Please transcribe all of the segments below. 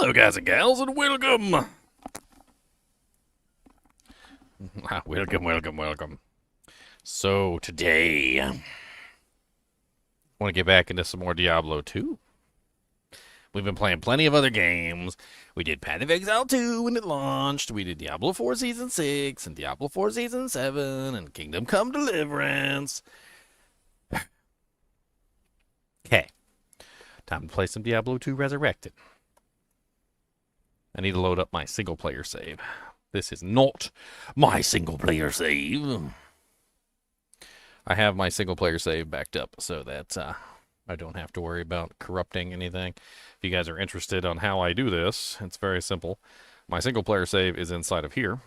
Hello, guys and gals, and welcome. welcome. So, today, I want to get back into some more Diablo 2. We've been playing plenty of other games. We did Path of Exile 2 when it launched. We did Diablo 4 Season 6, and Diablo 4 Season 7, and Kingdom Come Deliverance. Okay, time to play some Diablo 2 Resurrected. I need to load up my single-player save. This is not my single-player save. I have my single-player save backed up so that I don't have to worry about corrupting anything. If you guys are interested on how I do this, it's very simple. My single-player save is inside of here.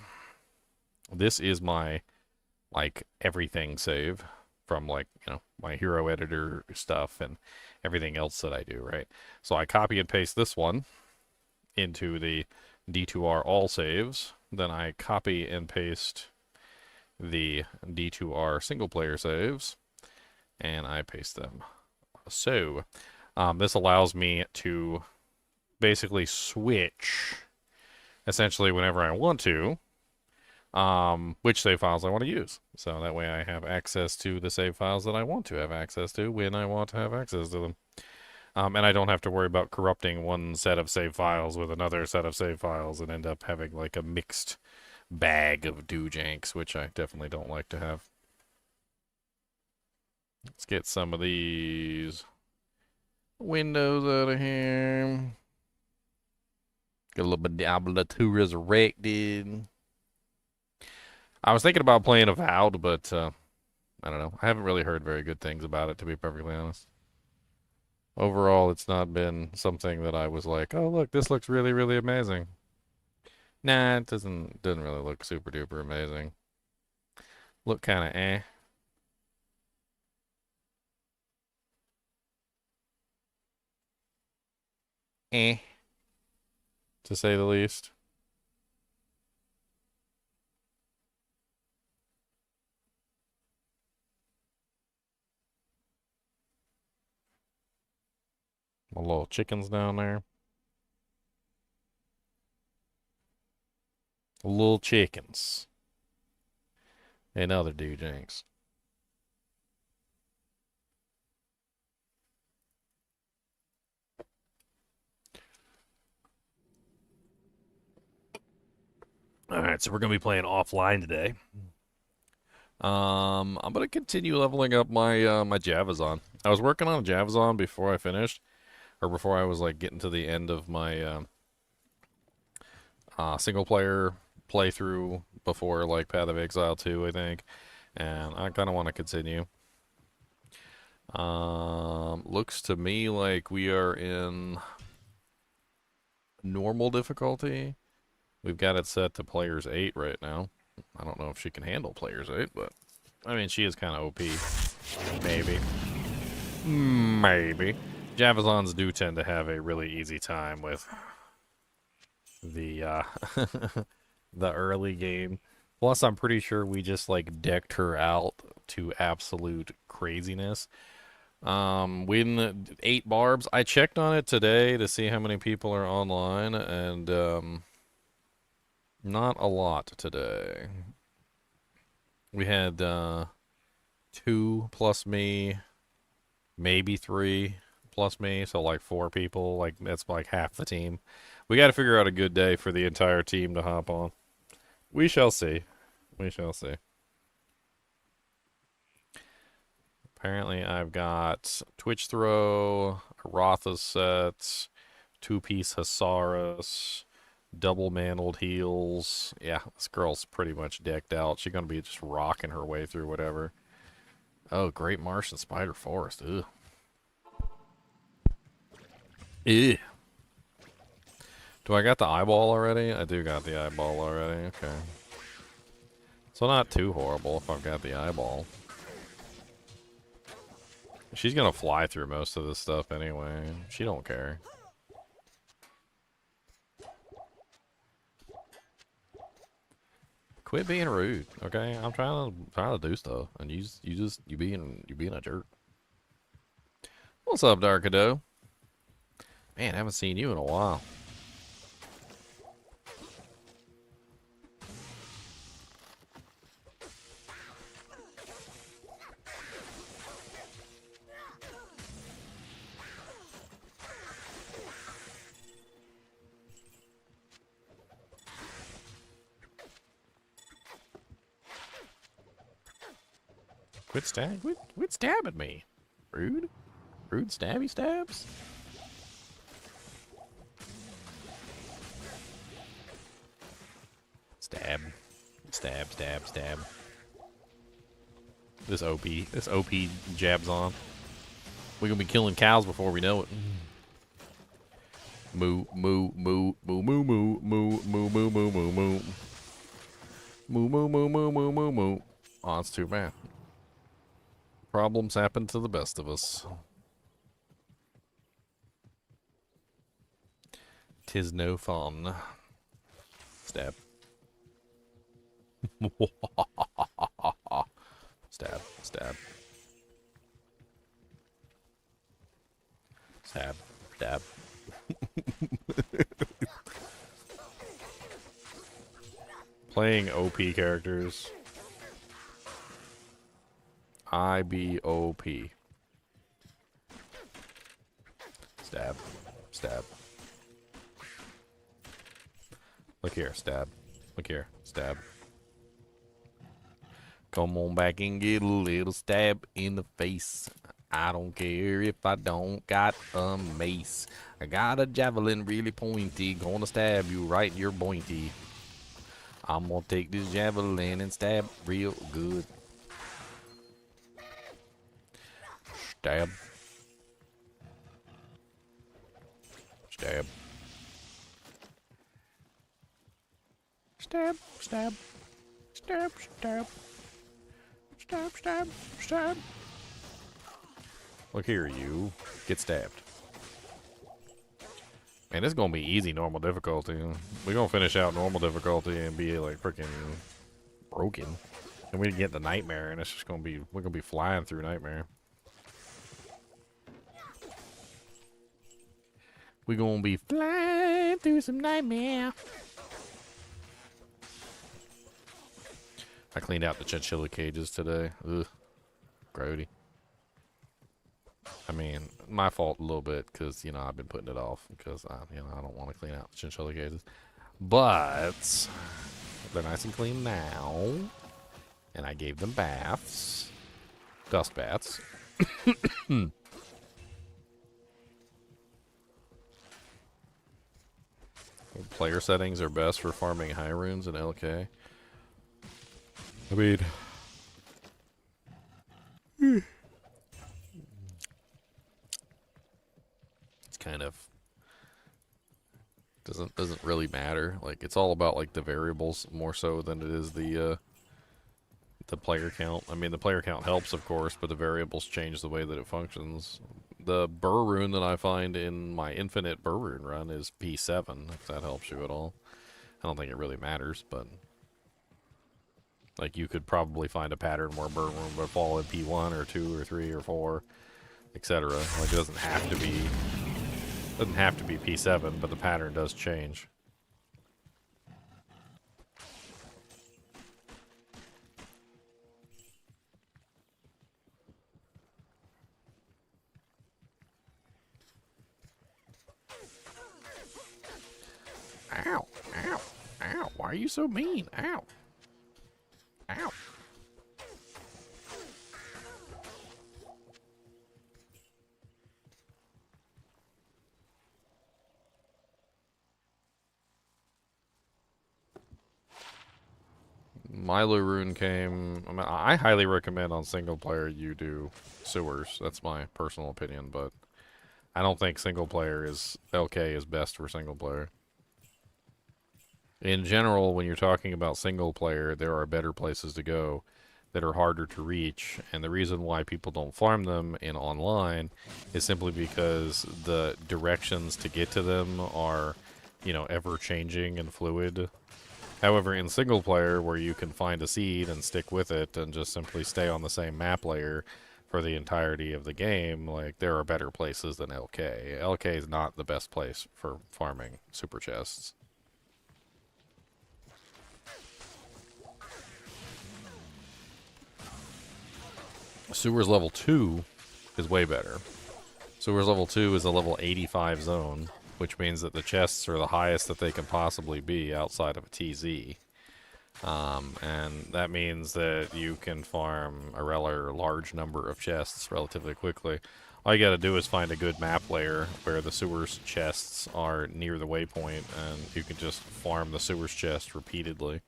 This is my, everything save from, my hero editor stuff and everything else that I do, right? So I copy and paste this one into the D2R all saves. Then I copy and paste the D2R single player saves and I paste them. So this allows me to basically switch essentially whenever I want to which save files I want to use. So that way I have access to the save files that I want to have access to when I want to have access to them. And I don't have to worry about corrupting one set of save files with another set of save files and end up having like a mixed bag of doojanks, which I definitely don't like to have. Let's get some of these windows out of here. Get a little bit of Diablo 2 Resurrected. I was thinking about playing Avowed, but I don't know. I haven't really heard very good things about it, to be perfectly honest. Overall, it's not been something that I was like, oh, look, this looks really, really amazing. Nah, it doesn't really look super duper amazing. Look kind of to say the least. My little chickens down there. Little chickens. And other doojanks. Alright, so we're going to be playing offline today. I'm going to continue leveling up my my Javazon. I was working on a Javazon before I finished. Or before I was like getting to the end of my single player playthrough before like Path of Exile 2, I think. And I kind of want to continue. Looks to me like we are in normal difficulty. We've got it set to players 8 right now. I don't know if she can handle players 8, but I mean, she is kind of OP. Maybe. Maybe. Javazons do tend to have a really easy time with the the early game. Plus, I'm pretty sure we just like decked her out to absolute craziness. When 8 barbs, I checked on it today to see how many people are online, and not a lot today. We had 2 plus me, maybe 3 plus me, so like 4 people. Like that's like half the team. We got to figure out a good day for the entire team to hop on. We shall see. We shall see. Apparently, I've got Twitch Throw, Arotha sets, 2-piece Hasaurus, double mantled heals. Yeah, this girl's pretty much decked out. She's gonna be just rocking her way through whatever. Oh, Great Marsh and Spider Forest. Ugh. Ew. Do I got the eyeball already? I do got the eyeball already. Okay. So not too horrible if I've got the eyeball. She's gonna fly through most of this stuff anyway. She don't care. Quit being rude, okay? I'm trying to do stuff, and you being a jerk. What's up, Darkado? Man, I haven't seen you in a while. Quit stabbing me. Rude. Rude stabby stabs. Stab. Stab, stab, stab. This OP jabs on. We're gonna be killing cows before we know it. Moo, moo, moo, moo, moo, moo, moo, moo, moo, moo, moo, moo. Moo, moo, moo, moo, moo, moo, moo. Oh, it's too bad. Problems happen to the best of us. Tis no fun. Stab. Stab, stab. Stab, stab. Playing OP characters. IBOP. Stab, stab. Look here, stab. Look here, stab. Come on back and get a little stab in the face. I don't care if I don't got a mace. I got a javelin really pointy. Gonna stab you right in your bointy. I'm gonna take this javelin and stab real good. Stab. Stab. Stab, stab. Stab, stab. Stab, stab, stab. Look here, you. Get stabbed. Man, this is gonna be easy normal difficulty. We're gonna finish out normal difficulty and be like freaking broken. And we get the nightmare and it's just gonna be, we're gonna be flying through nightmare. We're gonna be flying through some nightmare. I cleaned out the chinchilla cages today. Ugh. Grody. I mean, my fault a little bit because, you know, I've been putting it off because, I don't want to clean out the chinchilla cages. But they're nice and clean now. And I gave them baths. Dust baths. Player settings are best for farming high runes in LK. I mean, it's kind of doesn't really matter. Like, it's all about like the variables more so than it is the player count. I mean, the player count helps, of course, but the variables change the way that it functions. The burr rune that I find in my infinite burr rune run is P7, if that helps you at all. I don't think it really matters, but like, you could probably find a pattern where burr rune would fall in P1 or 2 or 3 or 4, etc. Like, it doesn't have to be P7, but the pattern does change. Ow, ow, ow, why are you so mean? Ow. Ow. Milo Rune came. I mean, I highly recommend on single player you do sewers. That's my personal opinion, but I don't think single player is LK is best for single player. In general, when you're talking about single player, there are better places to go that are harder to reach, and the reason why people don't farm them in online is simply because the directions to get to them are, you know, ever-changing and fluid. However, in single player, where you can find a seed and stick with it and just simply stay on the same map layer for the entirety of the game, like, there are better places than LK. LK is not the best place for farming super chests. Sewers level 2 is way better. Sewers level 2 is a level 85 zone, which means that the chests are the highest that they can possibly be outside of a TZ. And that means that you can farm a rather large number of chests relatively quickly. All you gotta do is find a good map layer where the sewers chests are near the waypoint, and you can just farm the sewers chest repeatedly.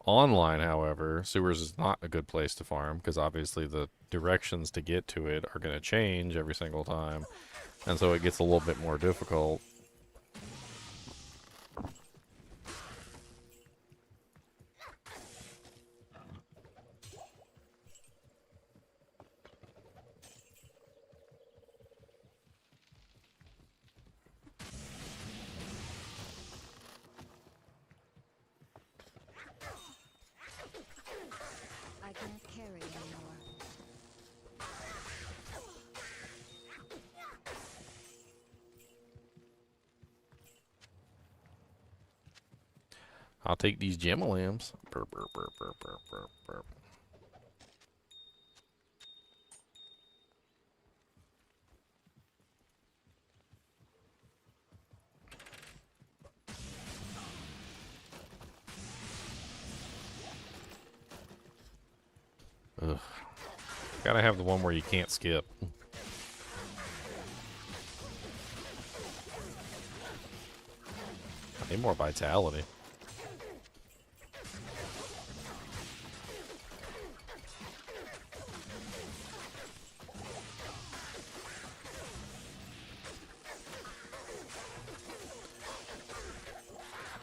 Online, however, sewers is not a good place to farm, because obviously the directions to get to it are going to change every single time, and so it gets a little bit more difficult. I can't carry anymore. I'll take these gemolams. Burp, burp, burp, burp, burp, burp, burp. Ugh. Gotta have the one where you can't skip. I need more vitality.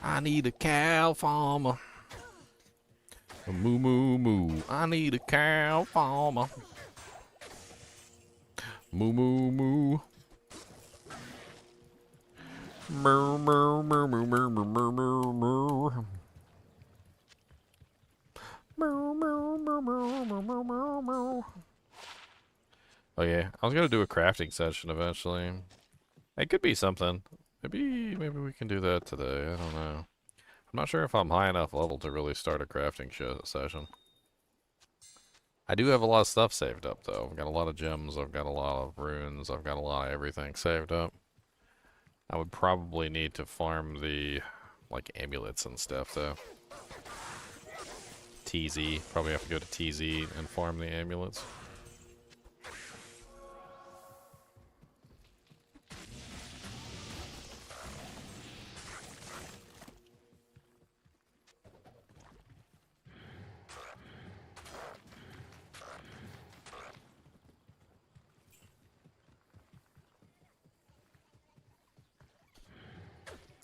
I need a cow farmer. Moo moo moo. I need a cow farmer. Moo moo moo. Moo moo moo moo moo moo moo moo moo. Moo moo moo moo moo moo moo moo. Oh yeah, I was gonna do a crafting session eventually. It could be something. Maybe we can do that today. I don't know. I'm not sure if I'm high enough level to really start a crafting session. I do have a lot of stuff saved up, though. I've got a lot of gems, I've got a lot of runes, I've got a lot of everything saved up. I would probably need to farm the, like, amulets and stuff, though. TZ. Probably have to go to TZ and farm the amulets.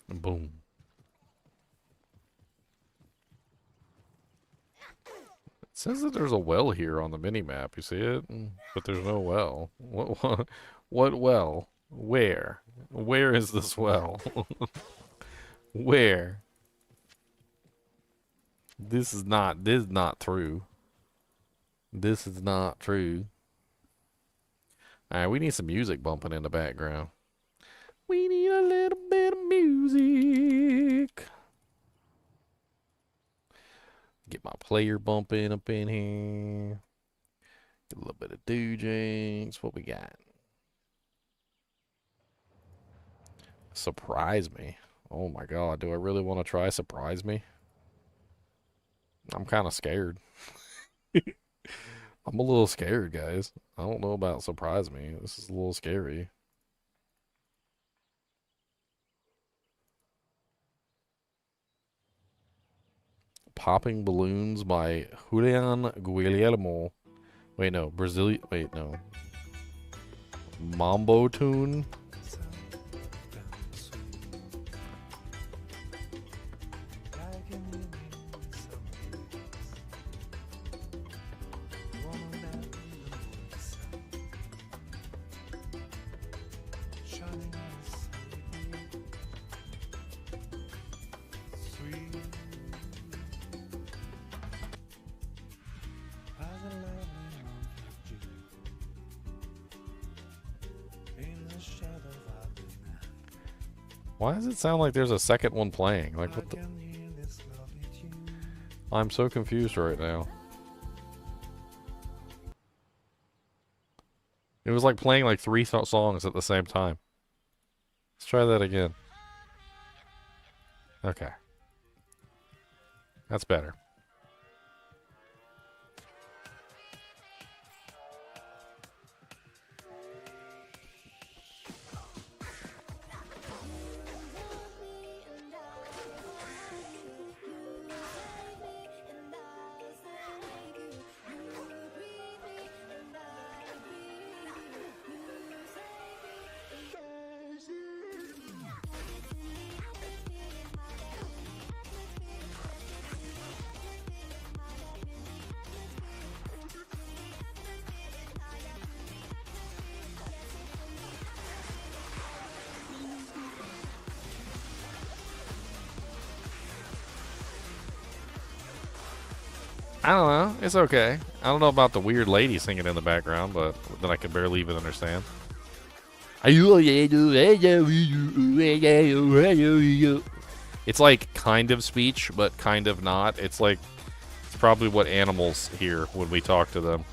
Boom. It says that there's a well here on the mini-map. You see it? But there's no well. What well? Where? Where is this well? Where? This is not true. This is not true. Alright, we need some music bumping in the background. We need a little bit of music. Get my player bumping up in here. Get a little bit of doojinx. What we got? Surprise me. Oh my god, do I really want to try surprise me? I'm kind of scared. I'm a little scared, guys. I don't know about surprise me. This is a little scary. Popping Balloons by Julian Guillermo. Wait, no. Brazilian. Wait, no. Mambo Tune. Why does it sound like there's a second one playing? Like, what the? I'm so confused right now. It was like playing like three songs at the same time. Let's try that again. Okay. That's better. I don't know. It's okay. I don't know about the weird lady singing in the background, but that I can barely even understand. It's like kind of speech, but kind of not. It's like, it's probably what animals hear when we talk to them.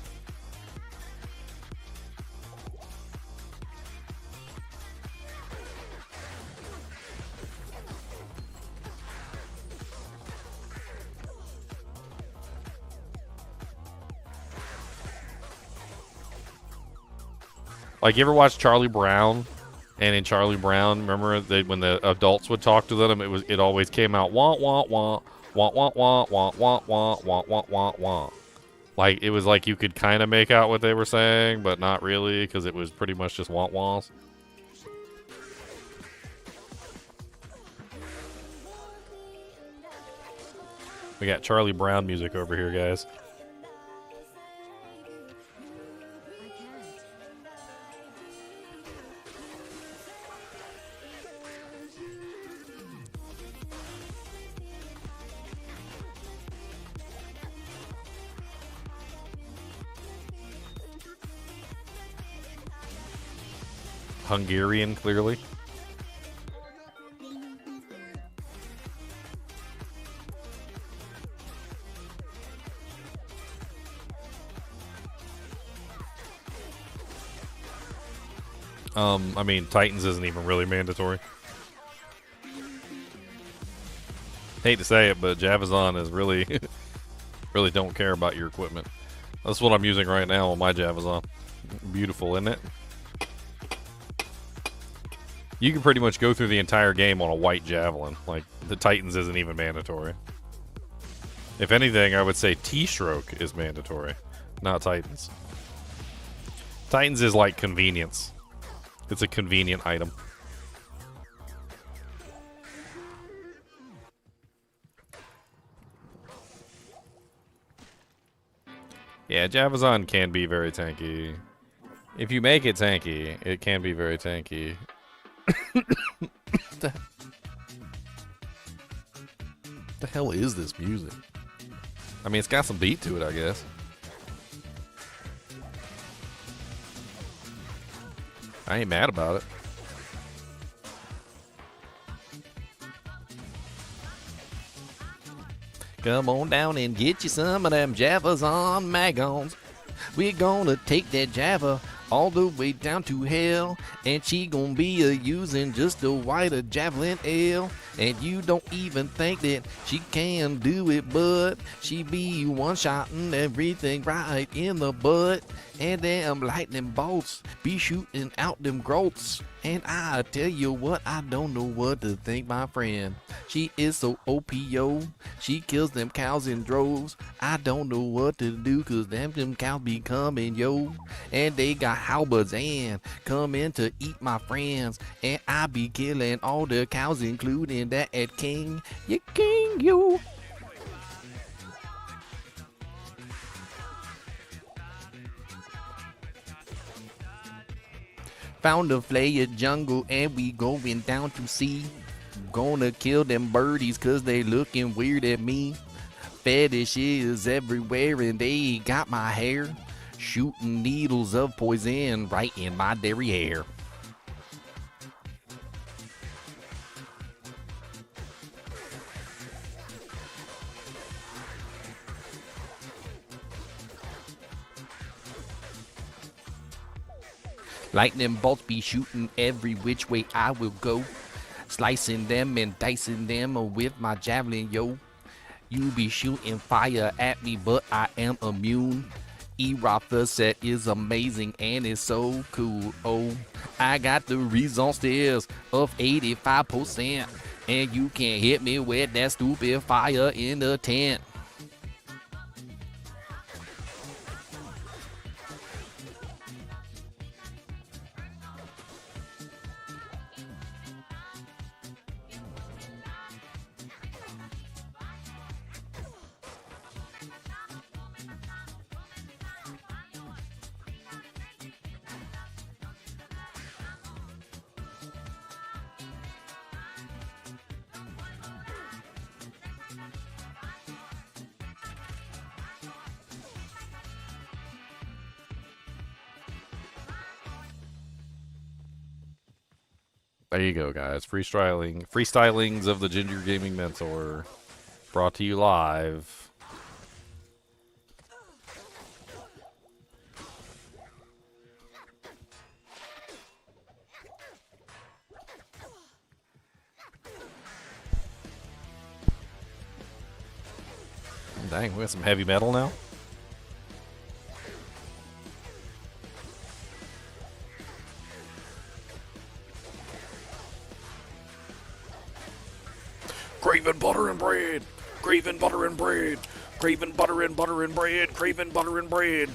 Like, you ever watch Charlie Brown? And in Charlie Brown, remember when the adults would talk to them, it always came out wah wah wah wah wah wah wah wah wah wah wah wah wah. Like, it was like you could kind of make out what they were saying, but not really, because it was pretty much just wah wahs. We got Charlie Brown music over here, guys. Hungarian, clearly. I mean, Titans isn't even really mandatory. Hate to say it, but Javazon is really, really don't care about your equipment. That's what I'm using right now on my Javazon. Beautiful, isn't it? You can pretty much go through the entire game on a white javelin. Like, the Titans isn't even mandatory. If anything, I would say T-stroke is mandatory, not Titans. Titans is like convenience. It's a convenient item. Yeah, Javazon can be very tanky. If you make it tanky, it can be very tanky. The hell is this music? I mean, it's got some beat to it, I guess. I ain't mad about it. Come on down and get you some of them Javazon magons. We're gonna take that Java all the way down to hell, and she gonna be using just a white javelin L. And you don't even think that she can do it, but she be one-shotting everything right in the butt. And them lightning bolts be shooting out them groats. And I tell you what, I don't know what to think, my friend. She is so OPO. She kills them cows in droves. I don't know what to do, cause them cows be coming, yo. And they got halberds and coming to eat my friends. And I be killing all the cows, including that at king. You king, you. Found a flay jungle and we going down to sea. Gonna kill them birdies cause they looking weird at me. Fetishes everywhere and they got my hair. Shooting needles of poison right in my derriere. Lightning bolts be shooting every which way I will go. Slicing them and dicing them with my javelin, yo. You be shooting fire at me, but I am immune. Erotha set is amazing and it's so cool. Oh, I got the results stairs of 85%. And you can't hit me with that stupid fire in the tent. There you go, guys. Freestylings of the Ginger Gaming Mentor, brought to you live. Dang, we got some heavy metal now. Craving butter and bread. Craving butter and bread. Craving butter and bread. Craving butter and bread.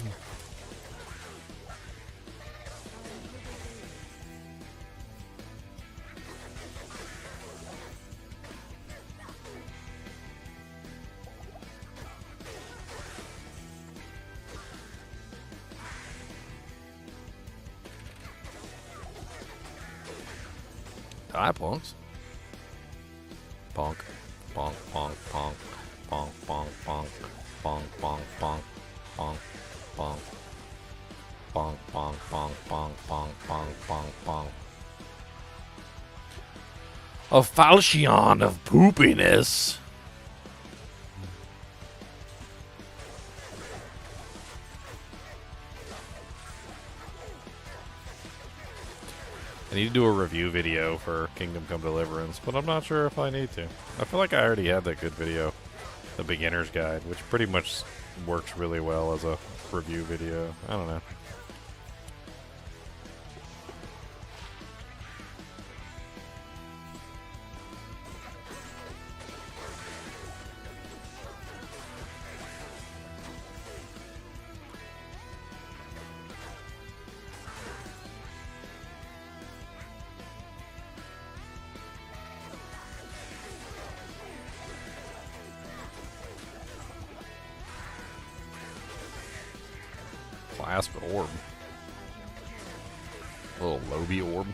Die punks. Bonk, bonk, bonk, bonk, bonk, bonk, bonk, bonk, bonk, bonk, bonk, bonk, bonk, bonk, bonk, bonk, bonk, bonk, bonk, bonk. A falchion of poopiness. I need to do a review video for Kingdom Come Deliverance, but I'm not sure if I need to. I feel like I already had that good video, the beginner's guide, which pretty much works really well as a review video. I don't know. Clasp orb. A little Lobby orb.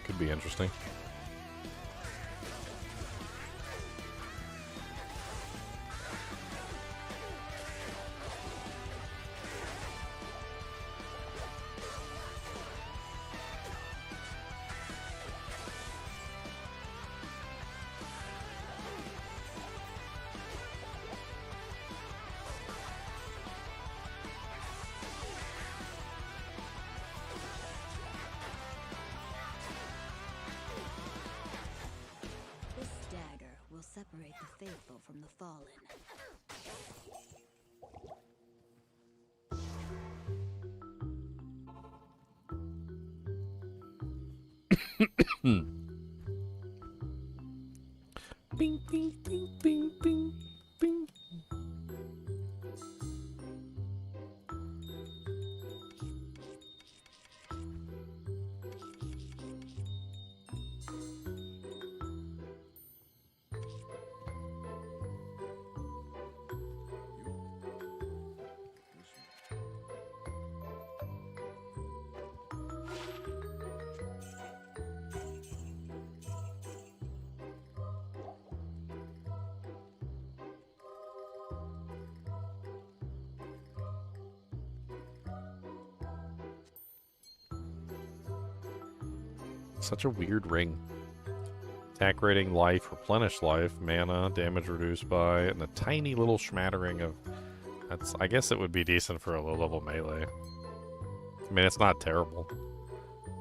Could be interesting. Separate the faithful from the fallen. Bing, bing, bing, bing, bing, bing. Such a weird ring. Attack rating, life, replenish life, mana, damage reduced by, and a tiny little smattering of... That's, I guess it would be decent for a low-level melee. I mean, it's not terrible.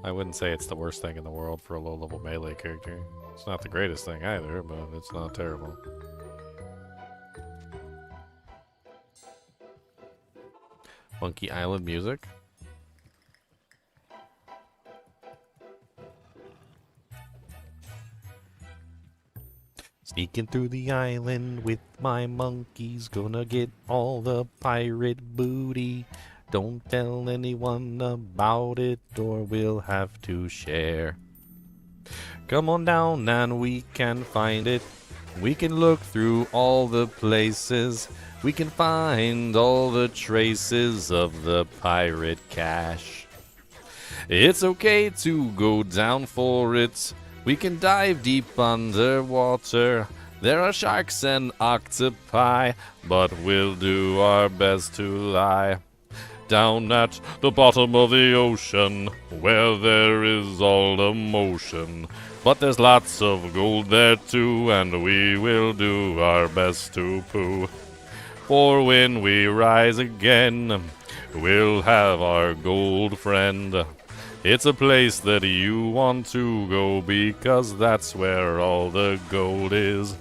I wouldn't say it's the worst thing in the world for a low-level melee character. It's not the greatest thing either, but it's not terrible. Monkey Island music. Sneaking through the island with my monkeys, gonna get all the pirate booty. Don't tell anyone about it or we'll have to share. Come on down and we can find it. We can look through all the places. We can find all the traces of the pirate cache. It's okay to go down for it. We can dive deep underwater. There are sharks and octopi, but we'll do our best to lie down at the bottom of the ocean, where there is all the motion. But there's lots of gold there too, and we will do our best to poo. For when we rise again, we'll have our gold friend. It's a place that you want to go, because that's where all the gold is.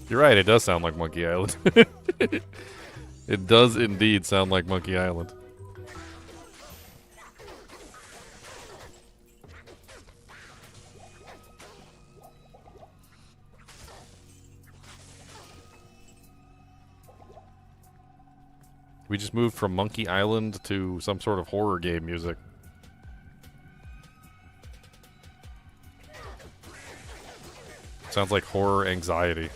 You're right, it does sound like Monkey Island. It does indeed sound like Monkey Island. We just moved from Monkey Island to some sort of horror game music. Sounds like horror anxiety.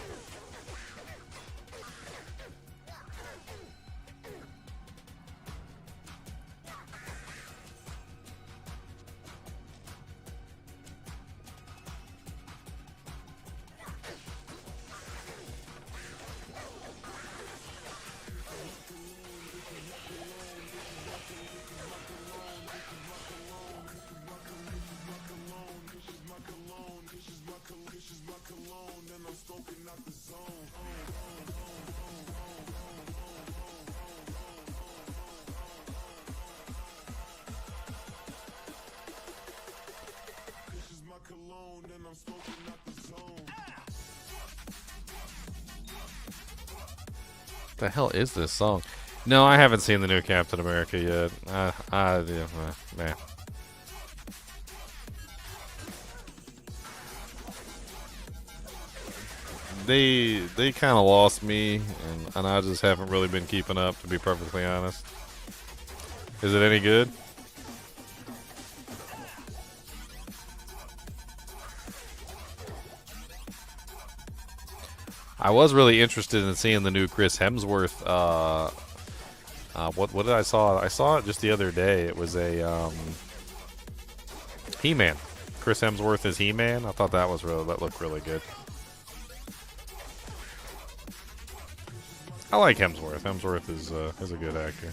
The hell is this song? No, I haven't seen the new Captain America yet. Man. They kind of lost me, and I just haven't really been keeping up, to be perfectly honest. Is it any good? I was really interested in seeing the new Chris Hemsworth. What did I saw? I saw it just the other day. It was a He-Man. Chris Hemsworth is He-Man. I thought that looked really good. I like Hemsworth. Hemsworth is a good actor.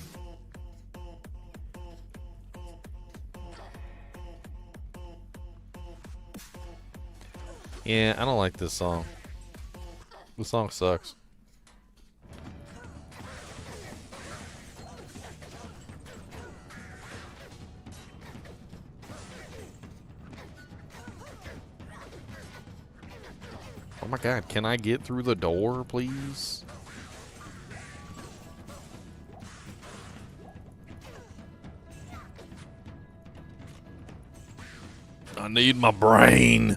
Yeah, I don't like this song. The song sucks. Oh my god, can I get through the door, please? I need my brain.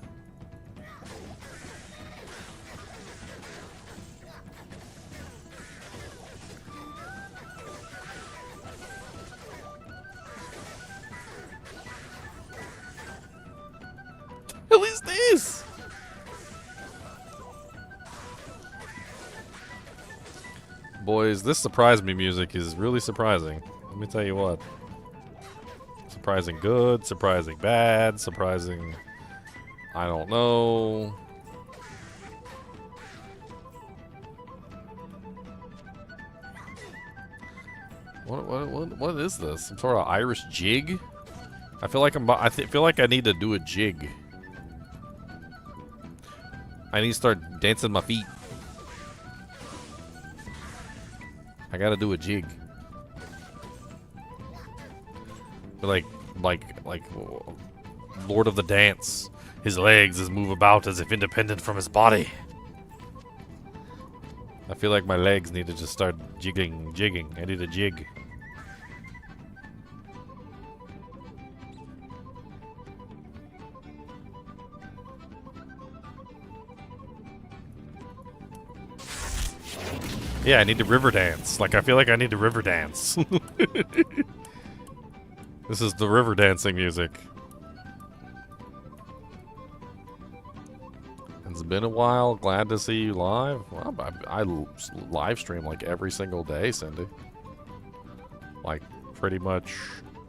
What is this? Boys, this surprise me music is really surprising. Let me tell you what. Surprising good, surprising bad, surprising I don't know. What is this? Some sort of Irish jig? I feel like I feel like I need to do a jig. I need to start dancing my feet. I gotta do a jig. Like, like Lord of the Dance. His legs move about as if independent from his body. I feel like my legs need to just start jigging. I need a jig. Yeah, I need to river dance. Like, I feel like I need to river dance. This is the river dancing music. It's been a while. Glad to see you live. Well, I live stream like every single day, Cindy. Like, pretty much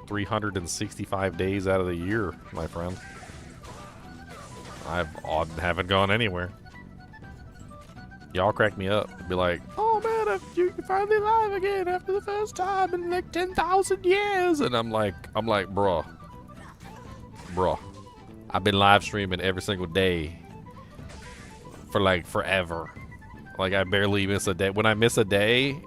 365 days out of the year, my friend. Haven't gone anywhere. Y'all crack me up. Be like, oh man, you're finally live again after the first time in like 10,000 years. And I'm like, bruh. I've been live streaming every single day for like forever. Like I barely miss a day. When I miss a day,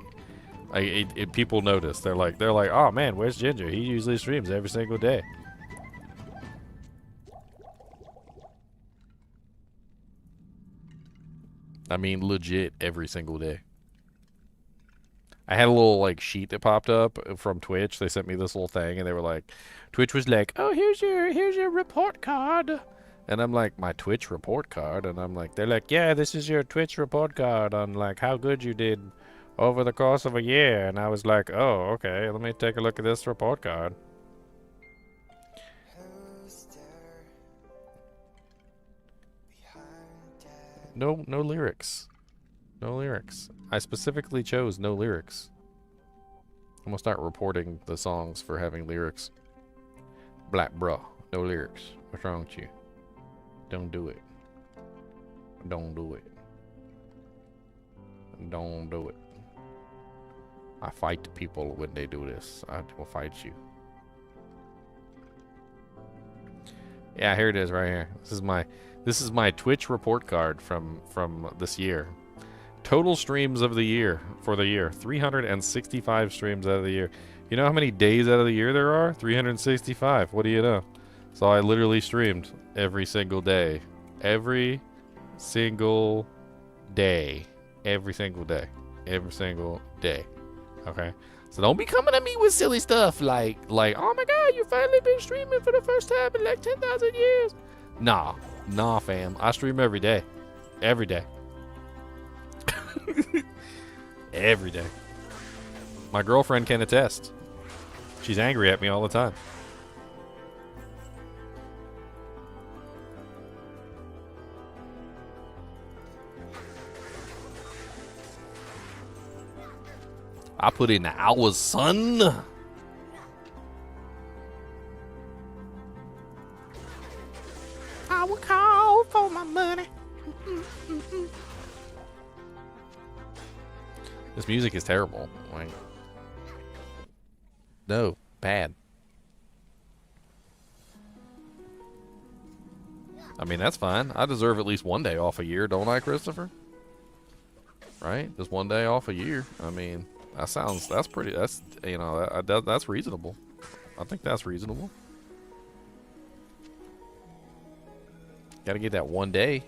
people notice. They're like, oh man, where's Ginger? He usually streams every single day. I mean, legit every single day. I had a little like sheet that popped up from Twitch. They sent me this little thing, and they were like, Twitch was like, "Oh, here's your report card," and I'm like, "My Twitch report card," and I'm like, they're like, "Yeah, this is your Twitch report card on like how good you did over the course of a year," and I was like, "Oh, okay, let me take a look at this report card." No lyrics. No lyrics. I specifically chose no lyrics. I'm gonna start reporting the songs for having lyrics. Black bruh, no lyrics. What's wrong with you? Don't do it. Don't do it. Don't do it. I fight people when they do this. I will fight you. Yeah, here it is right here. This is my Twitch report card from this year. Total streams of the year for the year. 365 streams out of the year. You know how many days out of the year there are? 365. What do you know? So I literally streamed every single day. Every single day. Every single day. Every single day. Okay? So don't be coming at me with silly stuff like, oh my god, you finally been streaming for the first time in like 10,000 years. Nah, fam. I stream every day. Every day. Every day. My girlfriend can attest. She's angry at me all the time. I put in the hours, son. I will call for my money. This music is terrible. Like, no, bad. I mean, that's fine. I deserve at least one day off a year, don't I, Christopher? Right? Just one day off a year. I mean, that's reasonable. I think that's reasonable. Gotta get that one day.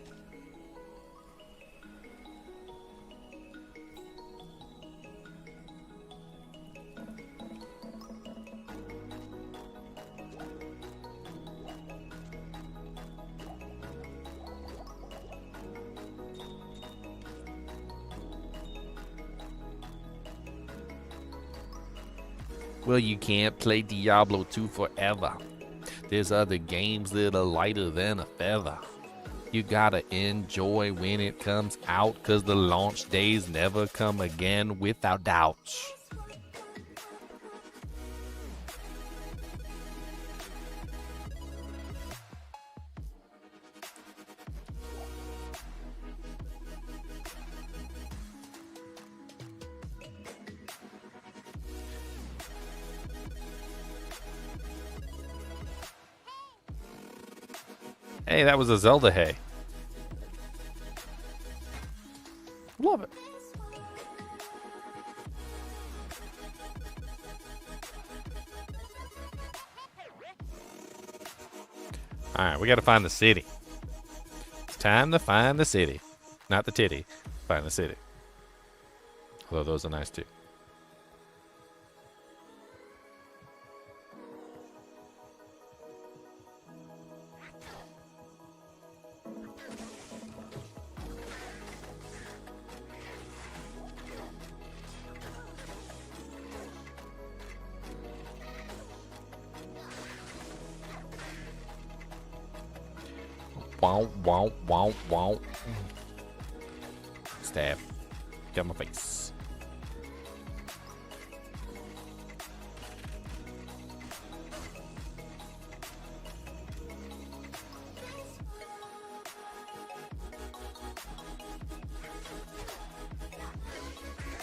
Well, you can't play Diablo 2 forever. There's other games that are lighter than a feather. You gotta enjoy when it comes out, 'cause the launch days never come again without doubts. Hey, that was a Zelda hay. Love it. Alright, we gotta find the city. It's time to find the city. Not the titty. Find the city. Although those are nice too. Wow, wow, wow, wow. Stab. Get my face.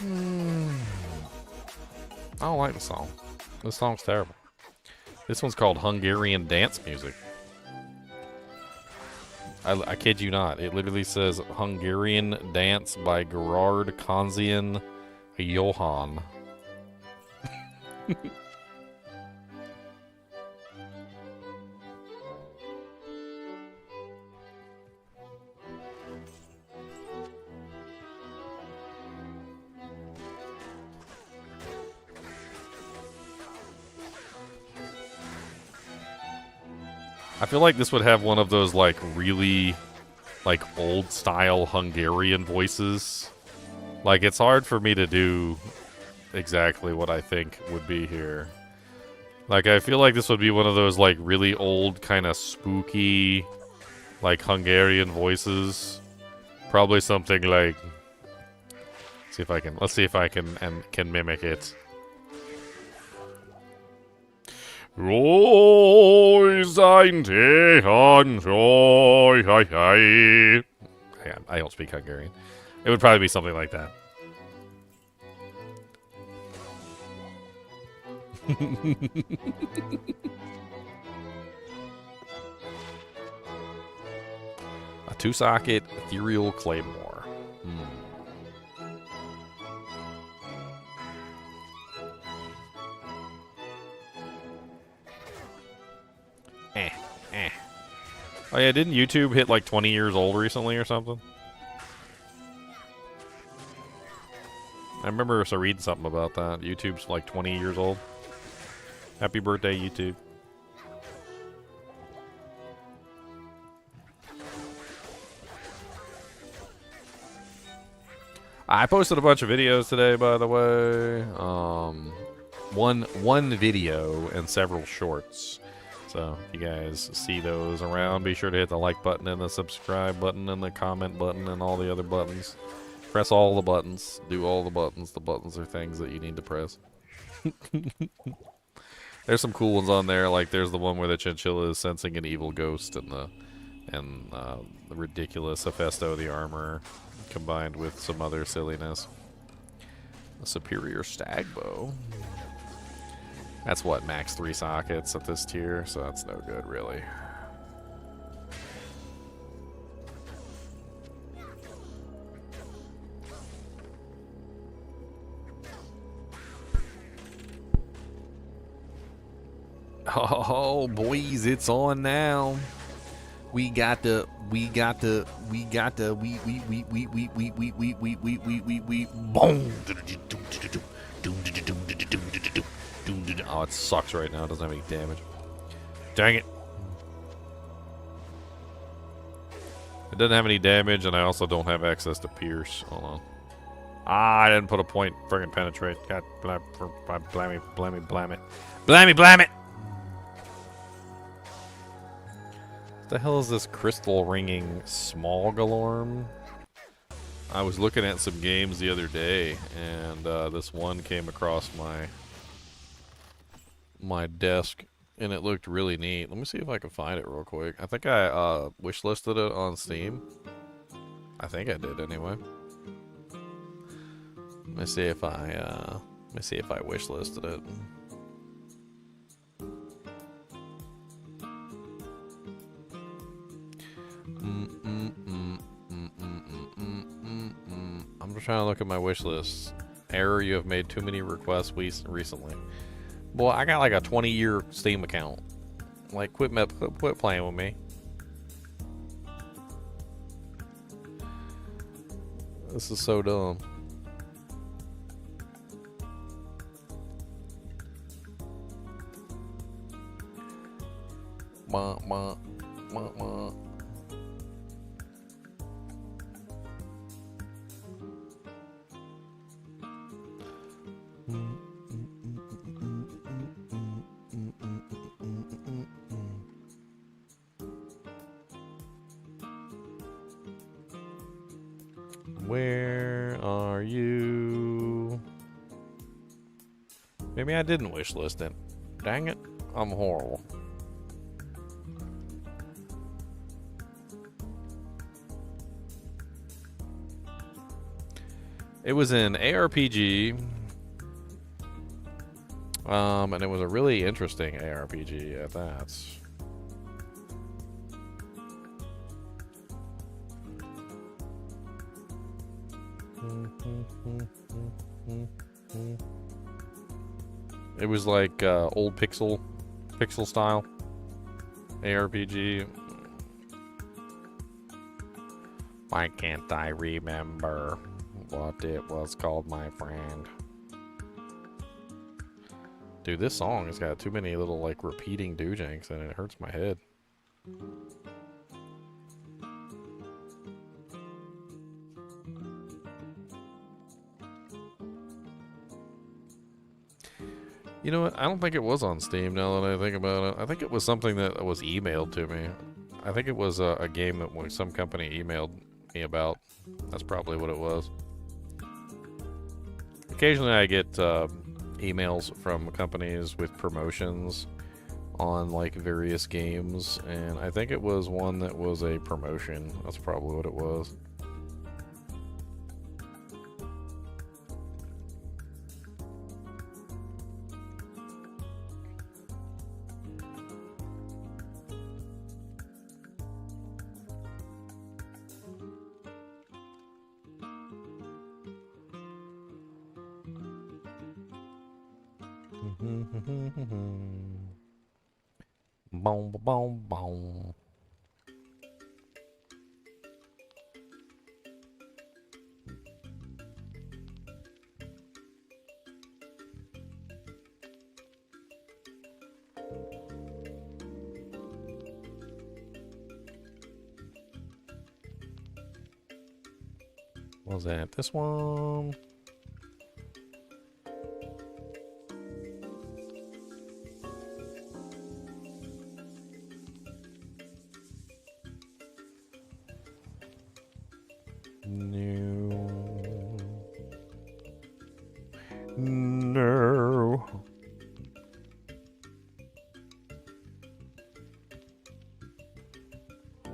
I don't like the song. This song's terrible. This one's called Hungarian Dance Music. I kid you not. It literally says Hungarian Dance by Gerard Kanzian Johann. I feel like this would have one of those, like, really, like, old-style Hungarian voices. Like, it's hard for me to do exactly what I think would be here. Like, I feel like this would be one of those, like, really old, kind of spooky, like, Hungarian voices. Probably something like... Let's see if I can mimic it. I don't speak Hungarian. It would probably be something like that. A two-socket ethereal claymore. Oh yeah, didn't YouTube hit like 20 years old recently or something? I remember reading something about that. YouTube's like 20 years old. Happy birthday, YouTube. I posted a bunch of videos today, by the way. One video and several shorts. So, if you guys see those around, be sure to hit the like button and the subscribe button and the comment button and all the other buttons. Press all the buttons. Do all the buttons. The buttons are things that you need to press. There's some cool ones on there, like there's the one where the Chinchilla is sensing an evil ghost and the ridiculous Hephaesto the armor combined with some other silliness. A superior stag bow. That's what, max 3 sockets at this tier, so that's no good, really. Oh, boys, it's on now. We boom. Oh, it sucks right now. It doesn't have any damage. Dang it. It doesn't have any damage, and I also don't have access to pierce. Hold on. Ah, I didn't put a point. Friggin' penetrate. God, blammy it. Blammy it! What the hell is this crystal ringing small galorm? I was looking at some games the other day, and this one came across my desk, and it looked really neat. Let me see if I can find it real quick. I think I wishlisted it on Steam. I think I did anyway. Let me see if I wishlisted it. I'm just trying to look at my wish list. Error, you have made too many requests recently. Boy, I got like a 20-year Steam account. Like, quit playing with me. This is so dumb. Wah, wah, wah, wah. Where are you? Maybe I didn't wish list it. Dang it, I'm horrible. It was an ARPG, and it was a really interesting ARPG at that. It was like old pixel style ARPG. Why can't I remember what it was called, my friend? Dude, this song has got too many little like repeating doojanks and it hurts my head. You know what? I don't think it was on Steam now that I think about it. I think it was something that was emailed to me. I think it was a game that some company emailed me about. That's probably what it was. Occasionally I get emails from companies with promotions on like various games, and I think it was one that was a promotion. That's probably what it was. Boom, boom, boom. What was that? This one? No.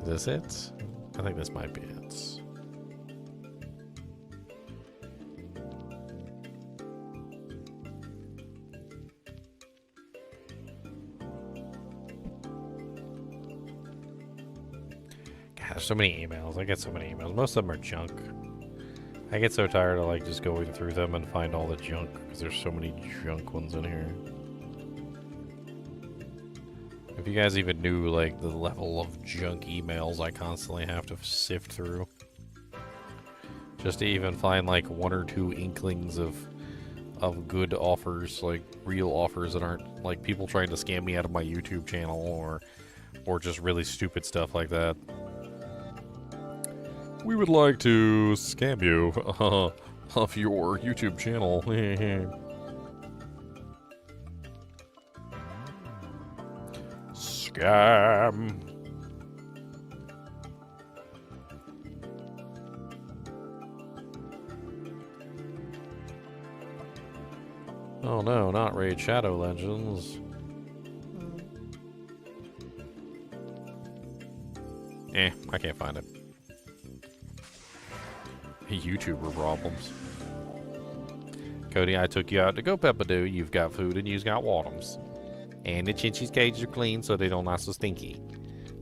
Is this it? I think this might be it. Gosh, so many emails. I get so many emails. Most of them are junk. I get so tired of like just going through them and find all the junk because there's so many junk ones in here. If you guys even knew like the level of junk emails I constantly have to sift through just to even find like one or two inklings of good offers, like real offers that aren't like people trying to scam me out of my YouTube channel or just really stupid stuff like that. We would like to scam you off your YouTube channel. Scam. Oh no, not Raid Shadow Legends. I can't find it. YouTuber problems. Cody, I took you out to go Peppadoo. You've got food and you've got watums. And the Chinchi's cages are clean so they don't not so stinky.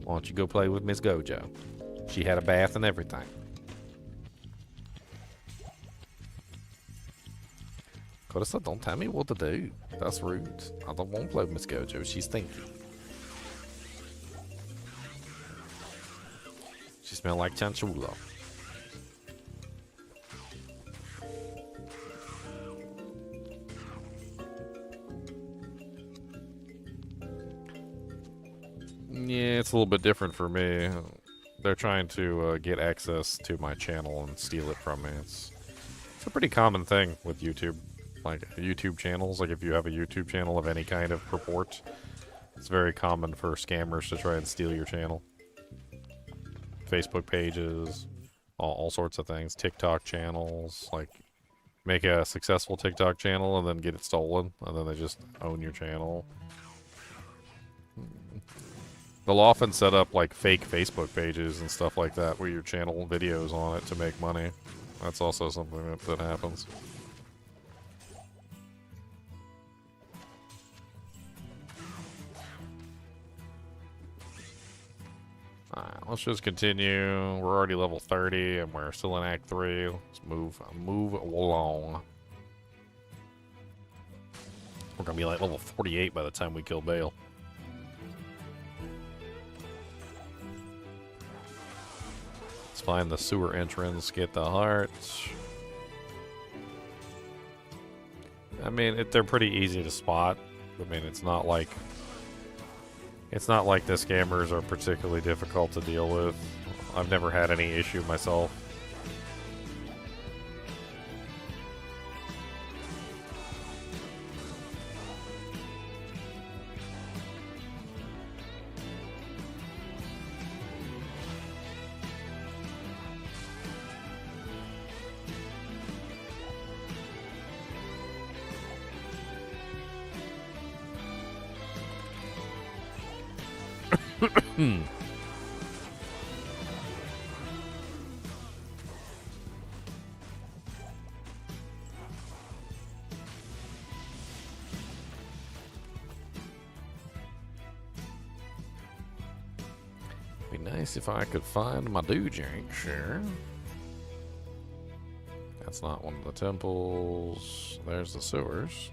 Why don't you go play with Miss Gojo? She had a bath and everything. Cody, don't tell me what to do. That's rude. I don't want to play with Miss Gojo. She's stinky. She smells like Chinchilla. Yeah, it's a little bit different for me. They're trying to get access to my channel and steal it from me. It's a pretty common thing with YouTube. Like, YouTube channels, like if you have a YouTube channel of any kind of purport, it's very common for scammers to try and steal your channel. Facebook pages, all sorts of things. TikTok channels, like, make a successful TikTok channel and then get it stolen, and then they just own your channel. They'll often set up, like, fake Facebook pages and stuff like that with your channel videos on it to make money. That's also something that happens. Alright, let's just continue. We're already level 30 and we're still in Act 3. Let's move along. We're gonna be like level 48 by the time we kill Bale. Let's find the sewer entrance, get the hearts. I mean, they're pretty easy to spot. I mean, it's not like the scammers are particularly difficult to deal with. I've never had any issue myself. Be nice if I could find my dojank, sure. That's not one of the temples. There's the sewers.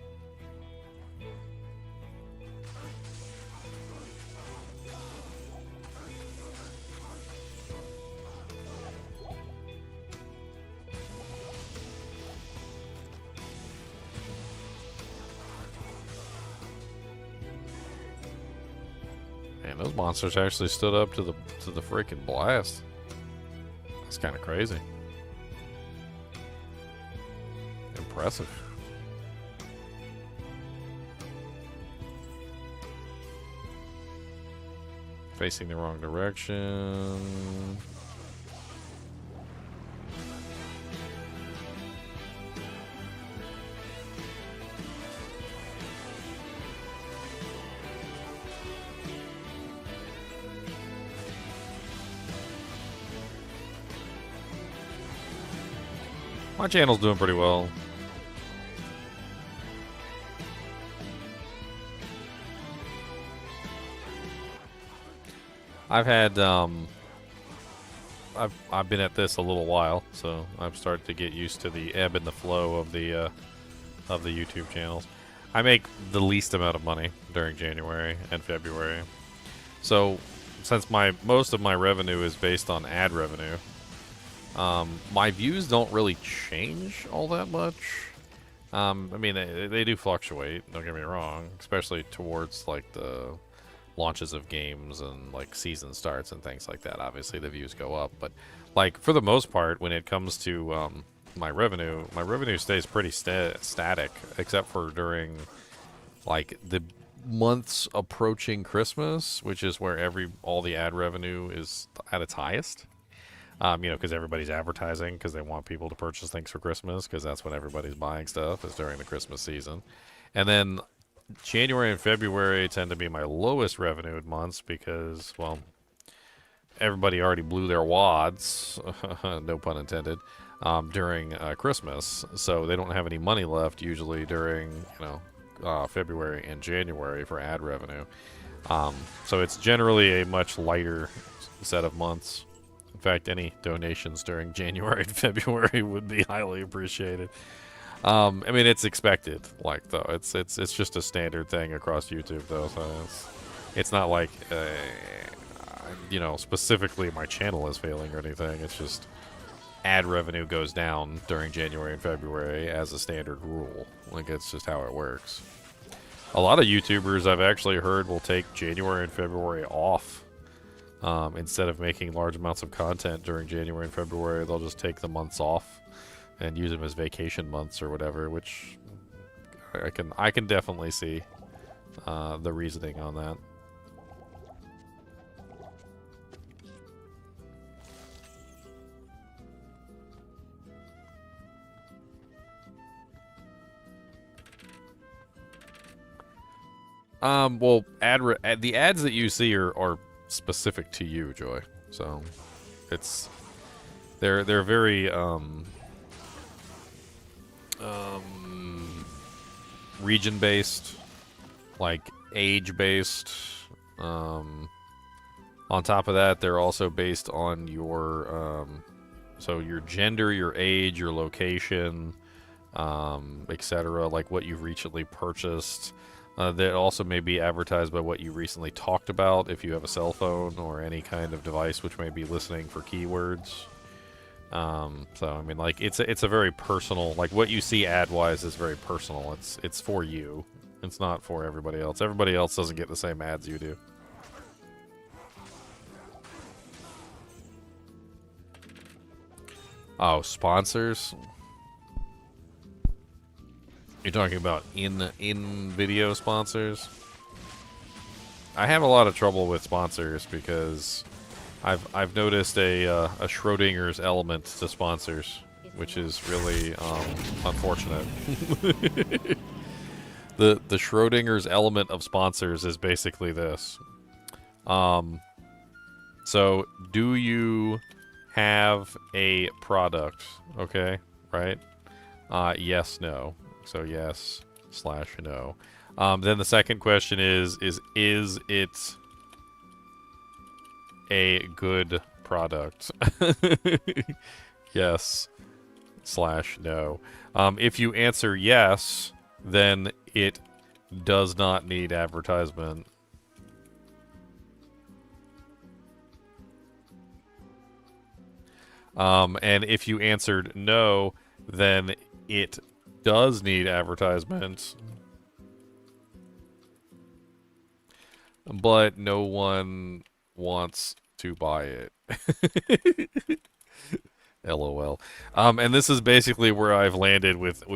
Man, those monsters actually stood up to the freaking blast. That's kind of crazy. Impressive. Facing the wrong direction. My channel's doing pretty well. I've had I've been at this a little while, so I've started to get used to the ebb and the flow of the YouTube channels. I make the least amount of money during January and February. So since most of my revenue is based on ad revenue, my views don't really change all that much. I mean, they do fluctuate, don't get me wrong, especially towards like the launches of games and like season starts and things like that. Obviously the views go up, but like for the most part, when it comes to my revenue stays pretty static, except for during like the months approaching Christmas, which is where all the ad revenue is at its highest. You know, because everybody's advertising because they want people to purchase things for Christmas, because that's when everybody's buying stuff, is during the Christmas season. And then January and February tend to be my lowest revenue months because, well, everybody already blew their wads, no pun intended, during Christmas. So they don't have any money left usually during, you know, February and January for ad revenue. So it's generally a much lighter set of months. In fact, any donations during January and February would be highly appreciated. I mean, it's expected, like, though. It's just a standard thing across YouTube, though. So it's not like, you know, specifically my channel is failing or anything. It's just ad revenue goes down during January and February as a standard rule. Like, it's just how it works. A lot of YouTubers I've actually heard will take January and February off Instead of making large amounts of content during January and February, they'll just take the months off and use them as vacation months or whatever, which I can definitely see the reasoning on that. Well, the ads that you see are specific to you, Joy. So, they're very region based, like age based. On top of that, they're also based on your so your gender, your age, your location, etc. Like what you've recently purchased. That also may be advertised by what you recently talked about if you have a cell phone or any kind of device which may be listening for keywords. So I mean, like it's a very personal, like what you see ad-wise is very personal. It's for you. It's not for everybody else. Everybody else doesn't get the same ads you do. Oh, sponsors? You're talking about in video sponsors? I have a lot of trouble with sponsors because I've noticed a Schrodinger's element to sponsors, which is really unfortunate. The Schrodinger's element of sponsors is basically this. So do you have a product? Okay, right? Yes, no. So yes / no. Then the second question is it a good product? Yes / no. If you answer yes, then it does not need advertisement. And if you answered no, then it does need advertisement, but no one wants to buy it. LOL. And this is basically where I've landed with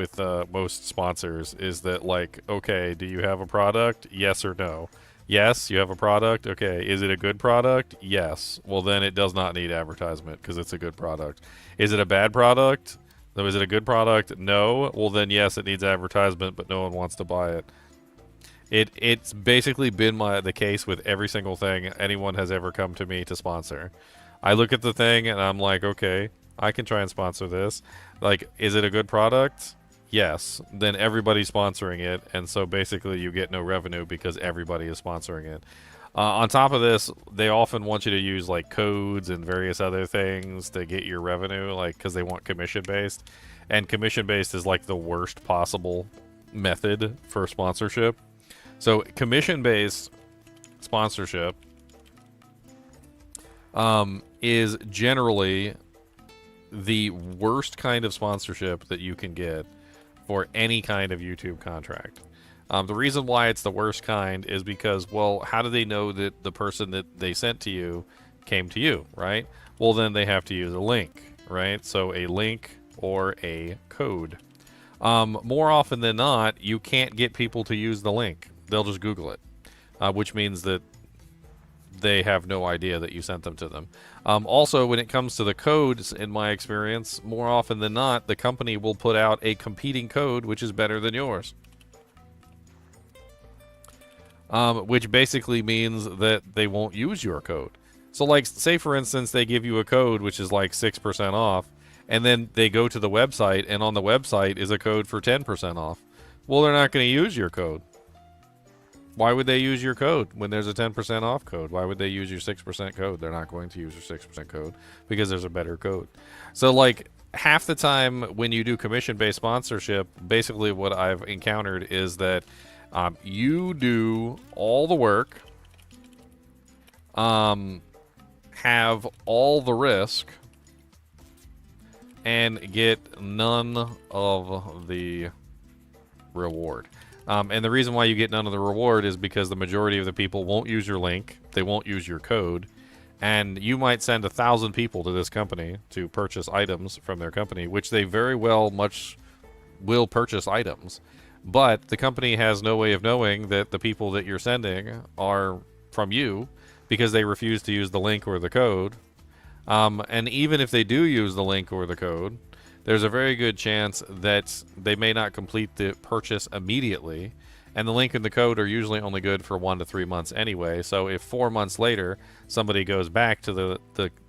most sponsors, is that like, okay, do you have a product? Yes or no? Yes, you have a product? Okay, is it a good product? Yes. Well, then it does not need advertisement because it's a good product. Is it a bad product? So is it a good product? No. Well, then yes, it needs advertisement, but no one wants to buy it. It's basically been the case with every single thing anyone has ever come to me to sponsor. I look at the thing and I'm like, okay, I can try and sponsor this. Like, is it a good product? Yes. Then everybody's sponsoring it, and so basically you get no revenue because everybody is sponsoring it. On top of this, they often want you to use like codes and various other things to get your revenue, like because they want commission-based. And commission-based is like the worst possible method for sponsorship. So commission-based sponsorship is generally the worst kind of sponsorship that you can get for any kind of YouTube contract. The reason why it's the worst kind is because, well, how do they know that the person that they sent to you came to you, right? Well, then they have to use a link, right? So a link or a code. More often than not, you can't get people to use the link. They'll just Google it, which means that they have no idea that you sent them to them. Also, when it comes to the codes, in my experience, more often than not, the company will put out a competing code which is better than yours. Which basically means that they won't use your code. So, like, say, for instance, they give you a code which is like 6% off, and then they go to the website, and on the website is a code for 10% off. Well, they're not going to use your code. Why would they use your code when there's a 10% off code? Why would they use your 6% code? They're not going to use your 6% code because there's a better code. So, like, half the time when you do commission-based sponsorship, basically what I've encountered is that you do all the work, have all the risk, and get none of the reward. And the reason why you get none of the reward is because the majority of the people won't use your link, they won't use your code, And you might send 1,000 people to this company to purchase items from their company, which they very well much will purchase items. But the company has no way of knowing that the people that you're sending are from you because they refuse to use the link or the code. And even if they do use the link or the code, there's a very good chance that they may not complete the purchase immediately. And the link and the code are usually only good for 1 to 3 months anyway. So if 4 months later somebody goes back to the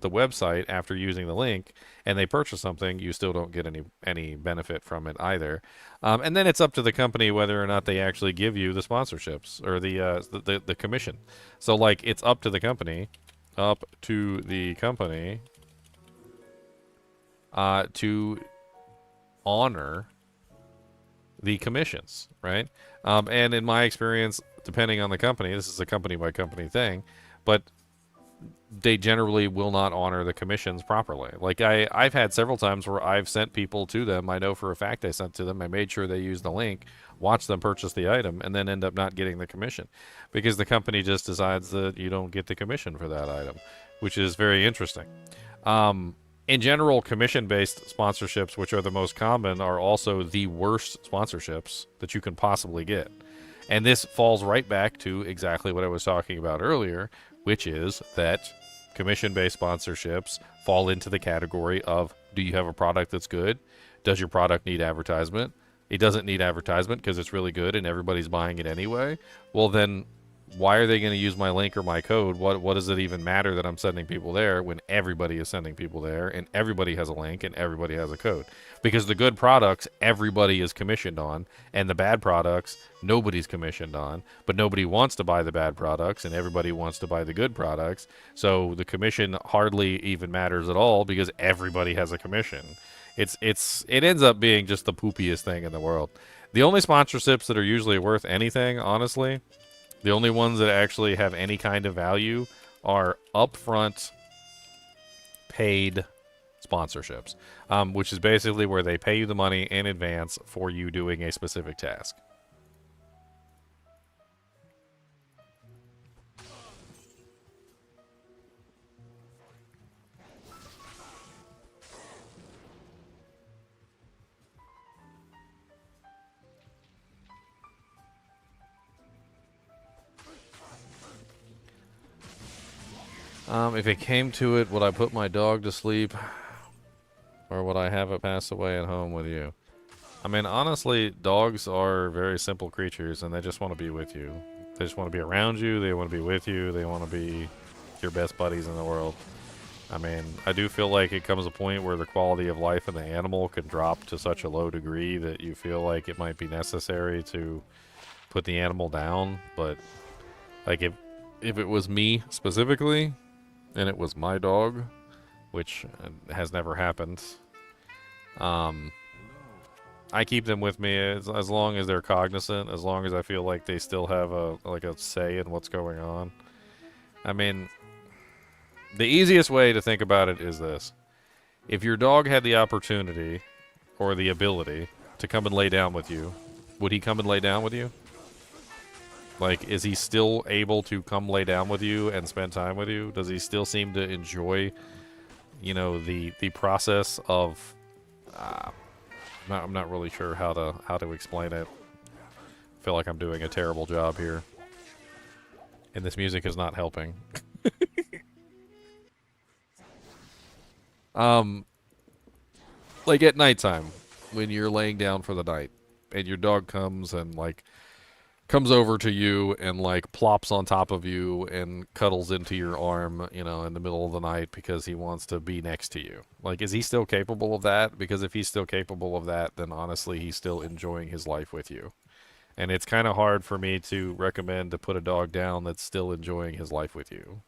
website after using the link and they purchase something, you still don't get any benefit from it either. And then it's up to the company whether or not they actually give you the sponsorships or the commission. So like it's up to the company to honor the commissions, right? And in my experience, depending on the company, this is a company by company thing, but they generally will not honor the commissions properly. Like I've had several times where I've sent people to them. I know for a fact I sent to them. I made sure they used the link, watched them purchase the item, and then end up not getting the commission because the company just decides that you don't get the commission for that item, which is very interesting. In general, commission-based sponsorships, which are the most common, are also the worst sponsorships that you can possibly get. And this falls right back to exactly what I was talking about earlier, which is that commission-based sponsorships fall into the category of, do you have a product that's good? Does your product need advertisement? It doesn't need advertisement because it's really good and everybody's buying it anyway. Well, then why are they going to use my link or my code? What does it even matter that I'm sending people there when everybody is sending people there and everybody has a link and everybody has a code? Because the good products, everybody is commissioned on, and the bad products, nobody's commissioned on, but nobody wants to buy the bad products and everybody wants to buy the good products. So the commission hardly even matters at all because everybody has a commission. It ends up being just the poopiest thing in the world. The only sponsorships that are usually worth anything, honestly, the only ones that actually have any kind of value are upfront paid sponsorships, which is basically where they pay you the money in advance for you doing a specific task. If it came to it, would I put my dog to sleep? Or would I have it pass away at home with you? I mean, honestly, dogs are very simple creatures, and they just want to be with you. They just want to be around you, they want to be with you, they want to be your best buddies in the world. I mean, I do feel like it comes a point where the quality of life in the animal can drop to such a low degree that you feel like it might be necessary to put the animal down, but like if it was me specifically, and it was my dog, which has never happened, I keep them with me as long as they're cognizant, as long as I feel like they still have a say in what's going on. I mean, the easiest way to think about it is this. If your dog had the opportunity or the ability to come and lay down with you, would he come and lay down with you? Like, is he still able to come lay down with you and spend time with you? Does he still seem to enjoy, you know, the process of... I'm not really sure how to explain it. I feel like I'm doing a terrible job here. And this music is not helping. Like at nighttime, when you're laying down for the night, and your dog comes and, like, comes over to you and, like, plops on top of you and cuddles into your arm, you know, in the middle of the night because he wants to be next to you. Like, is he still capable of that? Because if he's still capable of that, then honestly, he's still enjoying his life with you. And it's kind of hard for me to recommend to put a dog down that's still enjoying his life with you.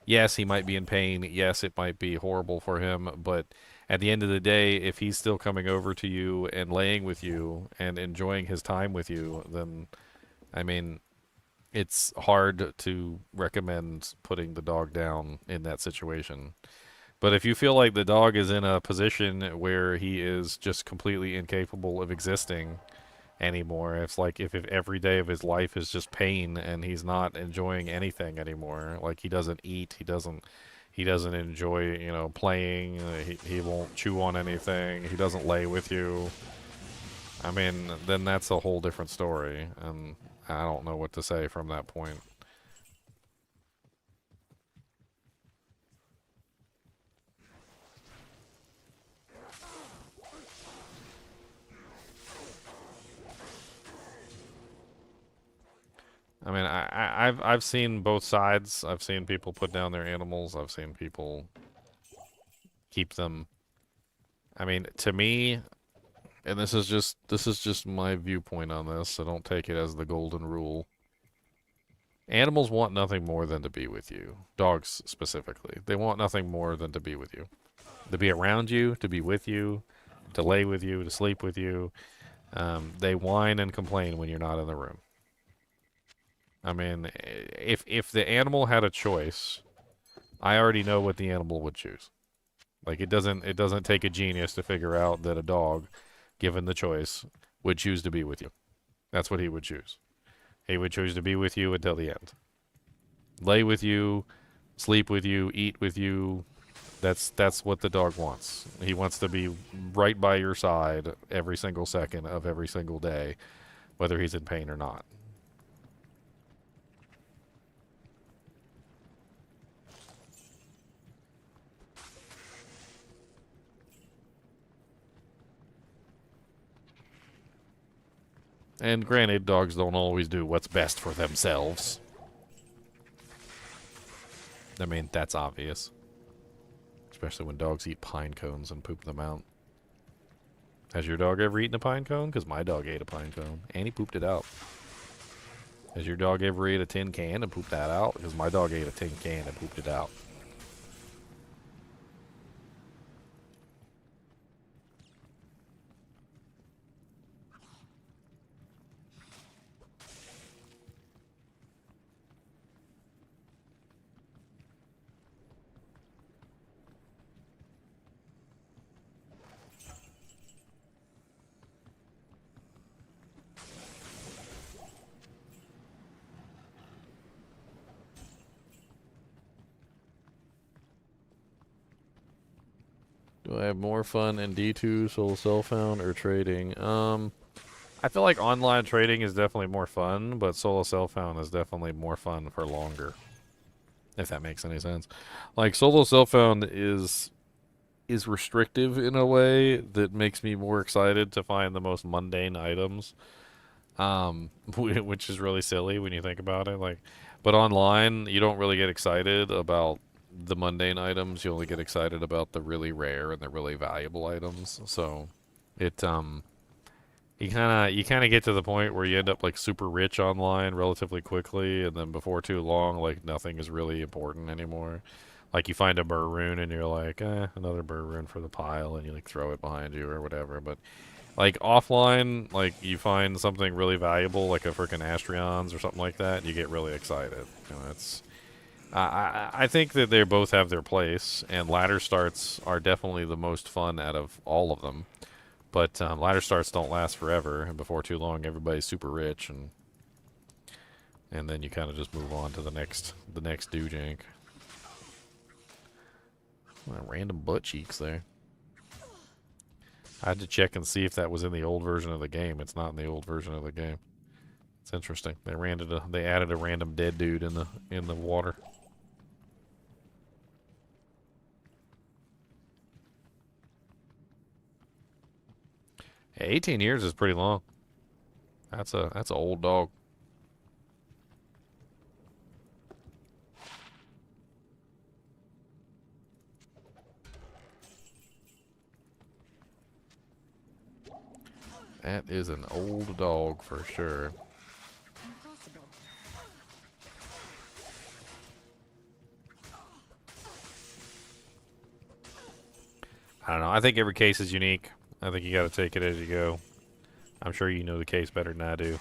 Yes, he might be in pain. Yes, it might be horrible for him. But at the end of the day, if he's still coming over to you and laying with you and enjoying his time with you, then... I mean, it's hard to recommend putting the dog down in that situation. But if you feel like the dog is in a position where he is just completely incapable of existing anymore, it's like if every day of his life is just pain and he's not enjoying anything anymore, like he doesn't eat, He doesn't enjoy, playing. He won't chew on anything. He doesn't lay with you. I mean, then that's a whole different story, and I don't know what to say from that point. I mean, I've seen both sides. I've seen people put down their animals. I've seen people keep them. I mean, to me, and this is just my viewpoint on this, so don't take it as the golden rule. Animals want nothing more than to be with you. Dogs specifically. They want nothing more than to be with you. To be around you, to be with you, to lay with you, to sleep with you. They whine and complain when you're not in the room. I mean, if the animal had a choice, I already know what the animal would choose. Like it doesn't take a genius to figure out that a dog, given the choice, would choose to be with you. That's what he would choose. He would choose to be with you until the end. Lay with you, sleep with you, eat with you. That's what the dog wants. He wants to be right by your side every single second of every single day, whether he's in pain or not. And granted, dogs don't always do what's best for themselves. I mean, that's obvious. Especially when dogs eat pine cones and poop them out. Has your dog ever eaten a pine cone? Because my dog ate a pine cone, and he pooped it out. Has your dog ever ate a tin can and pooped that out? Because my dog ate a tin can and pooped it out. Do I have more fun in D2 solo self-found or trading? I feel like online trading is definitely more fun, but solo self-found is definitely more fun for longer. If that makes any sense. Like solo self-found is restrictive in a way that makes me more excited to find the most mundane items. Which is really silly when you think about it. Like, but online, you don't really get excited about the mundane items. You only get excited about the really rare and the really valuable items. So, it you kind of get to the point where you end up like super rich online relatively quickly, and then before too long, like nothing is really important anymore. Like you find a burr rune and you're like, another burr rune for the pile, and you like throw it behind you or whatever. But like offline, like you find something really valuable, like a freaking Astrions or something like that, and you get really excited. It's I think that they both have their place, and ladder starts are definitely the most fun out of all of them. But ladder starts don't last forever, and before too long, everybody's super rich, and then you kind of just move on to the next doojank. Random butt cheeks there. I had to check and see if that was in the old version of the game. It's not in the old version of the game. It's interesting. They added a random dead dude in the water. 18 years is pretty long. That's an old dog. That is an old dog for sure. Impossible. I don't know. I think every case is unique. I think you got to take it as you go. I'm sure you know the case better than I do.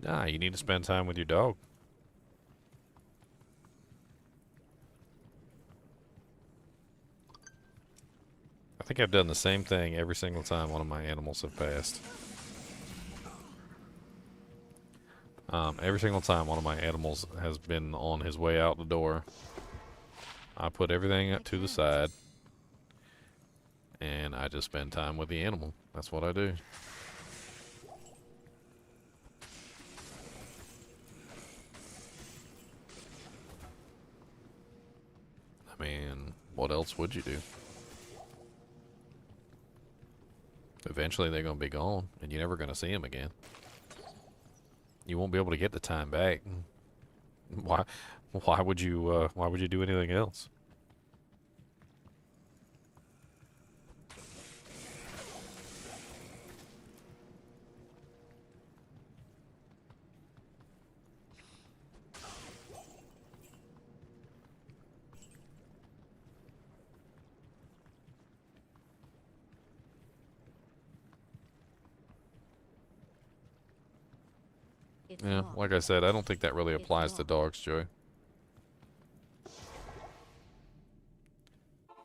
Nah, you need to spend time with your dog. think I've done the same thing every single time one of my animals have passed. Every single time one of my animals has been on his way out the door, I put everything to the side, and I just spend time with the animal. That's what I do. I mean, what else would you do? Eventually they're going to be gone, and you're never going to see them again. You won't be able to get the time back. Why would you do anything else? It's Yeah, locked. like I said, I don't think that really It's applies to locked. dogs, Joey.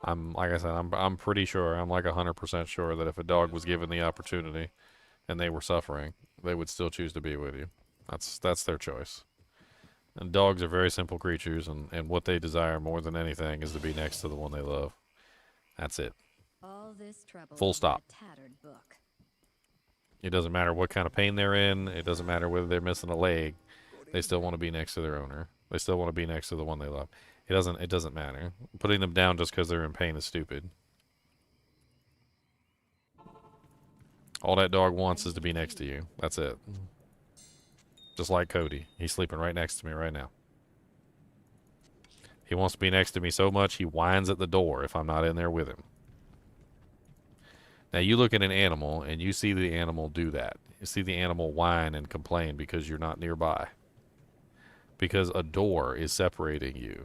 Like I said, I'm pretty sure, I'm like 100% sure that if a dog was given the opportunity and they were suffering, they would still choose to be with you. That's their choice. And dogs are very simple creatures, and what they desire more than anything is to be next to the one they love. That's it. All this trouble Full over stop. a tattered book. It doesn't matter what kind of pain they're in. It doesn't matter whether they're missing a leg. They still want to be next to their owner. They still want to be next to the one they love. It doesn't matter. Putting them down just because they're in pain is stupid. All that dog wants is to be next to you. That's it. Just like Cody. He's sleeping right next to me right now. He wants to be next to me so much he whines at the door if I'm not in there with him. Now you look at an animal and you see the animal do that. You see the animal whine and complain because you're not nearby. Because a door is separating you.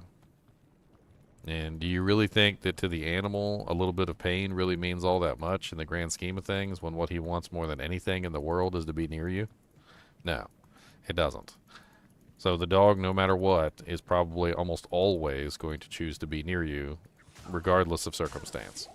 And do you really think that to the animal a little bit of pain really means all that much in the grand scheme of things when what he wants more than anything in the world is to be near you? No, it doesn't. So the dog, no matter what, is probably almost always going to choose to be near you regardless of circumstance.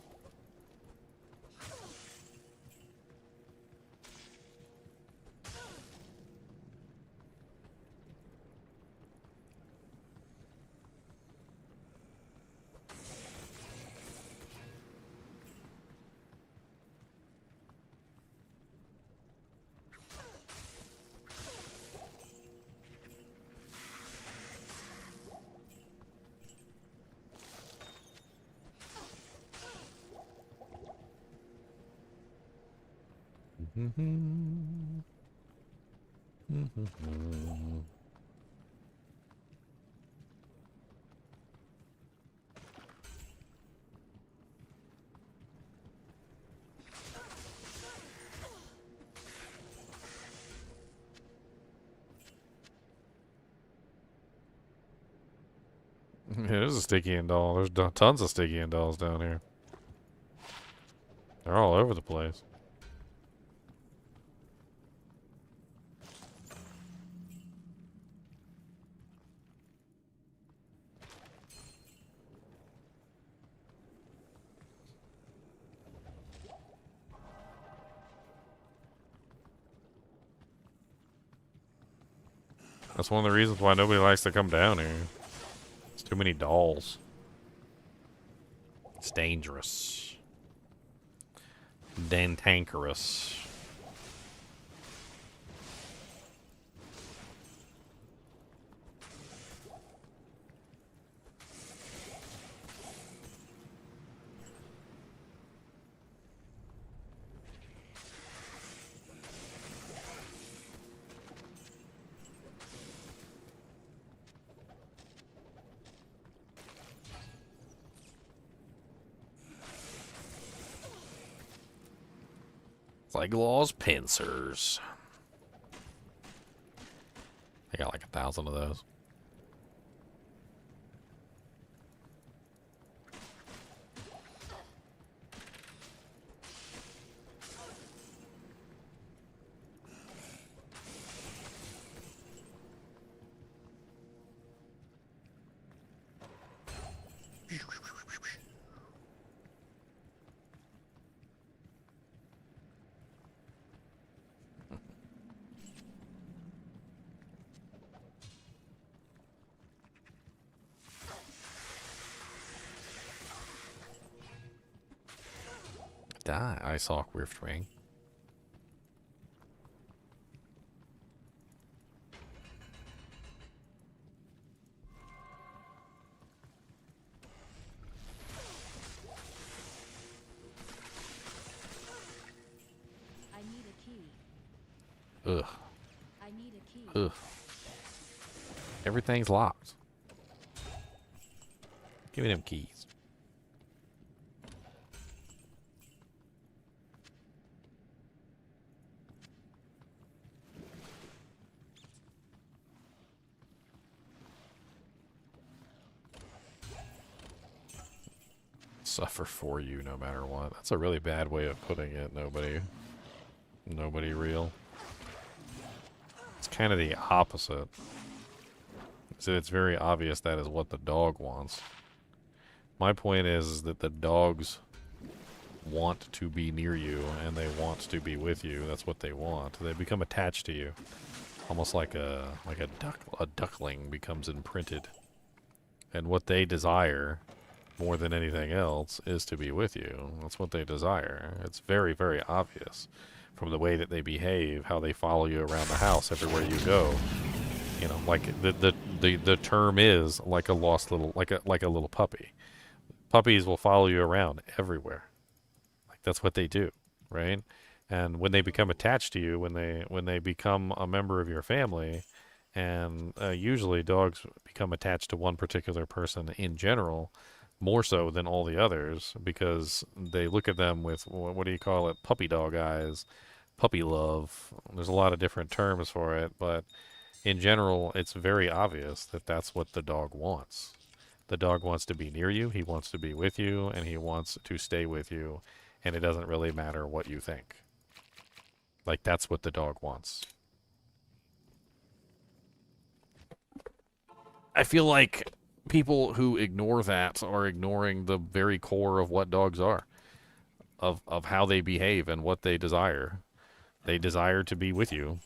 Yeah, there's a sticky end doll. There's tons of sticky end dolls down here. They're all over the place. That's one of the reasons why nobody likes to come down here. It's too many dolls. It's dangerous. Dantankerous. It's like Law's pincers. I got like 1,000 of those. Die, Icehawk Riftwing. I need a key. Ugh. I need a key. Ugh. Everything's locked. Give me them keys. Suffer for you no matter what. That's a really bad way of putting it. Nobody real. It's kind of the opposite. So it's very obvious that is what the dog wants. My point is that the dogs want to be near you and they want to be with you. That's what they want. They become attached to you. Almost like a duckling becomes imprinted. And what they desire more than anything else is to be with you. That's what they desire. It's very, very obvious from the way that they behave, how they follow you around the house everywhere you go. You know, like the term is like a lost little, like a little puppy. Puppies will follow you around everywhere. Like that's what they do, right? And when they become attached to you, when they become a member of your family, and usually dogs become attached to one particular person in general, more so than all the others, because they look at them with, what do you call it, puppy dog eyes, puppy love. There's a lot of different terms for it, but in general, it's very obvious that that's what the dog wants. The dog wants to be near you, he wants to be with you, and he wants to stay with you, and it doesn't really matter what you think. Like, that's what the dog wants. I feel like people who ignore that are ignoring the very core of what dogs are, of how they behave and what they desire. They desire to be with you.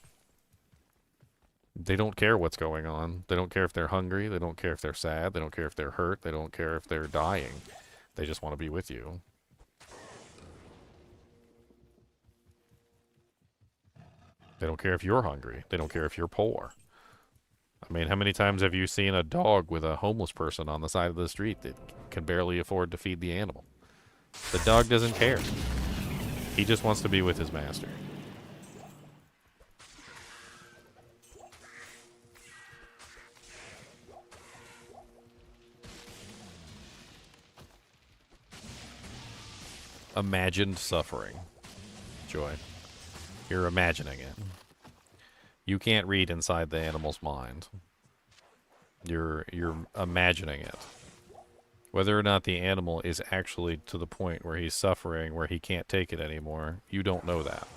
They don't care what's going on. They don't care if they're hungry. They don't care if they're sad. They don't care if they're hurt. They don't care if they're dying. They just want to be with you. They don't care if you're hungry. They don't care if you're poor. I mean, how many times have you seen a dog with a homeless person on the side of the street that can barely afford to feed the animal? The dog doesn't care. He just wants to be with his master. Imagined suffering. Joy. You're imagining it. You can't read inside the animal's mind. You're imagining it. Whether or not the animal is actually to the point where he's suffering, where he can't take it anymore, you don't know that.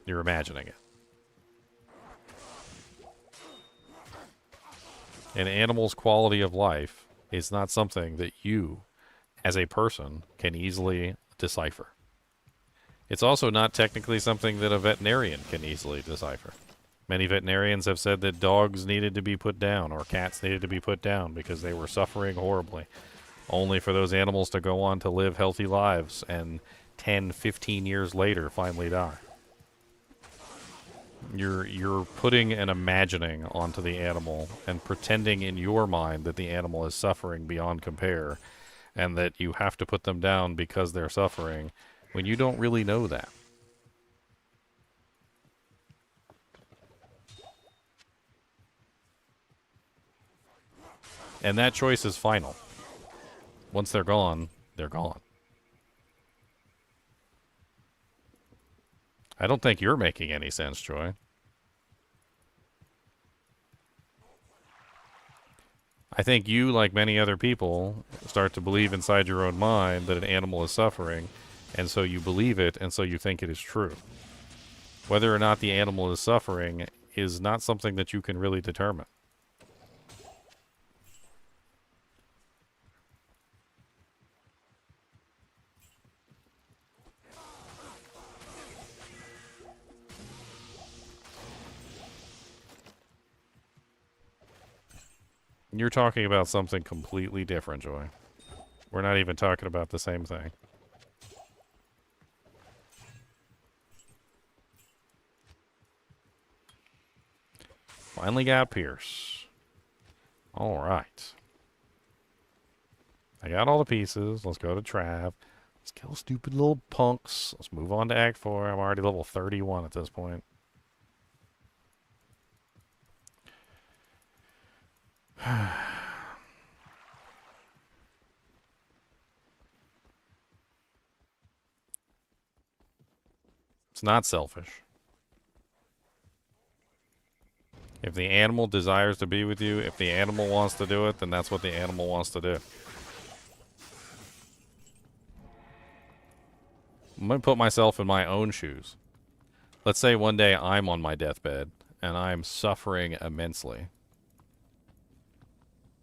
You're imagining it. An animal's quality of life is not something that you, as a person, can easily decipher. It's also not technically something that a veterinarian can easily decipher. Many veterinarians have said that dogs needed to be put down or cats needed to be put down because they were suffering horribly, only for those animals to go on to live healthy lives and 10, 15 years later finally die. You're putting an imagining onto the animal and pretending in your mind that the animal is suffering beyond compare and that you have to put them down because they're suffering when you don't really know that. And that choice is final. Once they're gone, they're gone. I don't think you're making any sense, Joy. I think you, like many other people, start to believe inside your own mind that an animal is suffering, and so you believe it, and so you think it is true. Whether or not the animal is suffering is not something that you can really determine. You're talking about something completely different, Joy. We're not even talking about the same thing. Finally got Pierce. Alright. I got all the pieces. Let's go to Trav. Let's kill stupid little punks. Let's move on to Act 4. I'm already level 31 at this point. It's not selfish. If the animal desires to be with you, if the animal wants to do it, then that's what the animal wants to do. I'm going to put myself in my own shoes. Let's say one day I'm on my deathbed and I'm suffering immensely.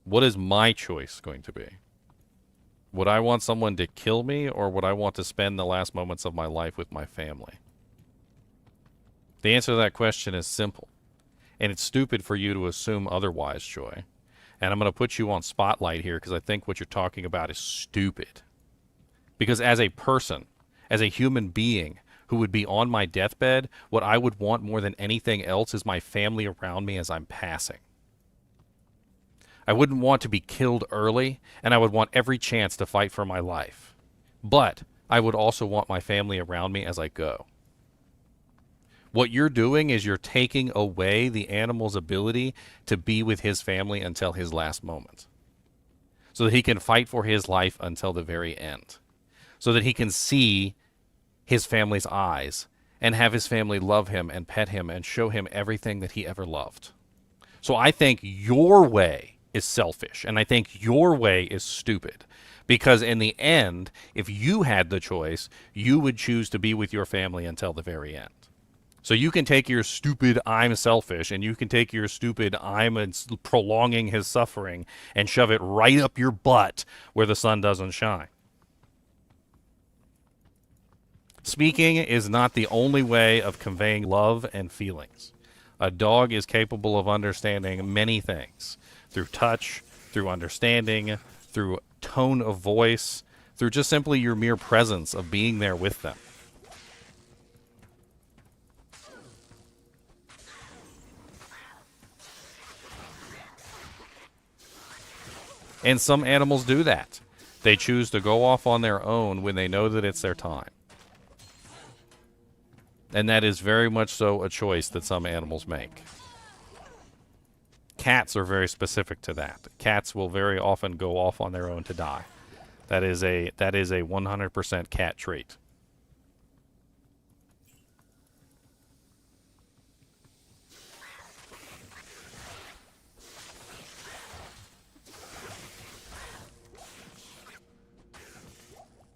What is my choice going to be? Would I want someone to kill me, or would I want to spend the last moments of my life with my family? The answer to that question is simple. And it's stupid for you to assume otherwise, Joy. And I'm going to put you on spotlight here because I think what you're talking about is stupid. Because as a person, as a human being who would be on my deathbed, what I would want more than anything else is my family around me as I'm passing. I wouldn't want to be killed early, and I would want every chance to fight for my life. But I would also want my family around me as I go. What you're doing is you're taking away the animal's ability to be with his family until his last moment. So that he can fight for his life until the very end. So that he can see his family's eyes and have his family love him and pet him and show him everything that he ever loved. So I think your way is selfish, and I think your way is stupid. Because in the end, if you had the choice, you would choose to be with your family until the very end. So you can take your stupid I'm selfish, and you can take your stupid I'm prolonging his suffering and shove it right up your butt where the sun doesn't shine. Speaking is not the only way of conveying love and feelings. A dog is capable of understanding many things. Through touch, through understanding, through tone of voice, through just simply your mere presence of being there with them. And some animals do that. They choose to go off on their own when they know that it's their time. And that is very much so a choice that some animals make. Cats are very specific to that. Cats will very often go off on their own to die. That is a 100% cat trait.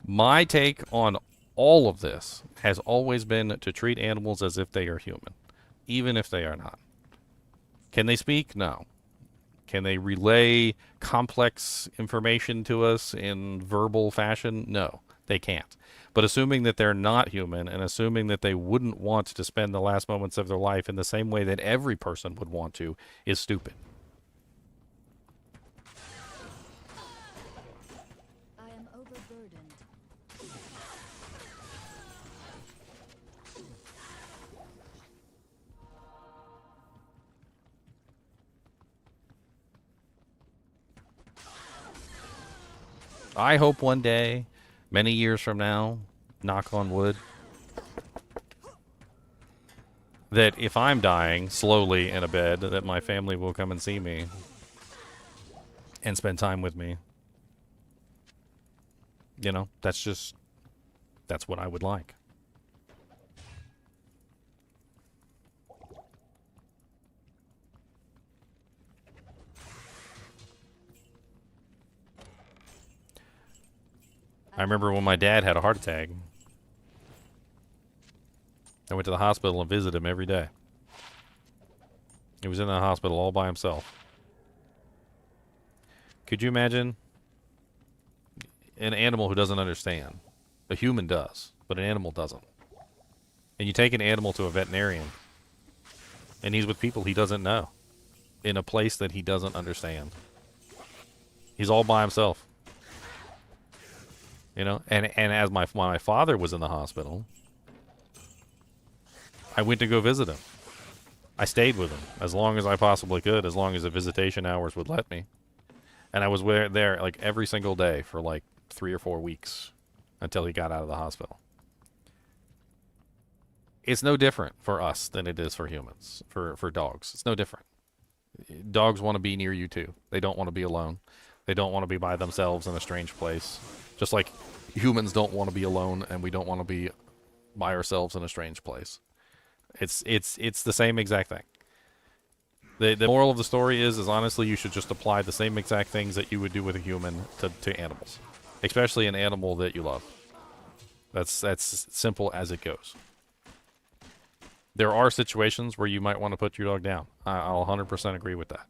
My take on all of this has always been to treat animals as if they are human, even if they are not. Can they speak? No. Can they relay complex information to us in verbal fashion? No, they can't. But assuming that they're not human, and assuming that they wouldn't want to spend the last moments of their life in the same way that every person would want to, is stupid. I am overburdened. I hope one day, many years from now, knock on wood, that if I'm dying slowly in a bed, that my family will come and see me and spend time with me. You know, that's what I would like. I remember when my dad had a heart attack. I went to the hospital and visited him every day. He was in the hospital all by himself. Could you imagine an animal who doesn't understand? A human does, but an animal doesn't. And you take an animal to a veterinarian, and he's with people he doesn't know, in a place that he doesn't understand. He's all by himself. You know, and as when my father was in the hospital, I went to go visit him. I stayed with him as long as I possibly could, as long as the visitation hours would let me. And I was there like every single day for like 3 or 4 weeks until he got out of the hospital. It's no different for us than it is for humans, for dogs. It's no different. Dogs want to be near you too. They don't want to be alone. They don't want to be by themselves in a strange place. Just like humans don't want to be alone and we don't want to be by ourselves in a strange place. It's the same exact thing. The moral of the story is honestly you should just apply the same exact things that you would do with a human to animals. Especially an animal that you love. That's simple as it goes. There are situations where you might want to put your dog down. I'll 100% agree with that.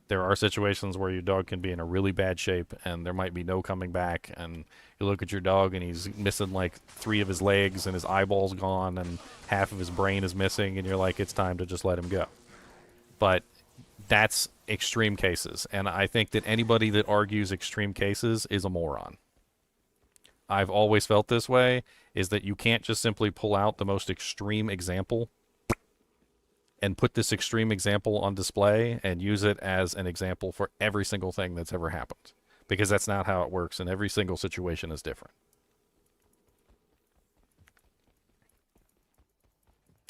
There are situations where your dog can be in a really bad shape and there might be no coming back, and you look at your dog and he's missing like 3 of his legs and his eyeball's gone and half of his brain is missing, and you're like, it's time to just let him go. But that's extreme cases, and I think that anybody that argues extreme cases is a moron. I've always felt this way, is that you can't just simply pull out the most extreme example and put this extreme example on display and use it as an example for every single thing that's ever happened. Because that's not how it works, and every single situation is different.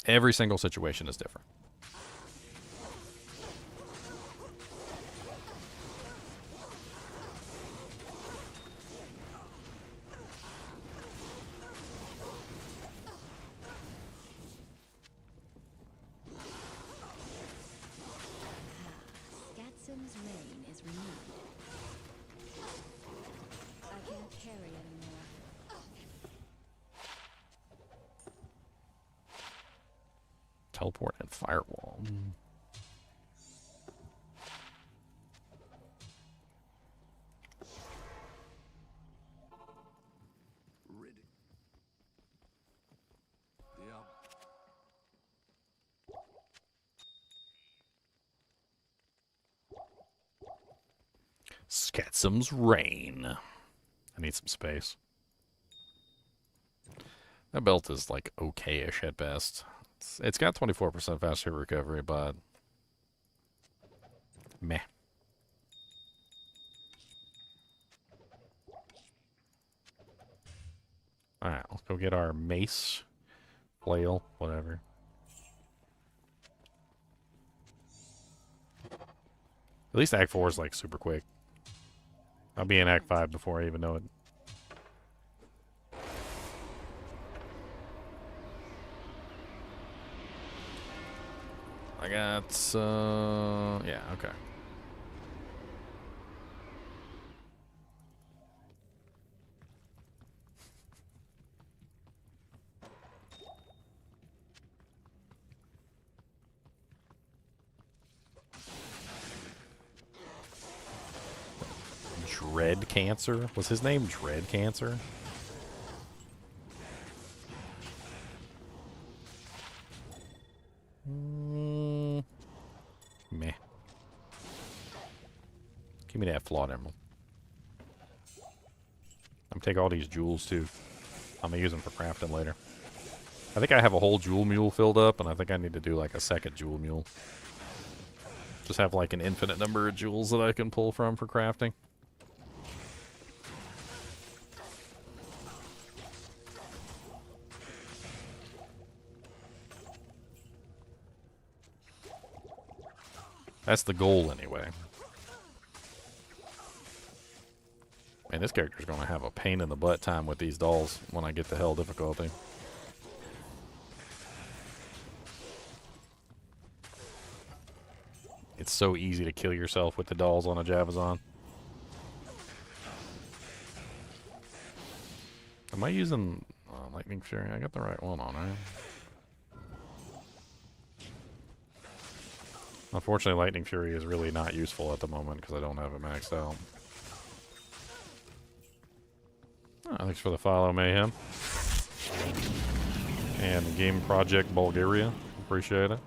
Every single situation is different. Scatsum's reign is renewed. I can't carry anymore. Teleport and firewall. Ready. Diablo. Scatsum's Reign. I need some space. That belt is like okay-ish at best. It's got 24% faster recovery, but meh. Alright, let's go get our mace, flail, whatever. At least Act 4 is like super quick. I'll be in Act 5 before I even know it. I got, yeah, okay. Dread Cancer? Was his name Dread Cancer? Meh. Give me that flawed emerald. I'm gonna take all these jewels too. I'm gonna use them for crafting later. I think I have a whole jewel mule filled up, and I think I need to do like a second jewel mule. Just have like an infinite number of jewels that I can pull from for crafting. That's the goal, anyway. Man, this character's gonna have a pain in the butt time with these dolls when I get to hell difficulty. It's so easy to kill yourself with the dolls on a Javazon. Am I using Lightning Fury? I got the right one on, right? Unfortunately, Lightning Fury is really not useful at the moment because I don't have it maxed out. Oh, thanks for the follow, Mayhem. And Game Project Bulgaria. Appreciate it.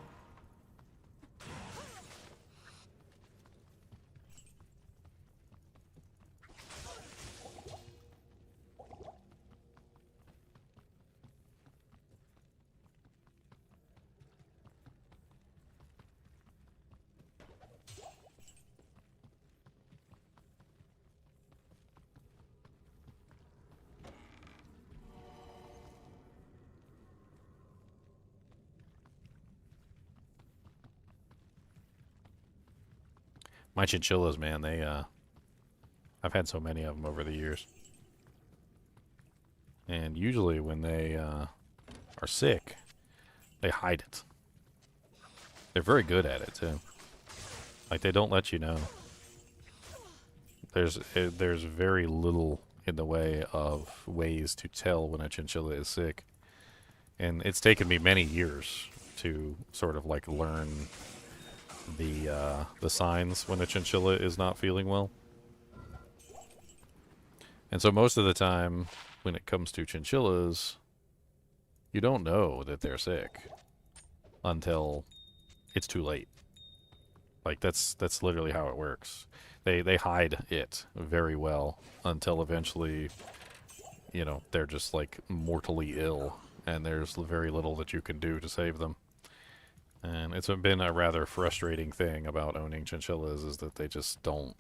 My chinchillas, man, they, I've had so many of them over the years. And usually when they, are sick, they hide it. They're very good at it, too. Like, they don't let you know. There's very little in the way of ways to tell when a chinchilla is sick. And it's taken me many years to sort of, like, learn the signs when a chinchilla is not feeling well. And so most of the time, when it comes to chinchillas, you don't know that they're sick until it's too late. Like, that's literally how it works. They hide it very well until eventually, you know, they're just, like, mortally ill, and there's very little that you can do to save them. And it's been a rather frustrating thing about owning chinchillas, is that they just don't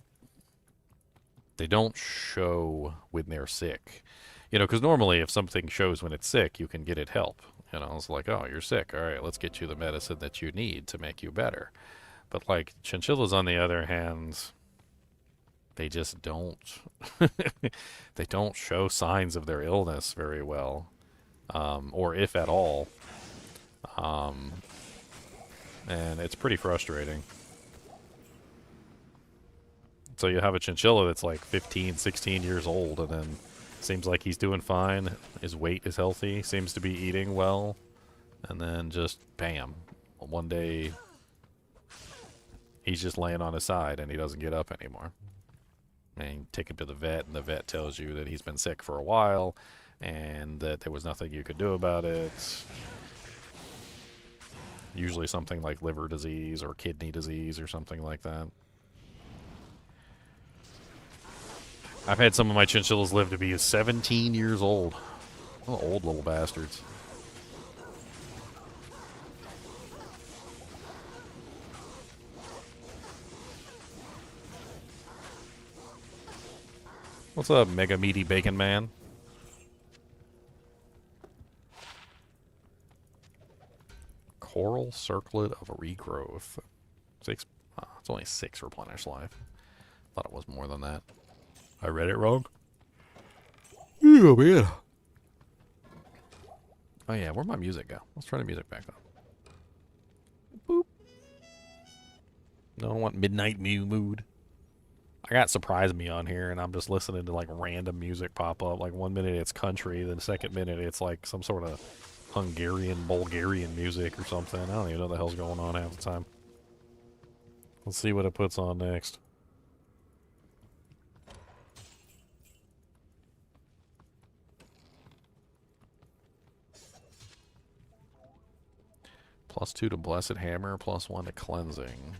show when they're sick. You know, because normally if something shows when it's sick, you can get it help. You know, it's like, oh, you're sick. All right, let's get you the medicine that you need to make you better. But, like, chinchillas, on the other hand, they just don't. They don't show signs of their illness very well, or if at all. And it's pretty frustrating. So you have a chinchilla that's like 15, 16 years old, and then seems like he's doing fine. His weight is healthy, seems to be eating well, and then just bam, one day he's just laying on his side and he doesn't get up anymore. And you take him to the vet, and the vet tells you that he's been sick for a while and that there was nothing you could do about it. Usually something like liver disease or kidney disease or something like that. I've had some of my chinchillas live to be 17 years old. Oh, old little bastards. What's up, Mega Meaty Bacon Man? Coral Circlet of Regrowth. 6. It's only 6 replenish life. Thought it was more than that. I read it wrong. Oh, man. Oh, yeah. Where'd my music go? Let's turn the music back up. Boop. No, I don't want midnight mood. I got Surprise Me on here, and I'm just listening to, like, random music pop up. Like, 1 minute it's country, then the second minute it's, like, some sort of Hungarian, Bulgarian music or something. I don't even know what the hell's going on half the time. Let's see what it puts on next. +2 to Blessed Hammer, +1 to Cleansing.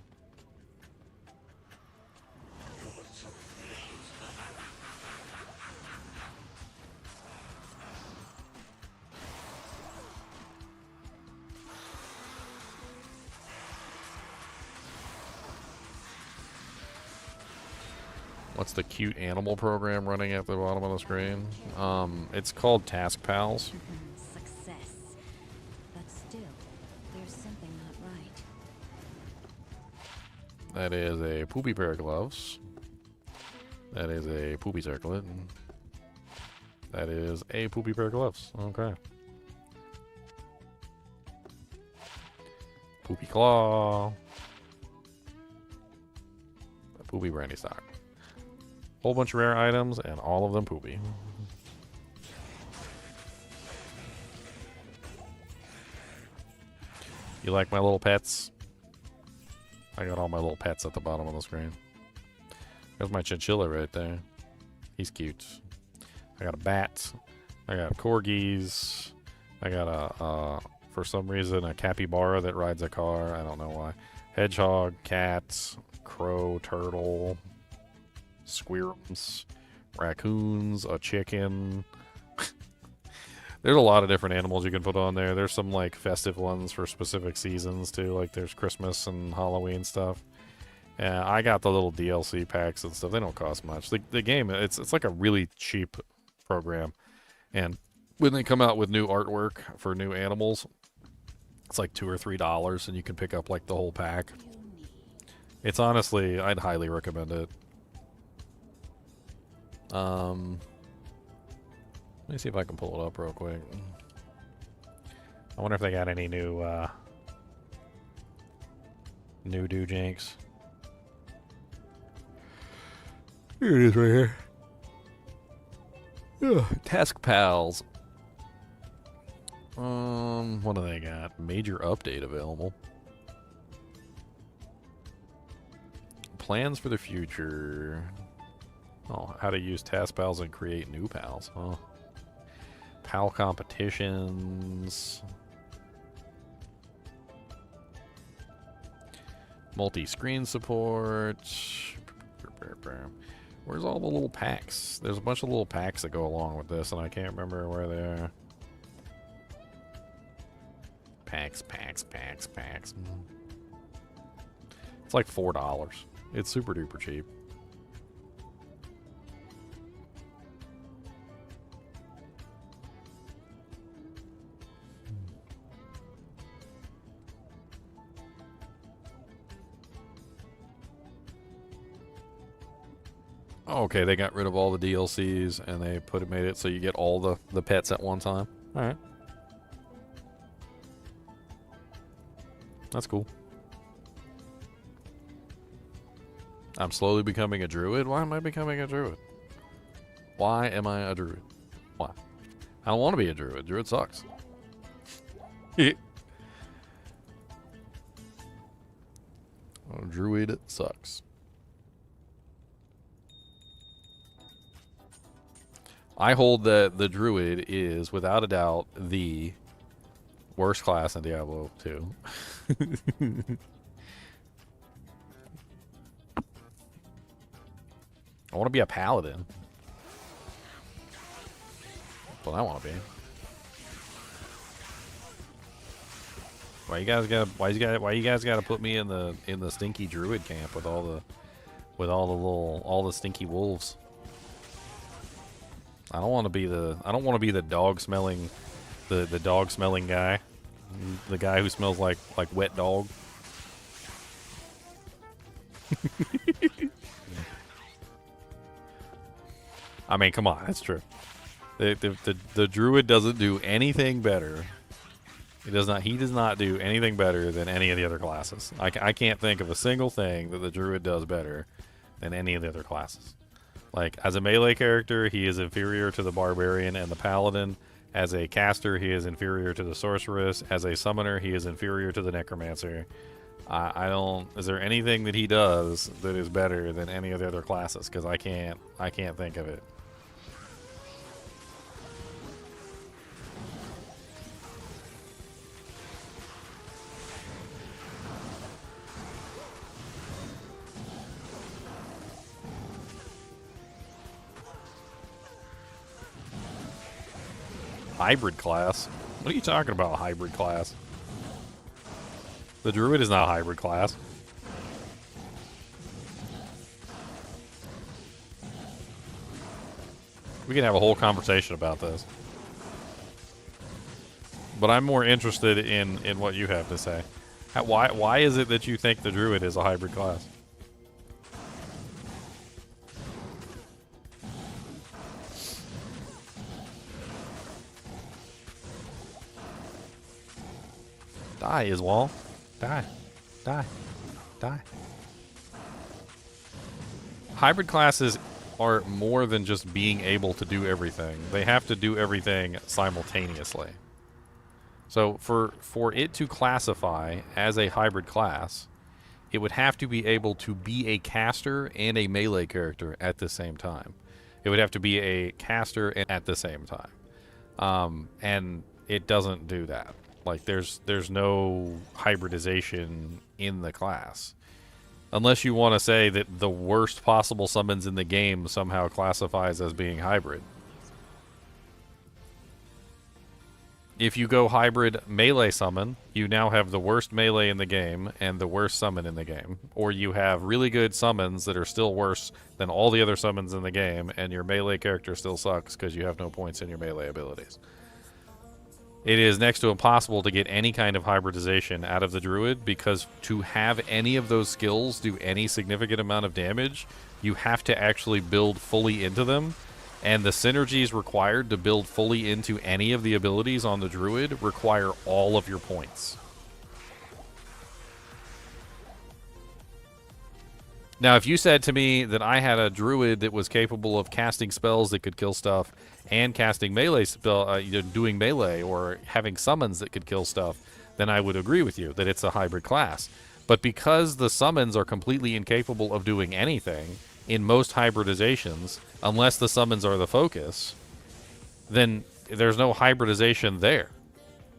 What's the cute animal program running at the bottom of the screen? It's called Task Pals. Success. But still, there's something not right. That is a poopy pair of gloves. That is a poopy circlet. That is a poopy pair of gloves. Okay. Poopy claw. A poopy brandy stock. Whole bunch of rare items, and all of them poopy. You like my little pets? I got all my little pets at the bottom of the screen. There's my chinchilla right there. He's cute. I got a bat. I got corgis. I got a, for some reason, a capybara that rides a car. I don't know why. Hedgehog, cats, crow, turtle, squirrels, raccoons, a chicken. There's a lot of different animals you can put on there. There's some, like, festive ones for specific seasons, too. Like, there's Christmas and Halloween stuff. Yeah, I got the little DLC packs and stuff. They don't cost much. The game, it's like a really cheap program. And when they come out with new artwork for new animals, it's like $2 or $3, and you can pick up, like, the whole pack. It's honestly, I'd highly recommend it. Let me see if I can pull it up real quick. I wonder if they got any new doojanks. Here it is right here. Ugh, Task Pals. What do they got? Major update available. Plans for the future. Oh, how to use Task Pals and create new pals. Huh. Pal competitions. Multi-screen support. Where's all the little packs? There's a bunch of little packs that go along with this, and I can't remember where they are. Packs. It's like $4. It's super duper cheap. Okay, they got rid of all the DLCs and they made it so you get all the pets at one time. All right. That's cool. I'm slowly becoming a druid? Why am I becoming a druid? Why am I a druid? Why? I don't want to be a druid. Druid sucks. Druid sucks. I hold that the druid is, without a doubt, the worst class in Diablo 2. I want to be a paladin. That's what I want to be. Why you guys gotta put me in the stinky druid camp with all the stinky wolves? I don't want to be the dog smelling the dog smelling guy. The guy who smells like wet dog. I mean, come on, that's true. The druid doesn't do anything better. He does not do anything better than any of the other classes. I can't think of a single thing that the druid does better than any of the other classes. Like, as a melee character, he is inferior to the barbarian and the paladin. As a caster, he is inferior to the sorceress. As a summoner, he is inferior to the necromancer. I don't. Is there anything that he does that is better than any of the other classes? Because I can't think of it. Hybrid class? What are you talking about, hybrid class? The druid is not a hybrid class. We can have a whole conversation about this. But I'm more interested in what you have to say. Why is it that you think the druid is a hybrid class? Die, Iswal. Die. Die. Die. Hybrid classes are more than just being able to do everything. They have to do everything simultaneously. So for it to classify as a hybrid class, it would have to be able to be a caster and a melee character at the same time. It would have to be a caster at the same time. And it doesn't do that. Like, there's no hybridization in the class. Unless you want to say that the worst possible summons in the game somehow classifies as being hybrid. If you go hybrid melee summon, you now have the worst melee in the game and the worst summon in the game. Or you have really good summons that are still worse than all the other summons in the game, and your melee character still sucks because you have no points in your melee abilities. It is next to impossible to get any kind of hybridization out of the Druid, because to have any of those skills do any significant amount of damage, you have to actually build fully into them. And the synergies required to build fully into any of the abilities on the Druid require all of your points. Now, if you said to me that I had a Druid that was capable of casting spells that could kill stuff and casting melee spell, doing melee or having summons that could kill stuff, then I would agree with you that it's a hybrid class. But because the summons are completely incapable of doing anything in most hybridizations, unless the summons are the focus, then there's no hybridization there.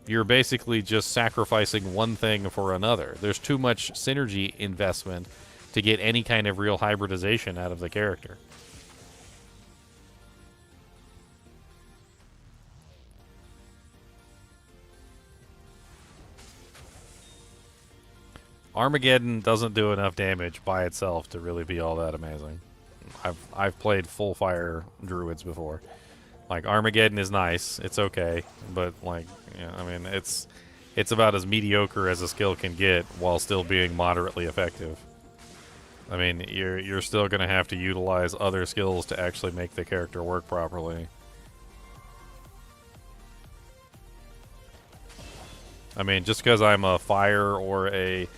You're basically just sacrificing one thing for another. There's too much synergy investment to get any kind of real hybridization out of the character. Armageddon doesn't do enough damage by itself to really be all that amazing. I've played full fire druids before. Like, Armageddon is nice, it's okay, but like, yeah, I mean, it's about as mediocre as a skill can get while still being moderately effective. I mean, you're still going to have to utilize other skills to actually make the character work properly. I mean, just because I'm a fire or a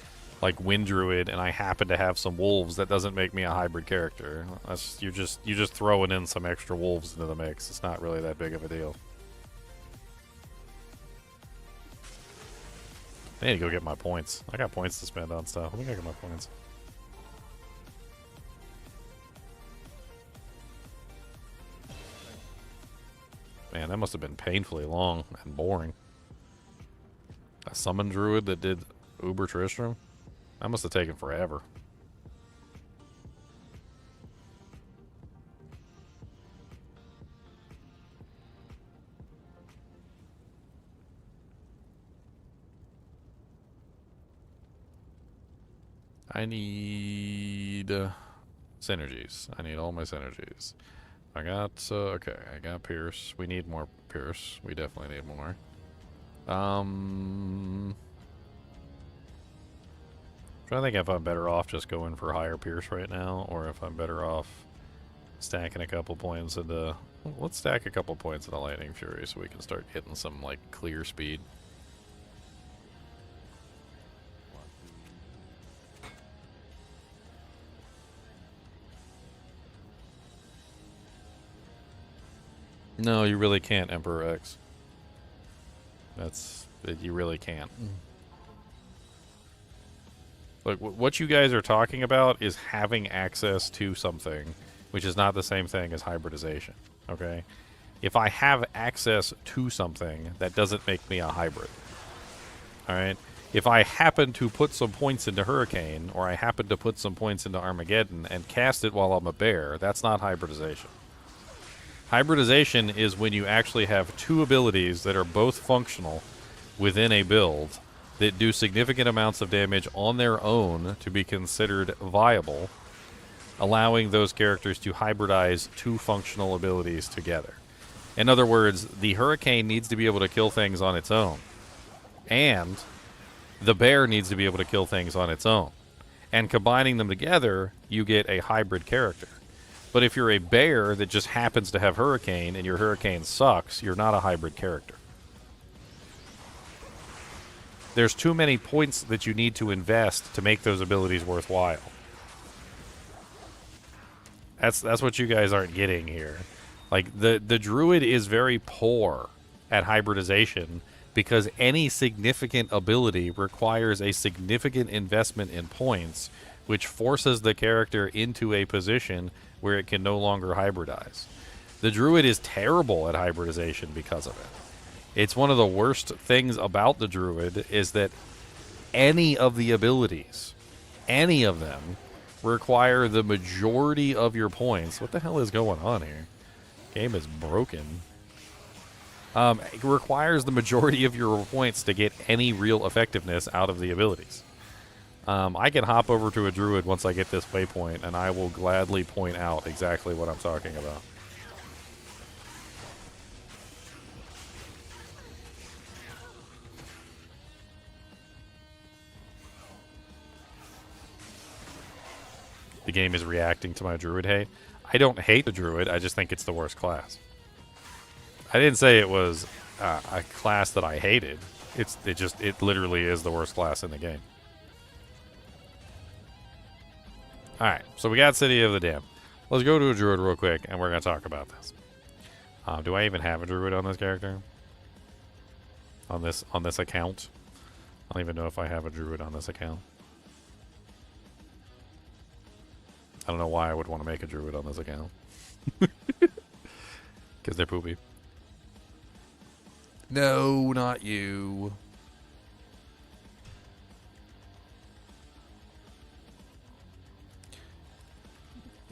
like wind druid and I happen to have some wolves, that doesn't make me a hybrid character. That's you're just throwing in some extra wolves into the mix. It's not really that big of a deal. I need to go get my points. I got points to spend on stuff. Let me go get my points. Man, that must have been painfully long and boring. A summon druid that did Uber Tristram? That must have taken forever. I need synergies. I need all my synergies. I got, okay, I got Pierce. We need more Pierce. We definitely need more. I'm trying to think if I'm better off just going for higher Pierce right now, or if I'm better off stacking a couple points into... Let's stack a couple points into Lightning Fury so we can start hitting some, like, clear speed. No, you really can't, Emperor X. You really can't. Like, what you guys are talking about is having access to something, which is not the same thing as hybridization, okay? If I have access to something, that doesn't make me a hybrid, alright? If I happen to put some points into Hurricane, or I happen to put some points into Armageddon, and cast it while I'm a bear, that's not hybridization. Hybridization is when you actually have two abilities that are both functional within a build that do significant amounts of damage on their own to be considered viable, allowing those characters to hybridize two functional abilities together. In other words, the Hurricane needs to be able to kill things on its own, and the bear needs to be able to kill things on its own. And combining them together, you get a hybrid character. But if you're a bear that just happens to have Hurricane and your Hurricane sucks, you're not a hybrid character. There's too many points that you need to invest to make those abilities worthwhile. That's what you guys aren't getting here. Like, the Druid is very poor at hybridization because any significant ability requires a significant investment in points, which forces the character into a position where it can no longer hybridize. The Druid is terrible at hybridization because of it. It's one of the worst things about the Druid is that any of the abilities, any of them, require the majority of your points. What the hell is going on here? Game is broken. It requires the majority of your points to get any real effectiveness out of the abilities. I can hop over to a Druid once I get this waypoint, and I will gladly point out exactly what I'm talking about. the game is reacting to my Druid hate. I don't hate the Druid, I just think it's the worst class. I didn't say it was a class that I hated. It literally is the worst class in the game. Alright, so we got City of the Damned. Let's go to a Druid real quick, and we're going to talk about this. Do I even have a Druid on this character? On this account? I don't even know if I have a Druid on this account. I don't know why I would want to make a Druid on this account. Because they're poopy. No, not you.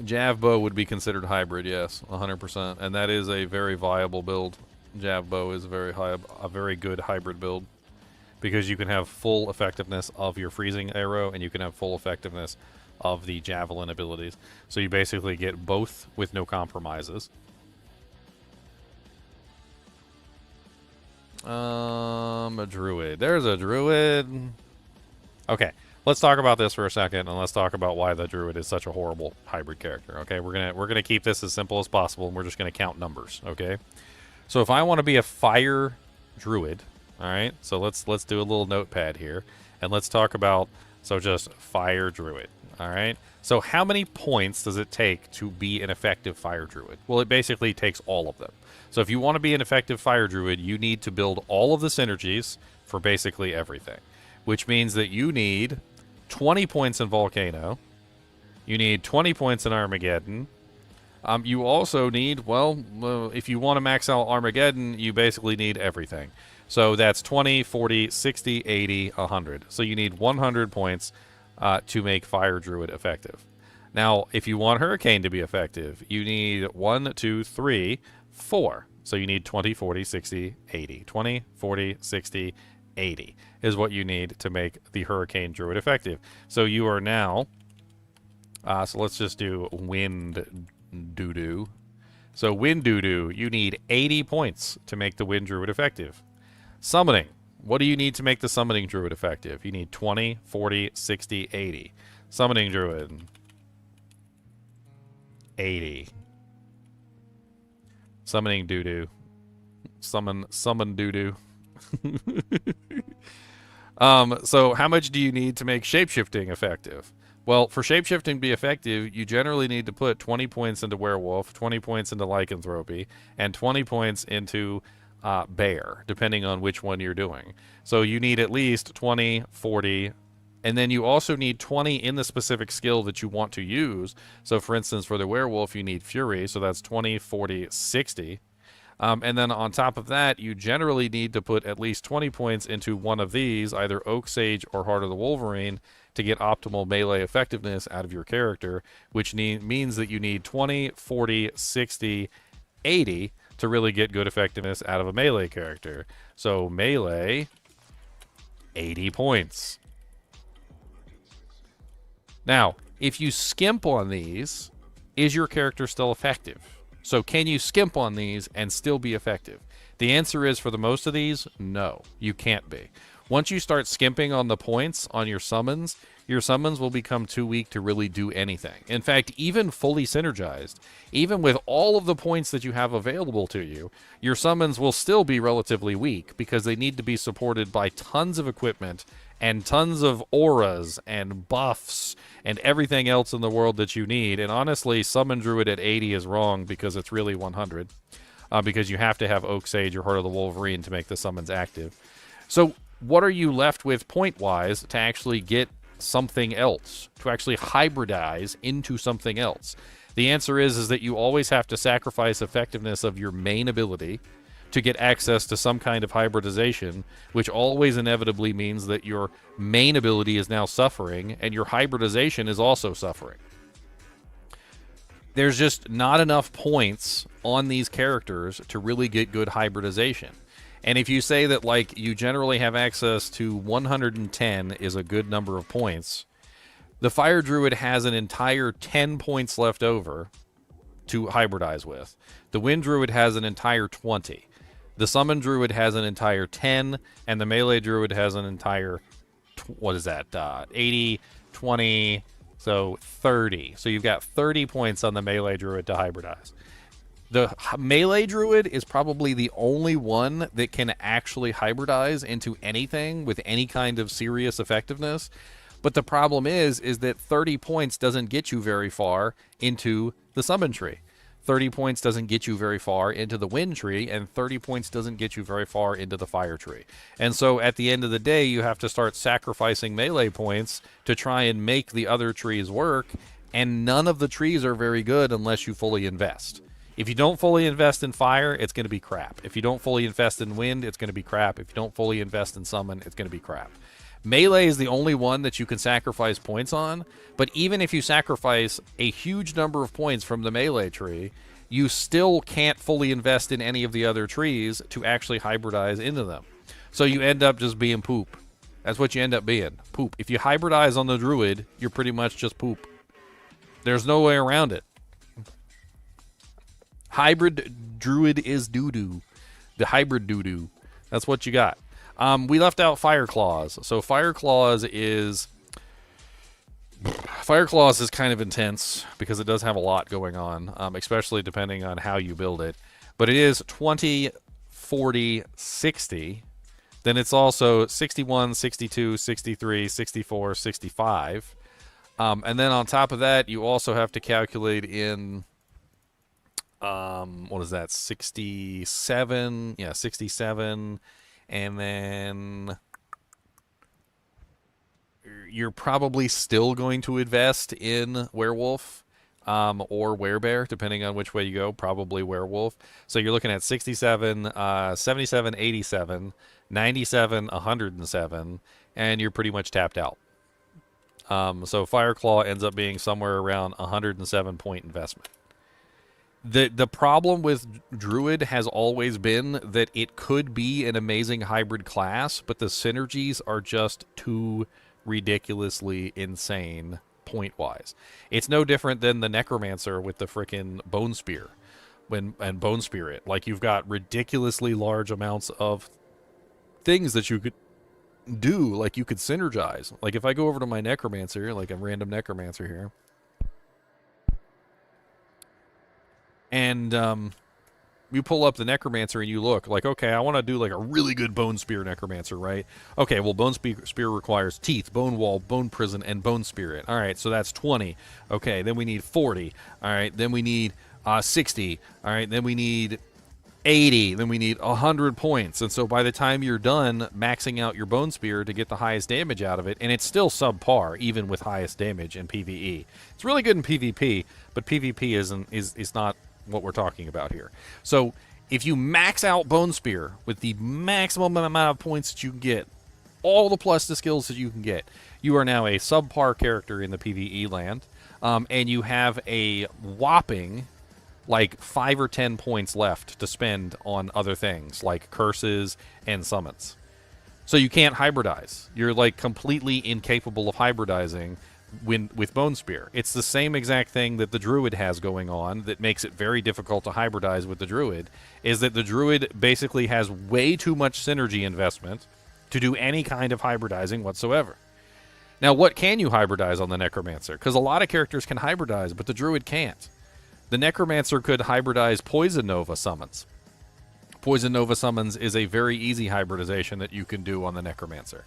Jav bow would be considered hybrid, yes, 100%, and that is a very viable build. Jav bow is a very good hybrid build because you can have full effectiveness of your freezing arrow and you can have full effectiveness of the javelin abilities. So you basically get both with no compromises. A Druid. There's a Druid. Okay. Let's talk about this for a second, and let's talk about why the Druid is such a horrible hybrid character. Okay, we're gonna keep this as simple as possible, and we're just gonna count numbers. Okay, so if I want to be a fire Druid, all right, so let's do a little notepad here, and let's talk about just fire Druid. All right, so how many points does it take to be an effective fire Druid? Well, it basically takes all of them. So if you want to be an effective fire Druid, you need to build all of the synergies for basically everything, which means that you need 20 points in Volcano. You need 20 points in Armageddon. You also need, well, if you want to max out Armageddon, you basically need everything. So that's 20, 40, 60, 80, 100. So you need 100 points to make Fire Druid effective. Now, if you want Hurricane to be effective, you need 1, 2, 3, 4. So you need 20, 40, 60, 80. 20, 40, 60, 80 is what you need to make the Hurricane Druid effective. So you are now, so let's just do Wind Doo-Doo. So Wind Doo-Doo, you need 80 points to make the Wind Druid effective. Summoning, what do you need to make the Summoning Druid effective? You need 20, 40, 60, 80. Summoning Druid, 80. Summoning Doo-Doo. Summon Doo-Doo. So how much do you need to make shapeshifting effective? Well, for shapeshifting to be effective, you generally need to put 20 points into werewolf, 20 points into lycanthropy, and 20 points into bear, depending on which one you're doing. So you need at least 20, 40, and then you also need 20 in the specific skill that you want to use. So for instance, for the werewolf, you need fury, so that's 20, 40, 60. And then on top of that, you generally need to put at least 20 points into one of these, either Oak Sage or Heart of the Wolverine, to get optimal melee effectiveness out of your character, which means that you need 20, 40, 60, 80 to really get good effectiveness out of a melee character. So melee, 80 points. Now, if you skimp on these, is your character still effective? So can you skimp on these and still be effective? The answer is, for the most of these, no, you can't be. Once you start skimping on the points on your summons will become too weak to really do anything. In fact, even fully synergized, even with all of the points that you have available to you, your summons will still be relatively weak because they need to be supported by tons of equipment and tons of auras and buffs and everything else in the world that you need. And honestly, Summon Druid at 80 is wrong because it's really 100. Because you have to have Oak Sage or Heart of the Wolverine to make the summons active. So what are you left with point-wise to actually get something else, to actually hybridize into something else? The answer is that you always have to sacrifice effectiveness of your main ability to get access to some kind of hybridization, which always inevitably means that your main ability is now suffering and your hybridization is also suffering. There's just not enough points on these characters to really get good hybridization. And if you say that, like, you generally have access to 110 is a good number of points, the Fire Druid has an entire 10 points left over to hybridize with. The Wind Druid has an entire 20. The Summon Druid has an entire 10, and the Melee Druid has an entire, 80, 20, So 30. So you've got 30 points on the melee druid to hybridize. The melee druid is probably the only one that can actually hybridize into anything with any kind of serious effectiveness. But the problem is that 30 points doesn't get you very far into the summon tree. 30 points doesn't get you very far into the wind tree, and 30 points doesn't get you very far into the fire tree. And so at the end of the day, you have to start sacrificing melee points to try and make the other trees work, and none of the trees are very good unless you fully invest. If you don't fully invest in fire, it's going to be crap. If you don't fully invest in wind, it's going to be crap. If you don't fully invest in summon, it's going to be crap. Melee is the only one that you can sacrifice points on, but even if you sacrifice a huge number of points from the melee tree, you still can't fully invest in any of the other trees to actually hybridize into them. So you end up just being poop. That's what you end up being, poop. If you hybridize on the druid, you're pretty much just poop. There's no way around it. Hybrid druid is doo-doo. The hybrid doo-doo. That's what you got. We left out Fire Claws. So Fire Claws is kind of intense because it does have a lot going on, especially depending on how you build it. But it is 20, 40, 60. Then it's also 61, 62, 63, 64, 65. And then on top of that, you also have to calculate in, what is that, 67? Yeah, 67. And then you're probably still going to invest in werewolf or werebear, depending on which way you go. Probably werewolf. So you're looking at 67, 77, 87, 97, 107, and you're pretty much tapped out. So Fireclaw ends up being somewhere around 107 point investment. The problem with Druid has always been that it could be an amazing hybrid class, but the synergies are just too ridiculously insane point-wise. It's no different than the Necromancer with the frickin' Bone Spear and Bone Spirit. Like, you've got ridiculously large amounts of things that you could do. Like, you could synergize. Like, if I go over to my Necromancer, like a random Necromancer here, and you pull up the Necromancer and you look like, okay, I want to do like a really good Bone Spear Necromancer, right? Okay, well, Bone Spear requires Teeth, Bone Wall, Bone Prison, and Bone Spirit. All right, so that's 20. Okay, then we need 40. All right, then we need 60. All right, then we need 80. Then we need 100 points. And so by the time you're done maxing out your Bone Spear to get the highest damage out of it, and it's still subpar even with highest damage in PvE. It's really good in PvP, but PvP is not what we're talking about here. So if you max out Bone Spear with the maximum amount of points that you can get, all the plus the skills that you can get, you are now a subpar character in the PvE land, and you have a whopping like 5 or 10 points left to spend on other things like curses and summons. So you can't hybridize. You're like completely incapable of hybridizing with Bone Spear. It's the same exact thing that the Druid has going on that makes it very difficult to hybridize with the Druid, is that the Druid basically has way too much synergy investment to do any kind of hybridizing whatsoever. Now, what can you hybridize on the Necromancer? Because a lot of characters can hybridize, but the Druid can't. The Necromancer could hybridize Poison Nova summons. Poison Nova summons is a very easy hybridization that you can do on the Necromancer.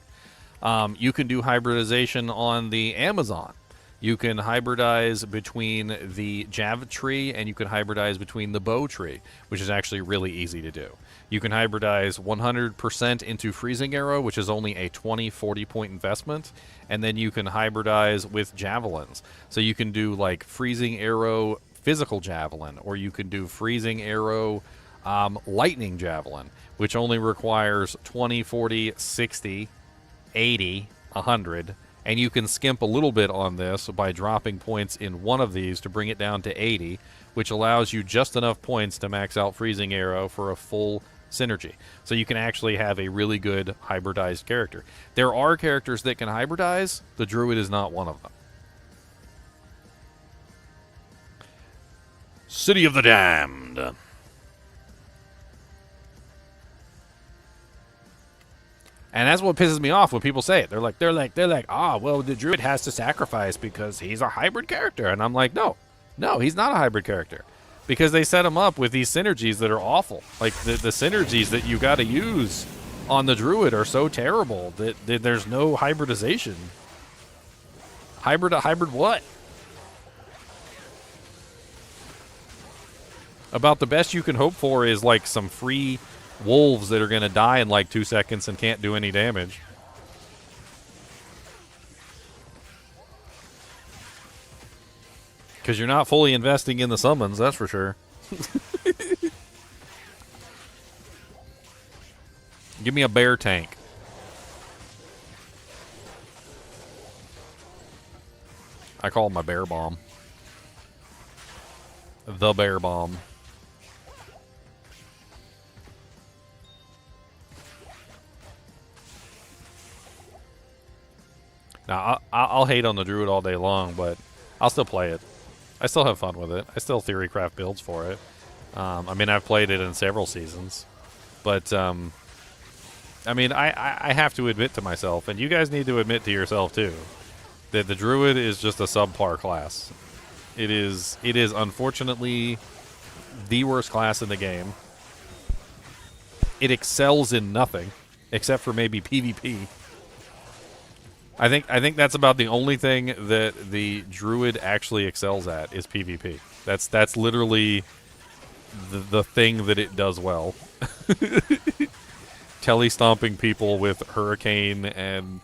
You can do hybridization on the Amazon. You can hybridize between the Jav tree and you can hybridize between the Bow tree, which is actually really easy to do. You can hybridize 100% into Freezing Arrow, which is only a 20-40 point investment, and then you can hybridize with Javelins. So you can do like Freezing Arrow Physical Javelin, or you can do Freezing Arrow Lightning Javelin, which only requires 20, 40, 60, 80, 100, and you can skimp a little bit on this by dropping points in one of these to bring it down to 80, which allows you just enough points to max out Freezing Arrow for a full synergy. So you can actually have a really good hybridized character. There are characters that can hybridize. The Druid is not one of them. City of the Damned. And that's what pisses me off when people say it. They're like, ah, well, the druid has to sacrifice because he's a hybrid character. And I'm like, no, he's not a hybrid character. Because they set him up with these synergies that are awful. Like, the synergies that you got to use on the druid are so terrible that there's no hybridization. Hybrid what? About the best you can hope for is, like, some free wolves that are going to die in, like, 2 seconds and can't do any damage. Because you're not fully investing in the summons, that's for sure. Give me a bear tank. I call him my bear bomb. The bear bomb. Now, I'll hate on the druid all day long, but I'll still play it. I still have fun with it. I still theorycraft builds for it. I mean, I've played it in several seasons. But, I mean, I have to admit to myself, and you guys need to admit to yourself too, that the druid is just a subpar class. It is unfortunately the worst class in the game. It excels in nothing, except for maybe PvP. I think that's about the only thing that the druid actually excels at is PvP. That's literally the thing that it does well. Tele-stomping people with hurricane and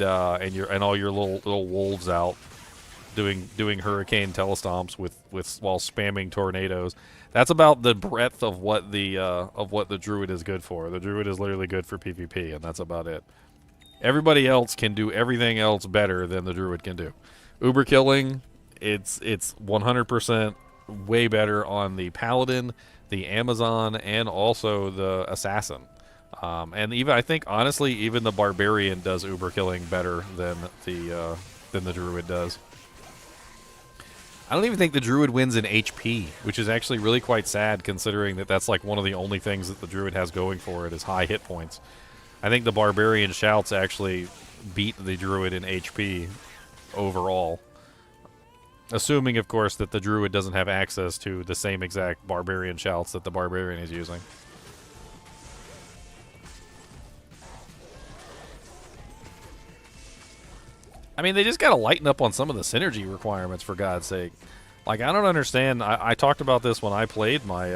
all your little wolves out doing hurricane telestomps with while spamming tornadoes. That's about the breadth of what the druid is good for. The druid is literally good for PvP, and that's about it. Everybody else can do everything else better than the druid can do. Uber killing, it's 100% way better on the Paladin, the Amazon, and also the Assassin. And even, I think, honestly, even the Barbarian does Uber killing better than the Druid does. I don't even think the Druid wins in HP, which is actually really quite sad, considering that that's like one of the only things that the Druid has going for it is high hit points. I think the Barbarian shouts actually beat the Druid in HP overall. Assuming, of course, that the Druid doesn't have access to the same exact Barbarian shouts that the Barbarian is using. I mean, they just gotta lighten up on some of the synergy requirements, for God's sake. Like, I don't understand. I talked about this when I played my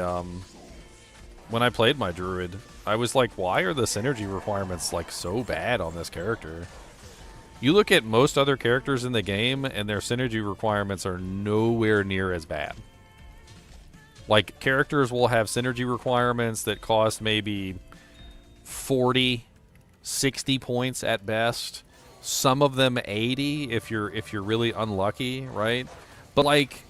Druid. I was like, why are the synergy requirements like so bad on this character? You look at most other characters in the game, and their synergy requirements are nowhere near as bad. Like, characters will have synergy requirements that cost maybe 40, 60 points at best. Some of them 80 if you're really unlucky, right? But like,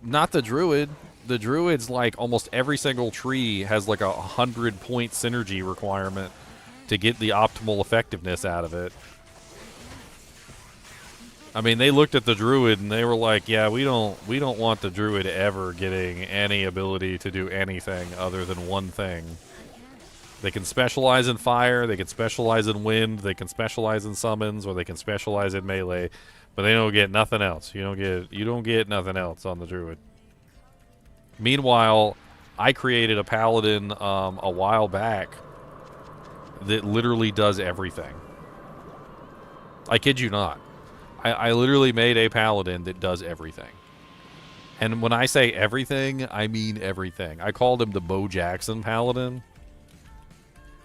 not the Druid. The Druid's like almost every single tree has like 100-point synergy requirement to get the optimal effectiveness out of it. I mean, they looked at the Druid and they were like, yeah, we don't want the Druid ever getting any ability to do anything other than one thing. They can specialize in fire, they can specialize in wind, they can specialize in summons, or they can specialize in melee, but they don't get nothing else. You don't get nothing else on the Druid. Meanwhile, I created a Paladin a while back that literally does everything. I kid you not. I literally made a Paladin that does everything. And when I say everything, I mean everything. I called him the Bo Jackson Paladin.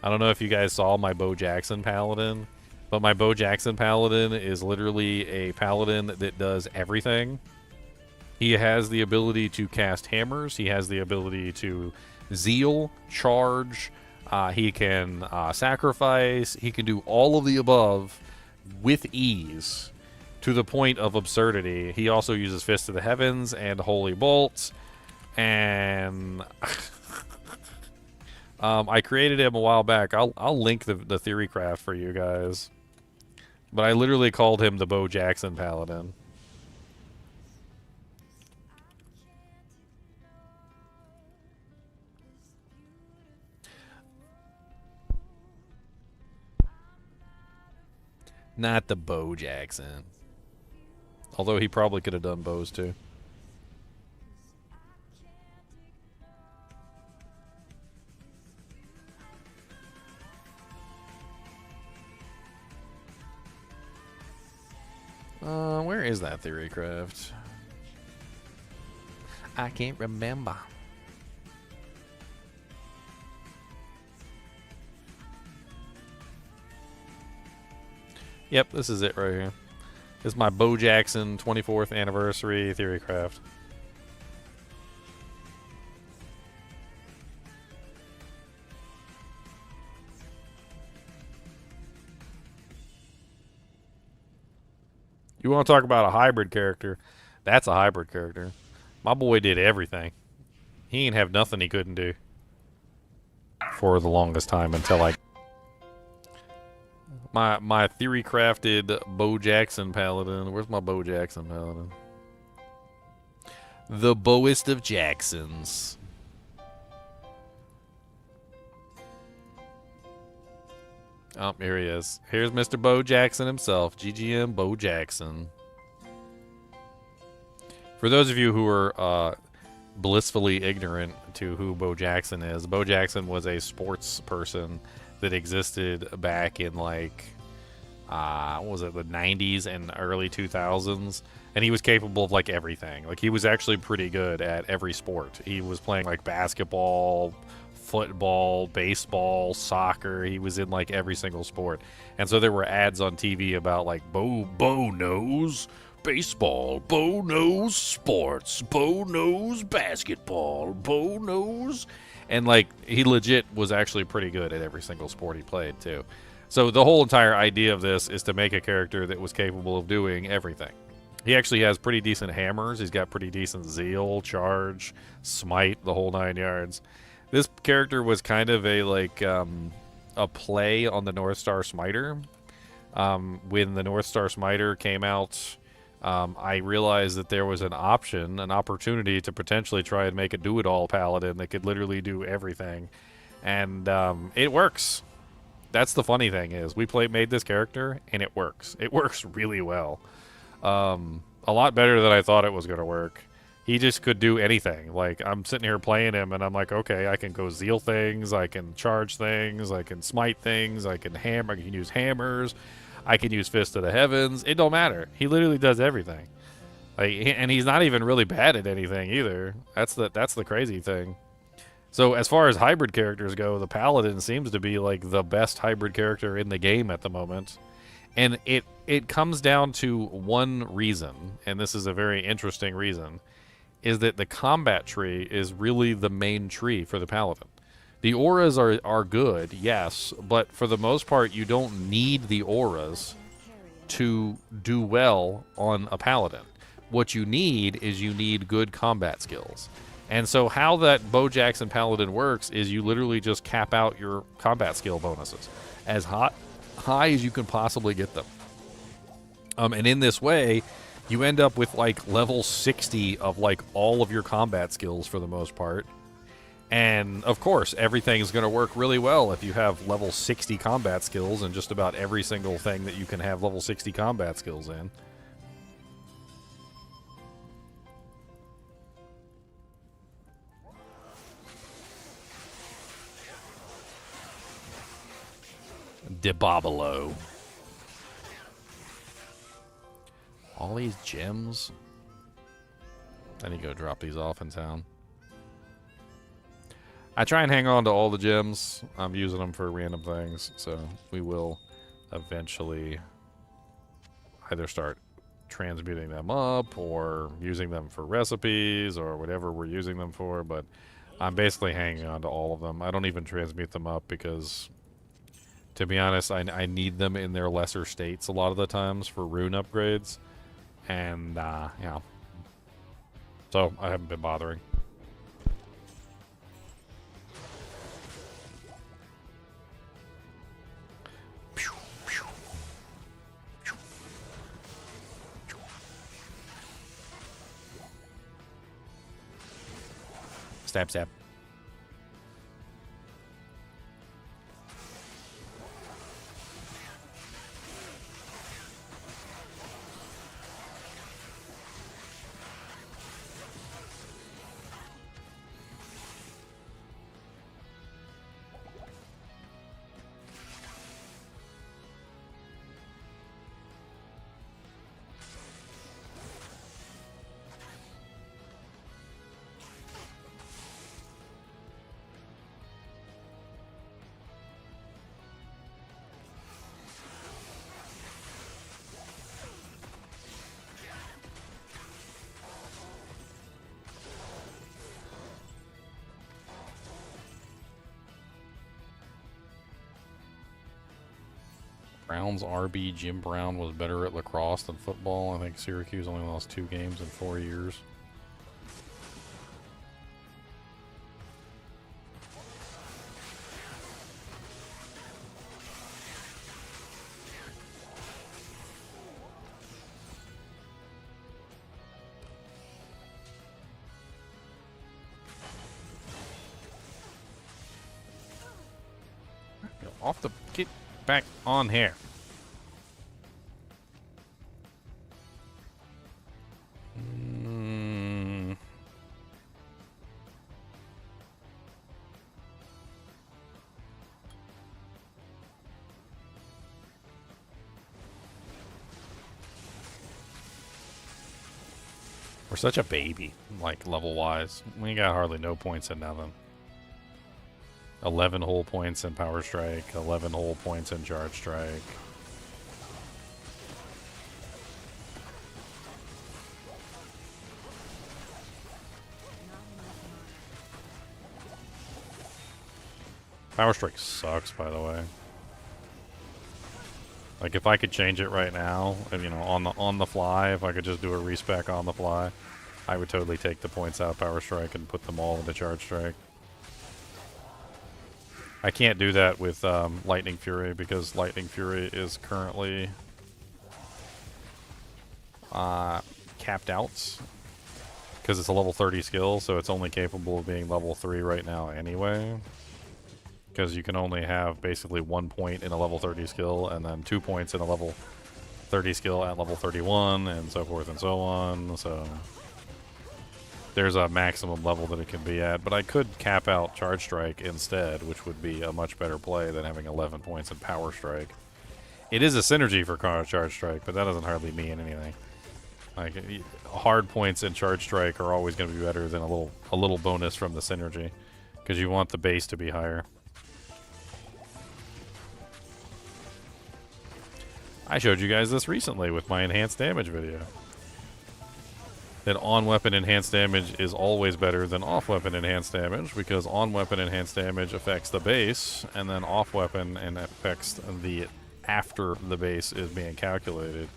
I don't know if you guys saw my Bo Jackson Paladin, but my Bo Jackson Paladin is literally a Paladin that does everything. He has the ability to cast hammers. He has the ability to zeal, charge. He can sacrifice. He can do all of the above with ease to the point of absurdity. He also uses Fist of the Heavens and Holy Bolts. And I created him a while back. I'll link the theorycraft for you guys. But I literally called him the Bo Jackson Paladin. Not the Bo Jackson. Although he probably could have done bows too. Where is that theory craft? I can't remember. Yep, this is it right here. This is my Bo Jackson 24th anniversary theory craft. You want to talk about a hybrid character? That's a hybrid character. My boy did everything. He ain't have nothing he couldn't do for the longest time until like my theory crafted Bo Jackson Paladin. Where's my Bo Jackson Paladin? The Boest of Jacksons. Oh, here he is. Here's Mr. Bo Jackson himself. GGM Bo Jackson. For those of you who are blissfully ignorant to who Bo Jackson is, Bo Jackson was a sports person that existed back in like, what was it, the 90s and early 2000s. And he was capable of like everything. Like he was actually pretty good at every sport. He was playing like basketball, football, baseball, soccer. He was in like every single sport. And so there were ads on TV about like Bo knows baseball, Bo knows sports, Bo knows basketball, Bo knows. And like he legit was actually pretty good at every single sport he played too. So the whole entire idea of this is to make a character that was capable of doing everything. He actually has pretty decent hammers. He's got pretty decent zeal, charge, smite, the whole 9 yards. This character was kind of a like a play on the North Star Smiter. When the North Star Smiter came out, I realized that there was an opportunity to potentially try and make a do-it-all paladin that could literally do everything, and it works. That's the funny thing is we made this character and it works. It works really well. A lot better than I thought it was going to work. He just could do anything. Like, I'm sitting here playing him, and I'm like, okay, I can go zeal things, I can charge things, I can smite things, I can use hammers, I can use Fist of the Heavens. It don't matter. He literally does everything. Like, and he's not even really bad at anything either. That's the crazy thing. So as far as hybrid characters go, the Paladin seems to be like the best hybrid character in the game at the moment. And it comes down to one reason, and this is a very interesting reason, is that the combat tree is really the main tree for the Paladin. The auras are good, yes, but for the most part, you don't need the auras to do well on a Paladin. What you need is you need good combat skills. And so how that Bo Jackson Paladin works is you literally just cap out your combat skill bonuses as high as you can possibly get them. And in this way, you end up with like level 60 of like all of your combat skills for the most part. And of course, everything's going to work really well if you have level 60 combat skills and just about every single thing that you can have level 60 combat skills in. Diablo. All these gems. I need to go drop these off in town. I try and hang on to all the gems. I'm using them for random things, so we will eventually either start transmuting them up or using them for recipes or whatever we're using them for, but I'm basically hanging on to all of them. I don't even transmute them up because, to be honest, I need them in their lesser states a lot of the times for rune upgrades. And, yeah. So, I haven't been bothering. Stab, stab. Brown's RB Jim Brown was better at lacrosse than football. I think Syracuse only lost 2 games in 4 years. Off the get back on here. We're such a baby, like level wise. We got hardly no points in nothing. 11 whole points in Power Strike, 11 whole points in Charge Strike. Power Strike sucks, by the way. Like if I could change it right now, and you know, on the fly, if I could just do a respec on the fly, I would totally take the points out of Power Strike and put them all into Charge Strike. I can't do that with Lightning Fury because Lightning Fury is currently capped out because it's a level 30 skill, so it's only capable of being level 3 right now anyway. Because you can only have basically 1 point in a level 30 skill and then 2 points in a level 30 skill at level 31 and so forth and so on. So there's a maximum level that it can be at, but I could cap out Charge Strike instead, which would be a much better play than having 11 points in Power Strike. It is a synergy for Charge Strike, but that doesn't hardly mean anything. Like hard points in Charge Strike are always going to be better than a little bonus from the synergy, because you want the base to be higher. I showed you guys this recently with my enhanced damage video. That on-weapon enhanced damage is always better than off-weapon enhanced damage, because on-weapon enhanced damage affects the base, and then off-weapon affects the after the base is being calculated.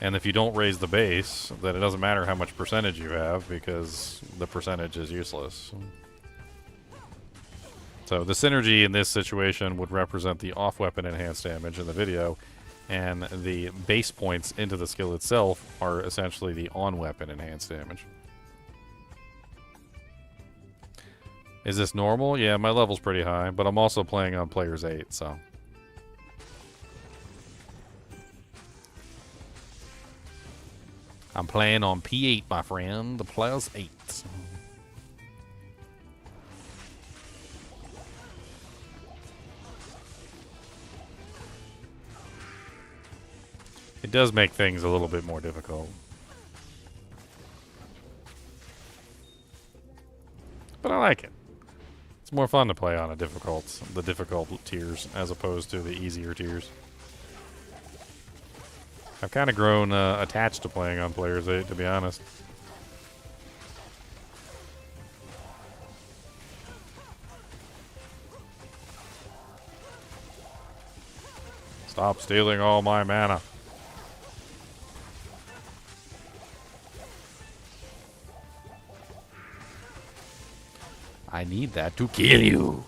And if you don't raise the base, then it doesn't matter how much percentage you have, because the percentage is useless. So the synergy in this situation would represent the off-weapon enhanced damage in the video, and the base points into the skill itself are essentially the on-weapon enhanced damage. Is this normal? Yeah, my level's pretty high, but I'm also playing on players 8, so. I'm playing on P8, my friend, the players 8. It does make things a little bit more difficult. But I like it. It's more fun to play on the difficult tiers as opposed to the easier tiers. I've kind of grown attached to playing on Players 8, to be honest. Stop stealing all my mana. I need that to kill you.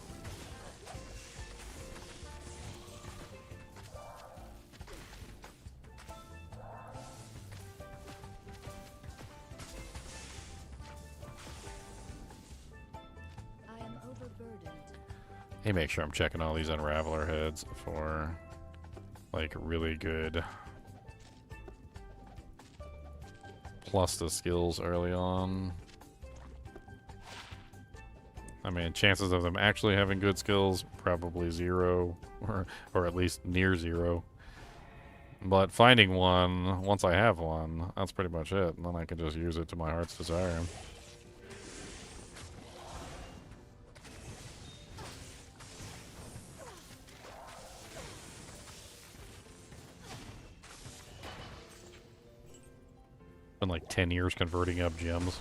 I am overburdened. Hey, make sure I'm checking all these Unraveler heads for like really good plus the skills early on. I mean, chances of them actually having good skills, probably 0, or at least near 0. But finding one, once I have one, that's pretty much it. And then I can just use it to my heart's desire. Been like 10 years converting up gems.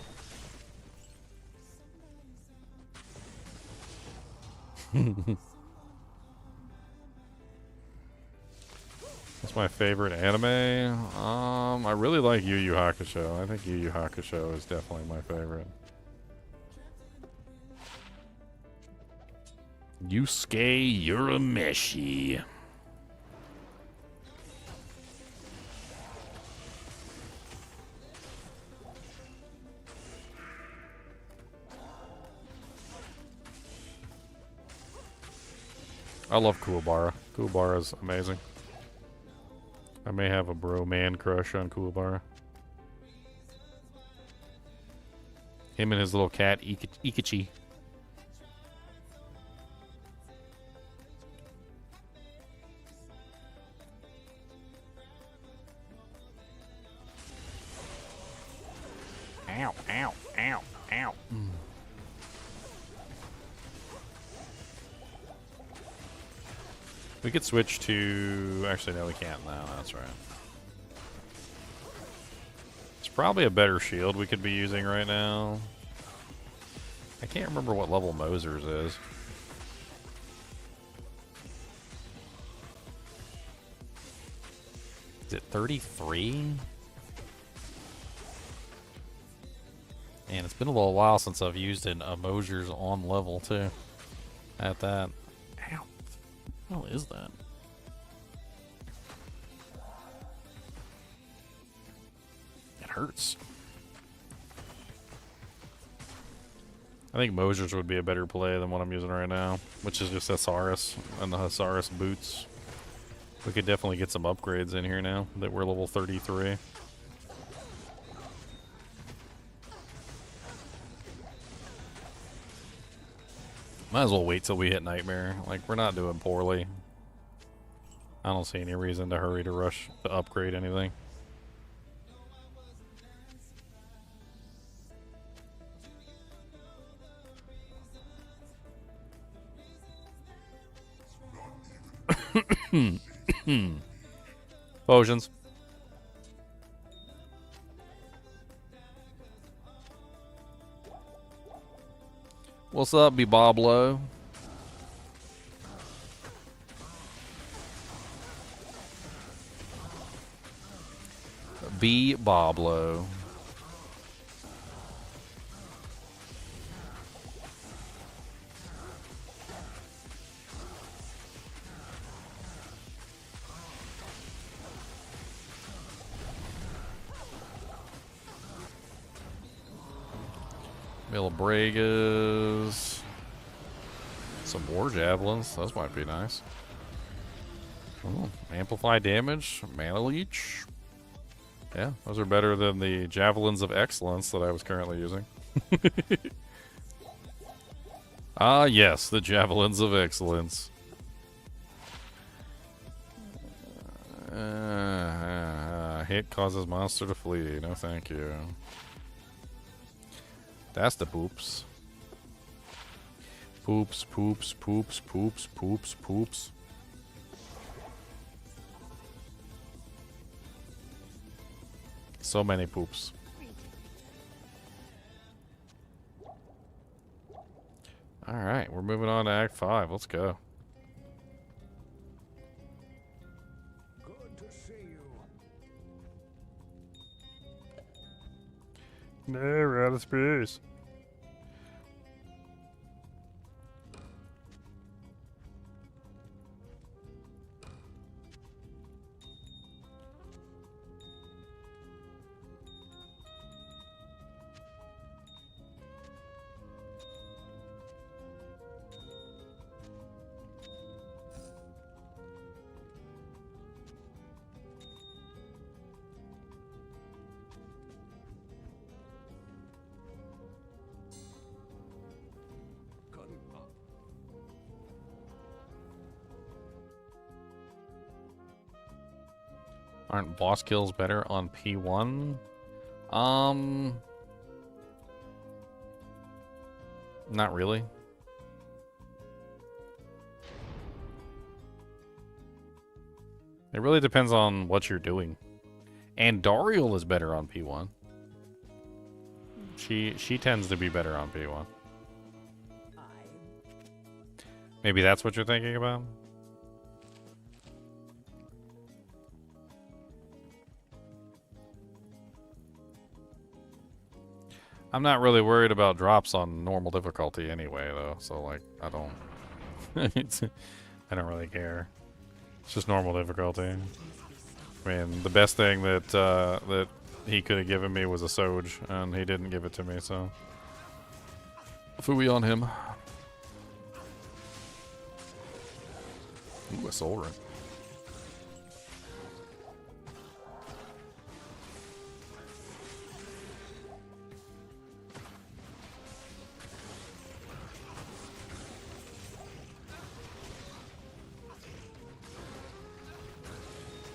my favorite anime? I really like Yu Yu Hakusho. I think Yu Yu Hakusho is definitely my favorite. Yusuke Urameshi. I love Kuwabara. Kuwabara is amazing. I may have a bro man crush on Kuwabara. Him and his little cat, Ikachi. Ow, ow, ow, ow. We could switch to... Actually, no, we can't. No, that's right. It's probably a better shield we could be using right now. I can't remember what level Moser's is. Is it 33? And it's been a little while since I've used a Moser's on level, too. At that. Ow. What the hell is that? It hurts. I think Moser's would be a better play than what I'm using right now, which is just Hasaris and the Hasaris boots. We could definitely get some upgrades in here now that we're level 33. Might as well wait till we hit Nightmare. Like, we're not doing poorly. I don't see any reason to hurry to rush to upgrade anything. Potions. What's up, Diablo? Diablo. Millabregas. Some more javelins. Those might be nice. Oh, amplify damage. Mana leech. Yeah, those are better than the javelins of excellence that I was currently using. Ah, yes, the javelins of excellence. Hit causes monster to flee. No, thank you. That's the poops. Poops, poops, poops, poops, poops, poops. So many poops. Alright, we're moving on to Act 5. Let's go. Good to see you. No, we're out of space. Cutting up. Aren't boss kills better on P1? Not really. It really depends on what you're doing. And Dariel is better on P1. She tends to be better on P1. Maybe that's what you're thinking about? I'm not really worried about drops on normal difficulty anyway, though. So like, I don't. I don't really care. It's just normal difficulty. I mean, the best thing that that he could have given me was a SoJ, and he didn't give it to me. So, phooey on him. Ooh, a soul ring.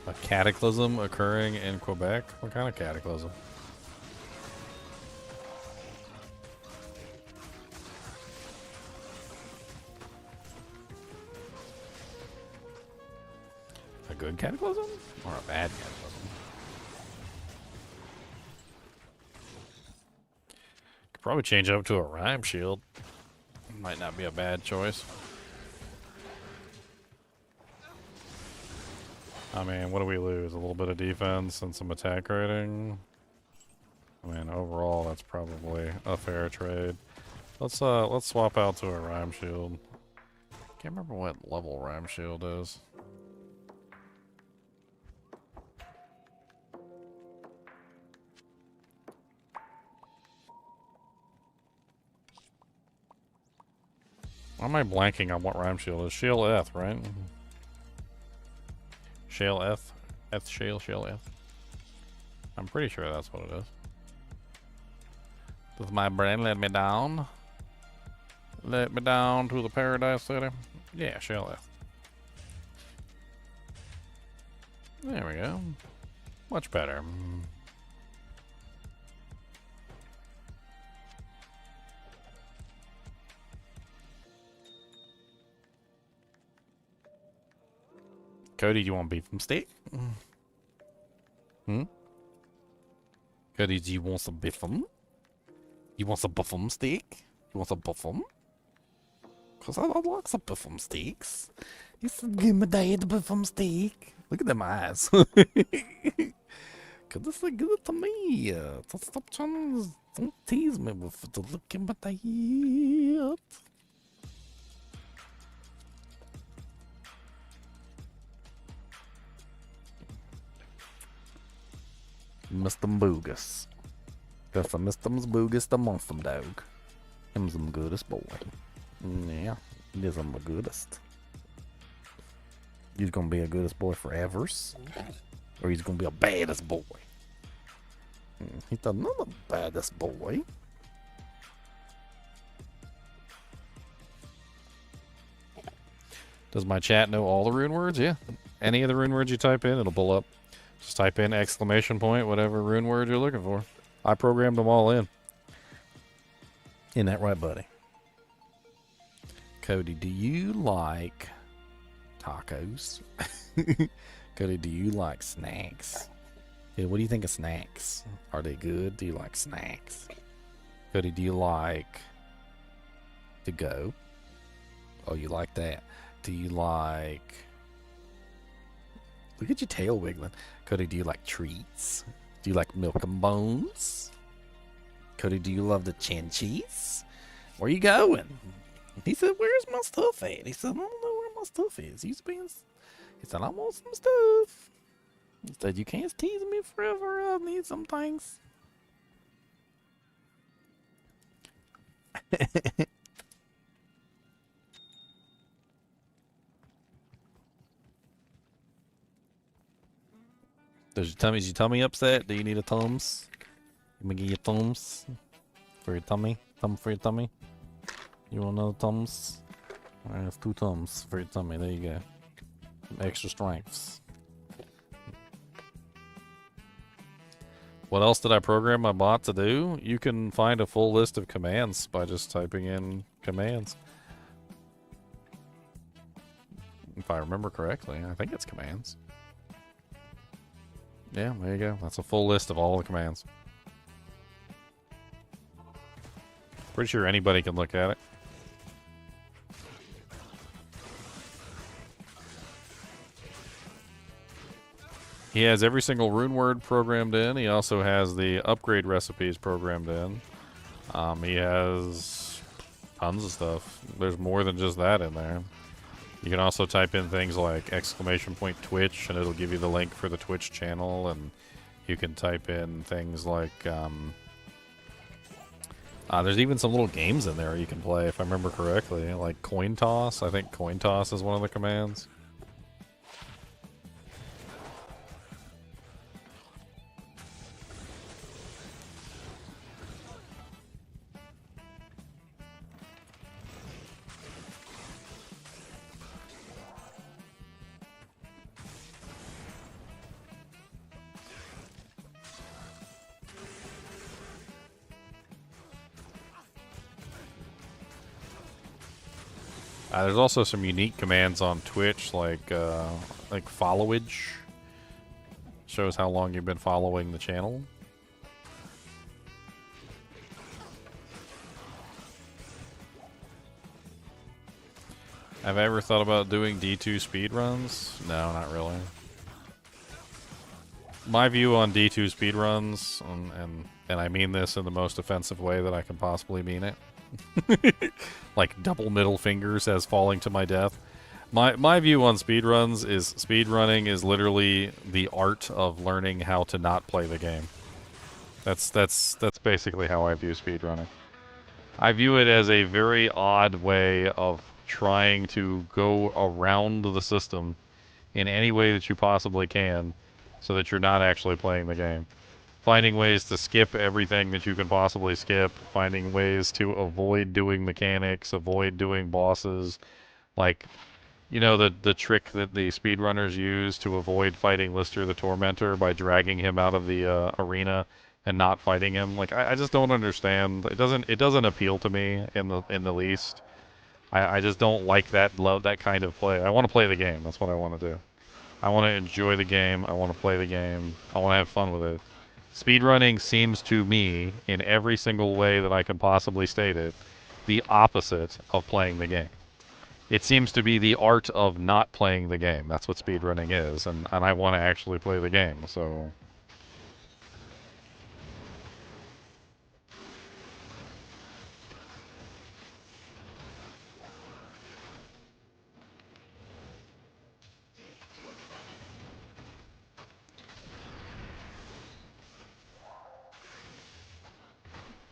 A cataclysm occurring in Quebec? What kind of cataclysm? A good cataclysm? Or a bad cataclysm? Could probably change up to a rhyme shield. Might not be a bad choice. I mean, what do we lose? A little bit of defense and some attack rating? I mean, overall, that's probably a fair trade. Let's swap out to a rhyme shield. Can't remember what level rhyme shield is. Why am I blanking on what rhyme shield is? Shale Eth, right? Shale Eth? Shale Eth? I'm pretty sure that's what it is. Does my brain let me down? Let me down to the Paradise City? Yeah, Shale Eth. There we go. Much better. Cody, do you want beef from steak? Hmm? Cody, do you want some biffum? You want some buffum steak? You want some buffum? Cause I like some buffum steaks. You said, give me that buffum steak. Look at them eyes. Cause this is good to me. Stop trying to don't tease me with the look in my head. Mr. Boogus. Cause I missed them Boogus the monster dog. Him's the goodest boy. Yeah, he is the goodest. He's gonna be a goodest boy forever. Or he's gonna be a baddest boy. He's another baddest boy. Does my chat know all the rune words? Yeah. Any of the rune words you type in, it'll pull up. Just type in exclamation point, whatever rune word you're looking for. I programmed them all in. Isn't that right, buddy? Cody, do you like tacos? Cody, do you like snacks? Yeah, what do you think of snacks? Are they good? Do you like snacks? Cody, do you like to go? Oh, you like that. Do you like... Look at your tail wiggling. Cody, do you like treats? Do you like milk and bones? Cody, do you love the chinchillas? Where you going? He said, where's my stuff at? He said, I don't know where my stuff is. He said, I want some stuff. He said, you can't tease me forever. I need some things. Is your tummy upset? Do you need a Tums? Let me give you Tums for your tummy. Thumb for your tummy. You want another Tums? Alright, that's 2 Tums for your tummy. There you go. Some extra strengths. What else did I program my bot to do? You can find a full list of commands by just typing in commands. If I remember correctly, I think it's commands. Yeah, there you go. That's a full list of all the commands. Pretty sure anybody can look at it. He has every single rune word programmed in. He also has the upgrade recipes programmed in. He has tons of stuff. There's more than just that in there. You can also type in things like !Twitch, and it'll give you the link for the Twitch channel, and you can type in things like, there's even some little games in there you can play, if I remember correctly, like coin toss. I think coin toss is one of the commands. There's also some unique commands on Twitch, like followage. Shows how long you've been following the channel. Have I ever thought about doing D2 speedruns? No, not really. My view on D2 speedruns, and I mean this in the most offensive way that I can possibly mean it. Like double middle fingers as falling to my death. My view on speedruns is speedrunning is literally the art of learning how to not play the game. That's basically how I view speedrunning. I view it as a very odd way of trying to go around the system in any way that you possibly can so that you're not actually playing the game. Finding ways to skip everything that you can possibly skip, finding ways to avoid doing mechanics, avoid doing bosses, like, you know, the trick that the speedrunners use to avoid fighting Lister the Tormentor by dragging him out of the arena and not fighting him. Like, I just don't understand. It doesn't appeal to me in the least. I just don't like that kind of play. I want to play the game. That's what I want to do. I want to enjoy the game. I want to play the game. I want to have fun with it. Speedrunning seems to me, in every single way that I can possibly state it, the opposite of playing the game. It seems to be the art of not playing the game. That's what speedrunning is, and I want to actually play the game, so...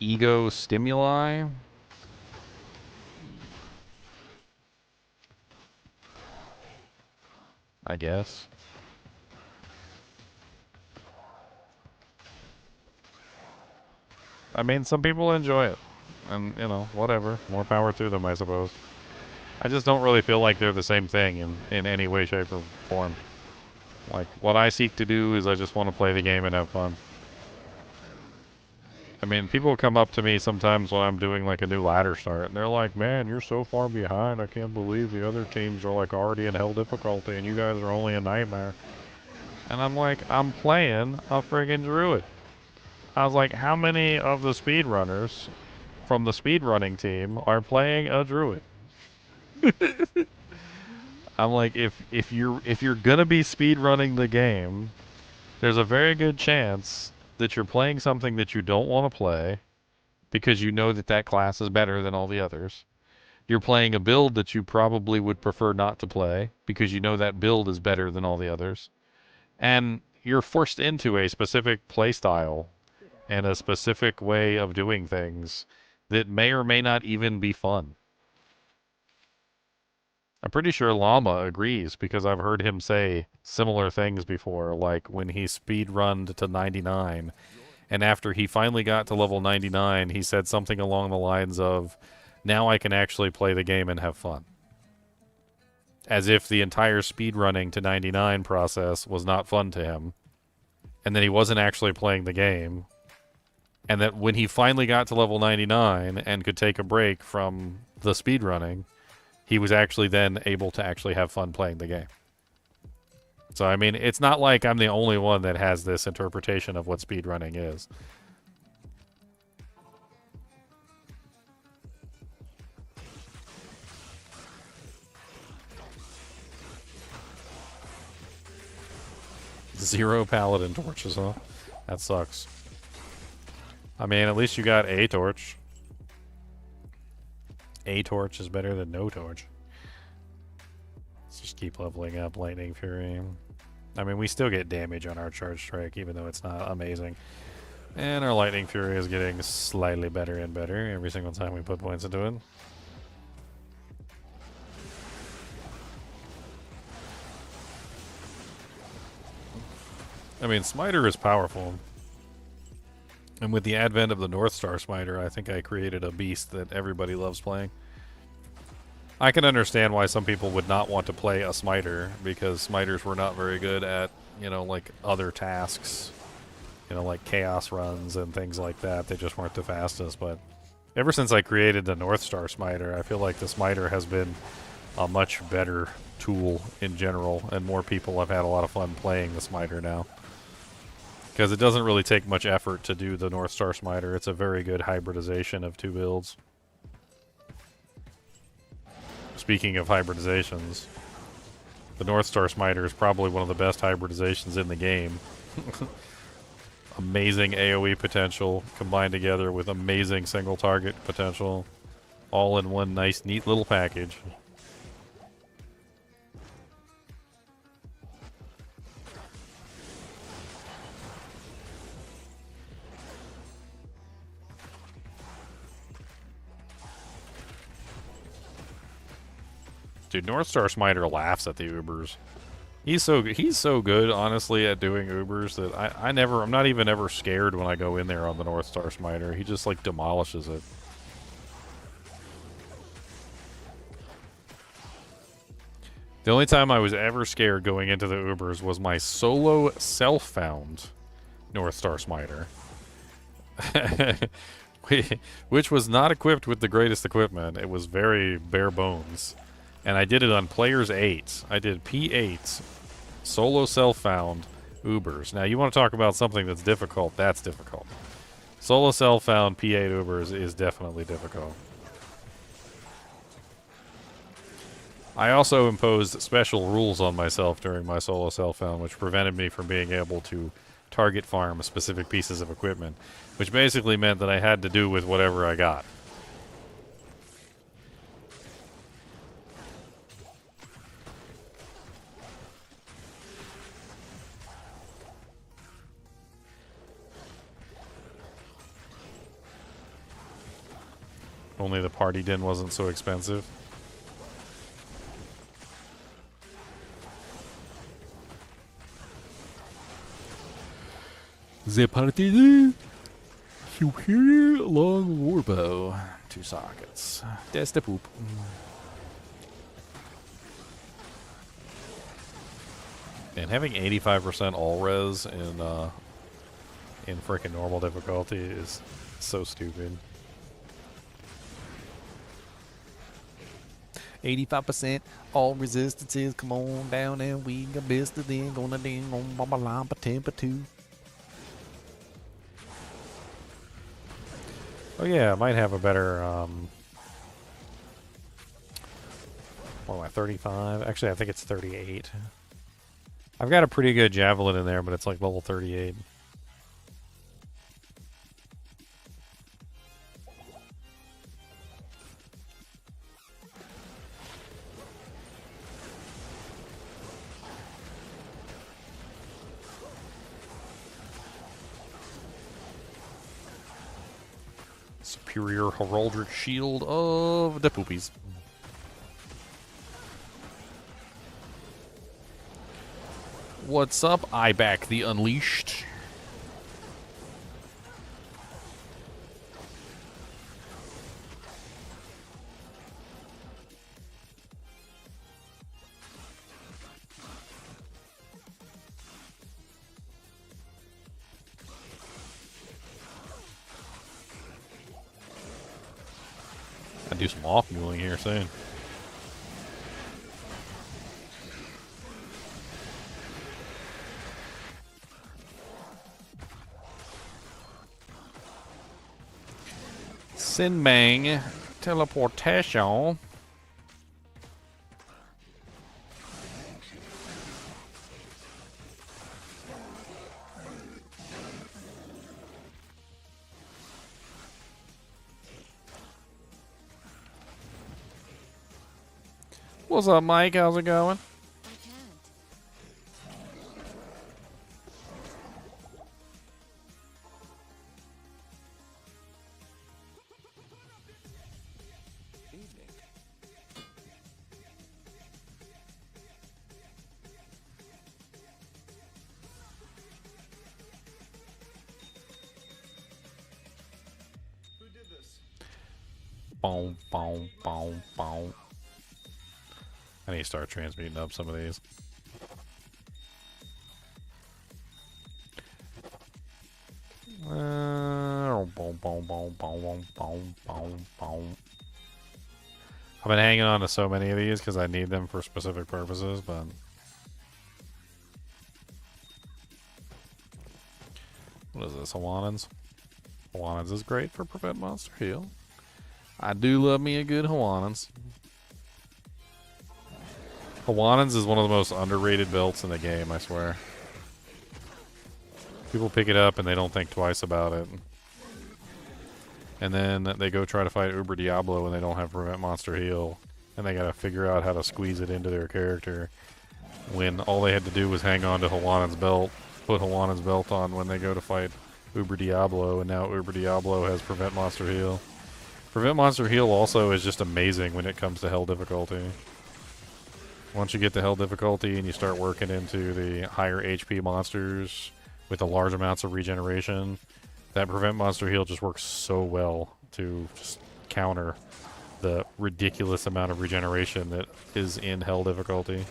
Ego stimuli? I guess. I mean, some people enjoy it. And, you know, whatever. More power to them, I suppose. I just don't really feel like they're the same thing in any way, shape, or form. Like, what I seek to do is I just want to play the game and have fun. I mean, people come up to me sometimes when I'm doing, like, a new ladder start, and they're like, man, you're so far behind, I can't believe the other teams are, like, already in hell difficulty, and you guys are only a nightmare. And I'm like, I'm playing a friggin' Druid. I was like, how many of the speedrunners from the speedrunning team are playing a Druid? I'm like, if you're gonna be speedrunning the game, there's a very good chance that you're playing something that you don't want to play because you know that that class is better than all the others. You're playing a build that you probably would prefer not to play because you know that build is better than all the others. And you're forced into a specific playstyle and a specific way of doing things that may or may not even be fun. I'm pretty sure Llama agrees because I've heard him say similar things before, like when he speedrunned to 99, and after he finally got to level 99, he said something along the lines of, now I can actually play the game and have fun. As if the entire speedrunning to 99 process was not fun to him, and that he wasn't actually playing the game, and that when he finally got to level 99 and could take a break from the speedrunning, he was actually then able to actually have fun playing the game. So, I mean, it's not like I'm the only one that has this interpretation of what speedrunning is. Zero Paladin torches, huh? That sucks. I mean, at least you got a torch. a torch is better than no torch. Let's just keep leveling up Lightning Fury. I mean, we still get damage on our Charge Strike, even though it's not amazing. And our Lightning Fury is getting slightly better and better every single time we put points into it. I mean, Smiter is powerful. And with the advent of the North Star Smiter, I think I created a beast that everybody loves playing. I can understand why some people would not want to play a Smiter, because Smiters were not very good at, you know, like other tasks. You know, like chaos runs and things like that. They just weren't the fastest. But ever since I created the North Star Smiter, I feel like the Smiter has been a much better tool in general, and more people have had a lot of fun playing the Smiter now. Because it doesn't really take much effort to do the North Star Smiter. It's a very good hybridization of two builds. Speaking of hybridizations, the North Star Smiter is probably one of the best hybridizations in the game. Amazing AoE potential combined together with amazing single target potential. All in one nice, neat little package. Dude, North Star Smiter laughs at the Ubers. He's so good, honestly, at doing Ubers that I'm not even ever scared when I go in there on the North Star Smiter. He just like demolishes it. The only time I was ever scared going into the Ubers was my solo self-found North Star Smiter. Which was not equipped with the greatest equipment. It was very bare bones. And I did it on players 8. I did P8, solo self-found, Ubers. Now, you want to talk about something that's difficult, that's difficult. Solo self-found P8 Ubers is definitely difficult. I also imposed special rules on myself during my solo self-found, which prevented me from being able to target farm specific pieces of equipment, which basically meant that I had to do with whatever I got. Only the party din wasn't so expensive. The party din. Superior long warbow. 2 sockets. That's the poop. And having 85% all res in freaking normal difficulty is so stupid. 85% all resistances. Come on down and we got best of them. Gonna ding on baba lampa temper 2. Oh yeah, I might have a better what am I, 35? Actually, I think it's 38. I've got a pretty good javelin in there, but it's like level 38. Superior heraldic shield of the poopies. What's up, I back the Unleashed? I'll do some off-muling here soon. Sinbang teleportation. What's up, Mike? How's it going? I can't. Boom, boom, boom, boom. I need to start transmuting up some of these. Boom, boom, boom, boom, boom, boom, boom. I've been hanging on to so many of these because I need them for specific purposes, but what is this? Hawaiians? Hawaiians is great for prevent monster heal. I do love me a good Hawaiians. Hawaiians is one of the most underrated belts in the game, I swear. People pick it up and they don't think twice about it. And then they go try to fight Uber Diablo and they don't have prevent monster heal. And they gotta figure out how to squeeze it into their character. When all they had to do was hang on to Hawaiian's belt, put Hawaiian's belt on when they go to fight Uber Diablo, and now Uber Diablo has prevent monster heal. Prevent monster heal also is just amazing when it comes to hell difficulty. Once you get to hell difficulty and you start working into the higher HP monsters with the large amounts of regeneration, that prevent monster heal just works so well to just counter the ridiculous amount of regeneration that is in hell difficulty.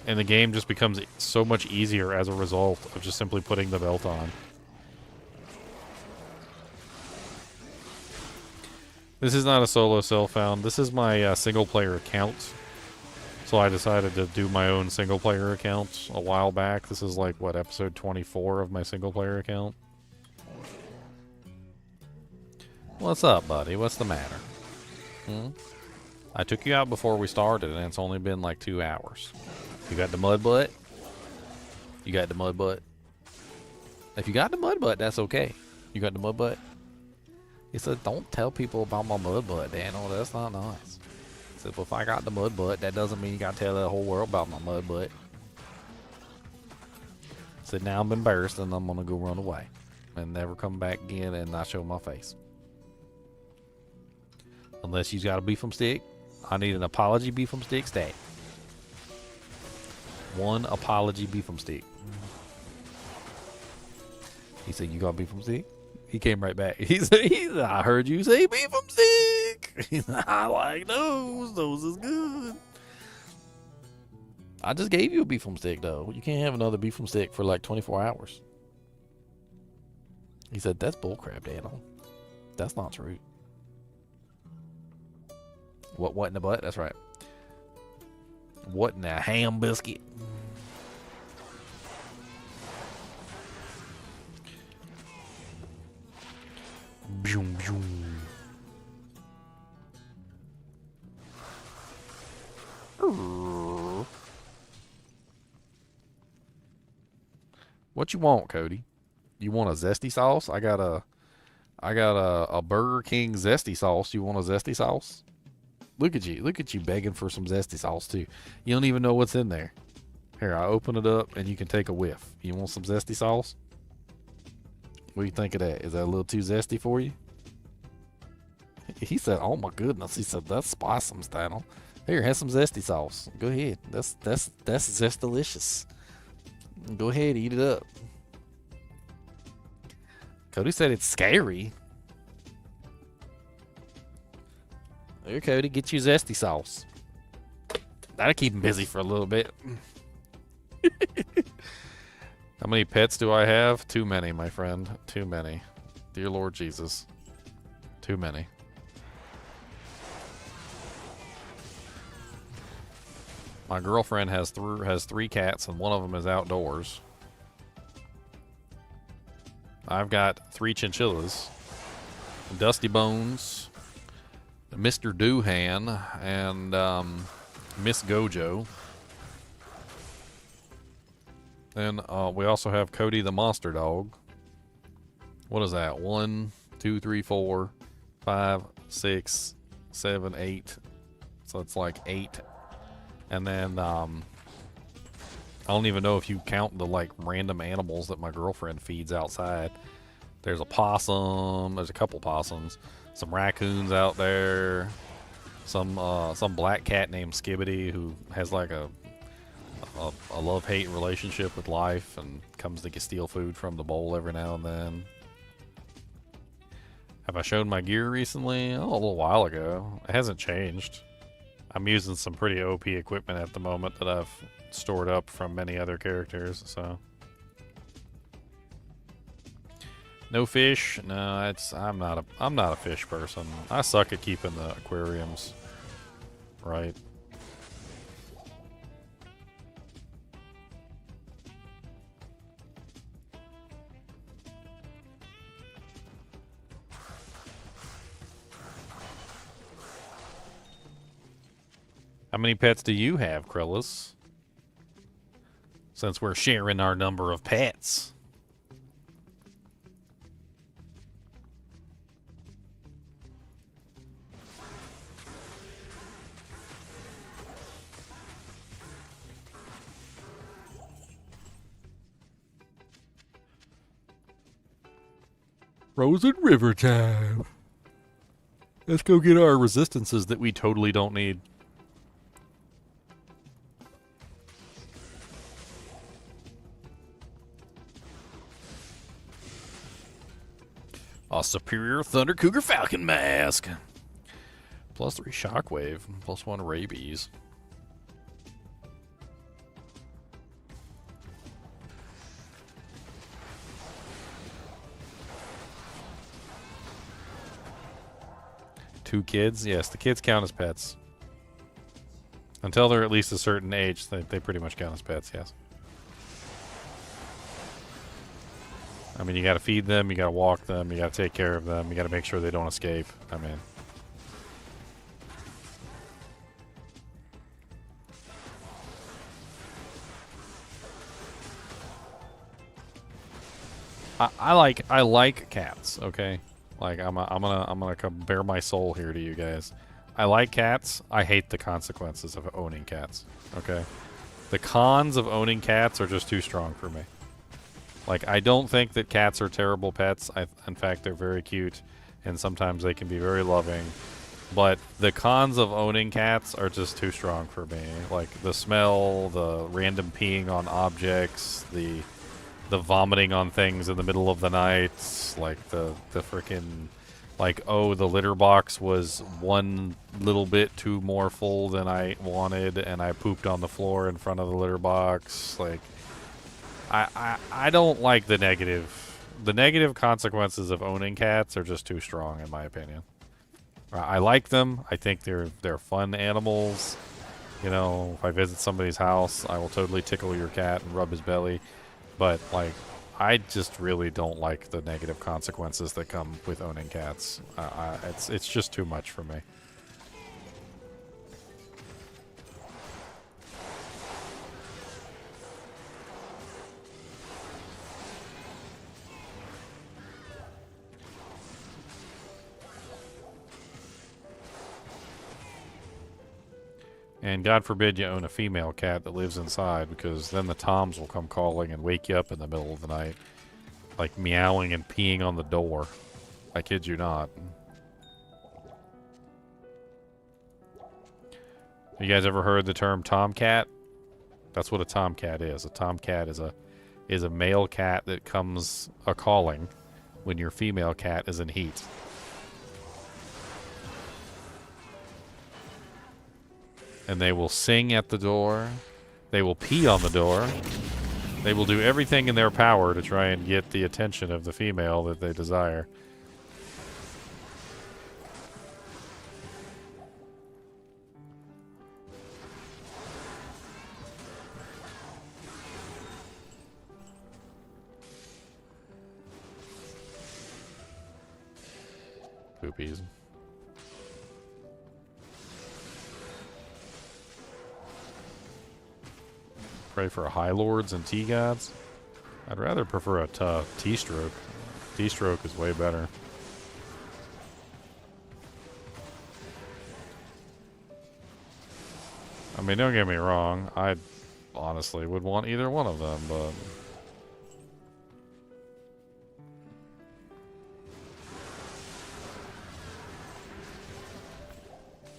And the game just becomes so much easier as a result of just simply putting the belt on. This is not a solo self-found. This is my single-player account. So I decided to do my own single-player account a while back. This is like, what, episode 24 of my single-player account? What's up, buddy? What's the matter? I took you out before we started, and it's only been like 2 hours. You got the mud butt? You got the mud butt? If you got the mud butt, that's okay. You got the mud butt? He said, don't tell people about my mud butt, Daniel. That's not nice. He said, well, if I got the mud butt, that doesn't mean you got to tell the whole world about my mud butt. He said, now I'm embarrassed and I'm going to go run away and never come back again and not show my face. Unless you've got a beef 'em stick. I need an apology beef 'em stick stat. One apology beef 'em stick. He said, you got a beef 'em stick? He came right back. He said, I heard you say beef 'em stick. I like those. Those is good. I just gave you a beef 'em stick, though. You can't have another beef 'em stick for like 24 hours. He said, that's bullcrap, Daniel. That's not true. What in the butt? That's right. What in a ham biscuit? Boom, boom. What you want, Cody? You want a zesty sauce? I got a Burger King zesty sauce. You want a zesty sauce? Look at you begging for some zesty sauce too. You don't even know what's in there. Here, I open it up and you can take a whiff. You want some zesty sauce? What do you think of that? Is that a little too zesty for you? He said, oh my goodness. He said, that's spicy, Daniel. Here, have some zesty sauce. Go ahead. That's zest delicious. Go ahead, eat it up. Cody said it's scary. Here, Cody, get you zesty sauce. That'll keep him busy for a little bit. How many pets do I have? Too many, my friend. Too many. Dear Lord Jesus. Too many. My girlfriend has three cats, and one of them is outdoors. I've got 3 chinchillas. Dusty Bones, Mr. Doohan, and Miss Gojo. Then we also have Cody the Monster Dog. What is that? 1, 2, 3, 4, 5, 6, 7, 8. So it's like 8. And then I don't even know if you count the like random animals that my girlfriend feeds outside. There's a possum. There's a couple possums. Some raccoons out there. Some black cat named Skibbity who has like a love-hate relationship with life and comes to steal food from the bowl every now and then. Have I shown my gear recently? Oh, a little while ago. It hasn't changed. I'm using some pretty OP equipment at the moment that I've stored up from many other characters, so. No fish? No, I'm not a fish person. I suck at keeping the aquariums right. How many pets do you have, Krillus? Since we're sharing our number of pets. Frozen River time. Let's go get our resistances that we totally don't need. A superior Thunder Cougar Falcon mask. +3 shockwave, +1 rabies. Two kids? Yes, the kids count as pets. Until they're at least a certain age, they pretty much count as pets, yes. I mean, you gotta feed them, you gotta walk them, you gotta take care of them, you gotta make sure they don't escape. I mean... I like cats, okay? Like I'm gonna come bare my soul here to you guys. I like cats. I hate the consequences of owning cats. Okay, the cons of owning cats are just too strong for me. Like I don't think that cats are terrible pets. In fact, they're very cute, and sometimes they can be very loving. But the cons of owning cats are just too strong for me. Like the smell, the random peeing on objects, the vomiting on things in the middle of the night, like the freaking, like, oh, the litter box was one little bit too more full than I wanted, and I pooped on the floor in front of the litter box. Like, I don't like the negative consequences of owning cats are just too strong, in my opinion. I like them. I think they're fun animals. You know, if I visit somebody's house, I will totally tickle your cat and rub his belly. But, like, I just really don't like the negative consequences that come with owning cats. It's just too much for me. And God forbid you own a female cat that lives inside, because then the toms will come calling and wake you up in the middle of the night. Like meowing and peeing on the door. I kid you not. You guys ever heard the term tomcat? That's what a tomcat is. A tomcat is a male cat that comes a-calling when your female cat is in heat. And they will sing at the door. They will pee on the door. They will do everything in their power to try and get the attention of the female that they desire. Poopies. Pray for High Lords and T-Gods. I'd rather prefer a T-Stroke. T-Stroke is way better. I mean, don't get me wrong. I honestly would want either one of them, but...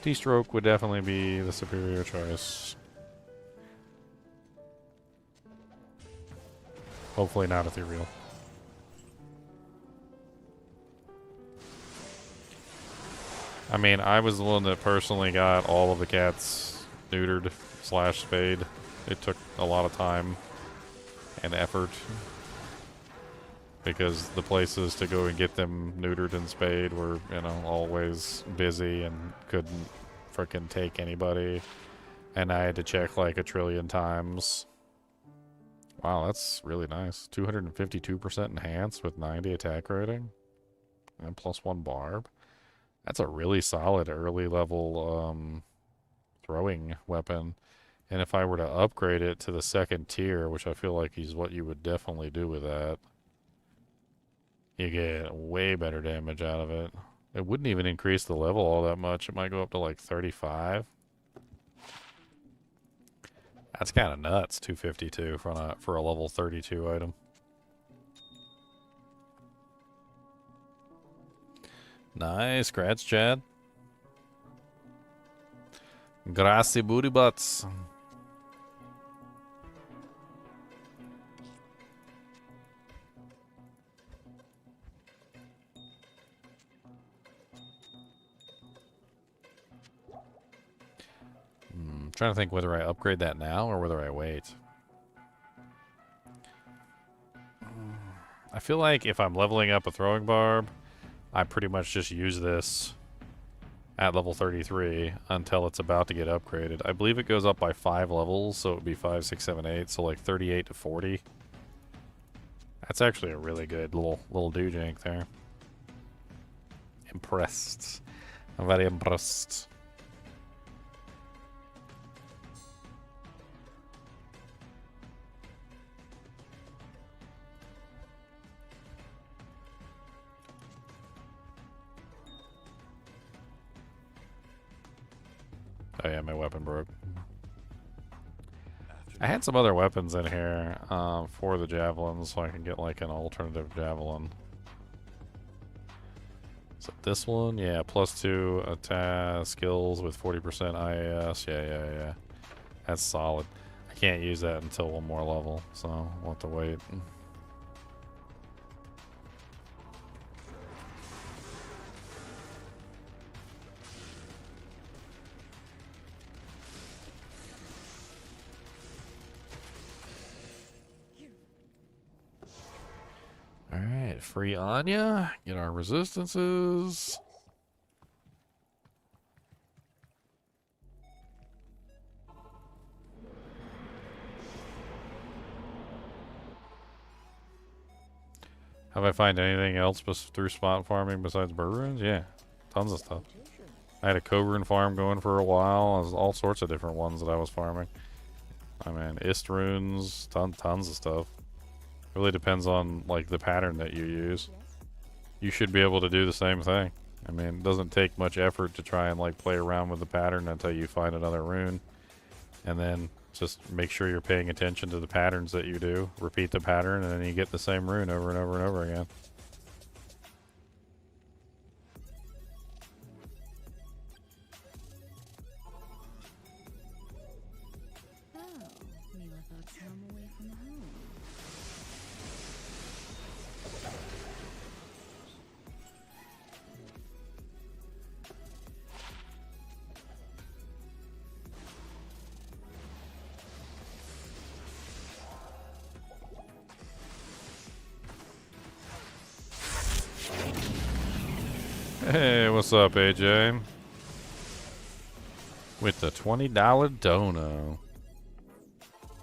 T-stroke would definitely be the superior choice. Hopefully not ethereal. I mean, I was the one that personally got all of the cats neutered / spayed. It took a lot of time and effort because the places to go and get them neutered and spayed were, you know, always busy and couldn't frickin' take anybody. And I had to check like a trillion times. Wow, that's really nice. 252% enhanced with 90 attack rating and +1 barb. That's a really solid early level throwing weapon. And if I were to upgrade it to the 2nd tier, which I feel like is what you would definitely do with that, you get way better damage out of it. It wouldn't even increase the level all that much. It might go up to like 35. That's kind of nuts, 252 for a level 32 item. Nice, congrats, Chad. Grassy booty butts. Trying to think whether I upgrade that now or whether I wait. I feel like if I'm leveling up a throwing barb, I pretty much just use this at level 33 until it's about to get upgraded. I believe it goes up by 5 levels, so it would be 5, 6, 7, 8, so like 38 to 40. That's actually a really good little doojank there. Impressed. I'm very impressed. Oh yeah, my weapon broke. I had some other weapons in here for the javelins, so I can get like an alternative javelin. So this one, yeah, +2 attack skills with 40% IAS. Yeah. That's solid. I can't use that until one more level, so I'll have to wait. Alright, free Anya. Get our resistances. Have I find anything else through spot farming besides bird runes? Yeah, tons of stuff. I had a co-rune farm going for a while. There's all sorts of different ones that I was farming. I mean, ist runes, tons of stuff. Really depends on like the pattern that you use. You should be able to do the same thing. I mean, it doesn't take much effort to try and like play around with the pattern until you find another rune. And then just make sure you're paying attention to the patterns that you do. Repeat the pattern and then you get the same rune over and over and over again. Oh, we left our chum away from home. Hey, what's up, AJ? With the $20 dono.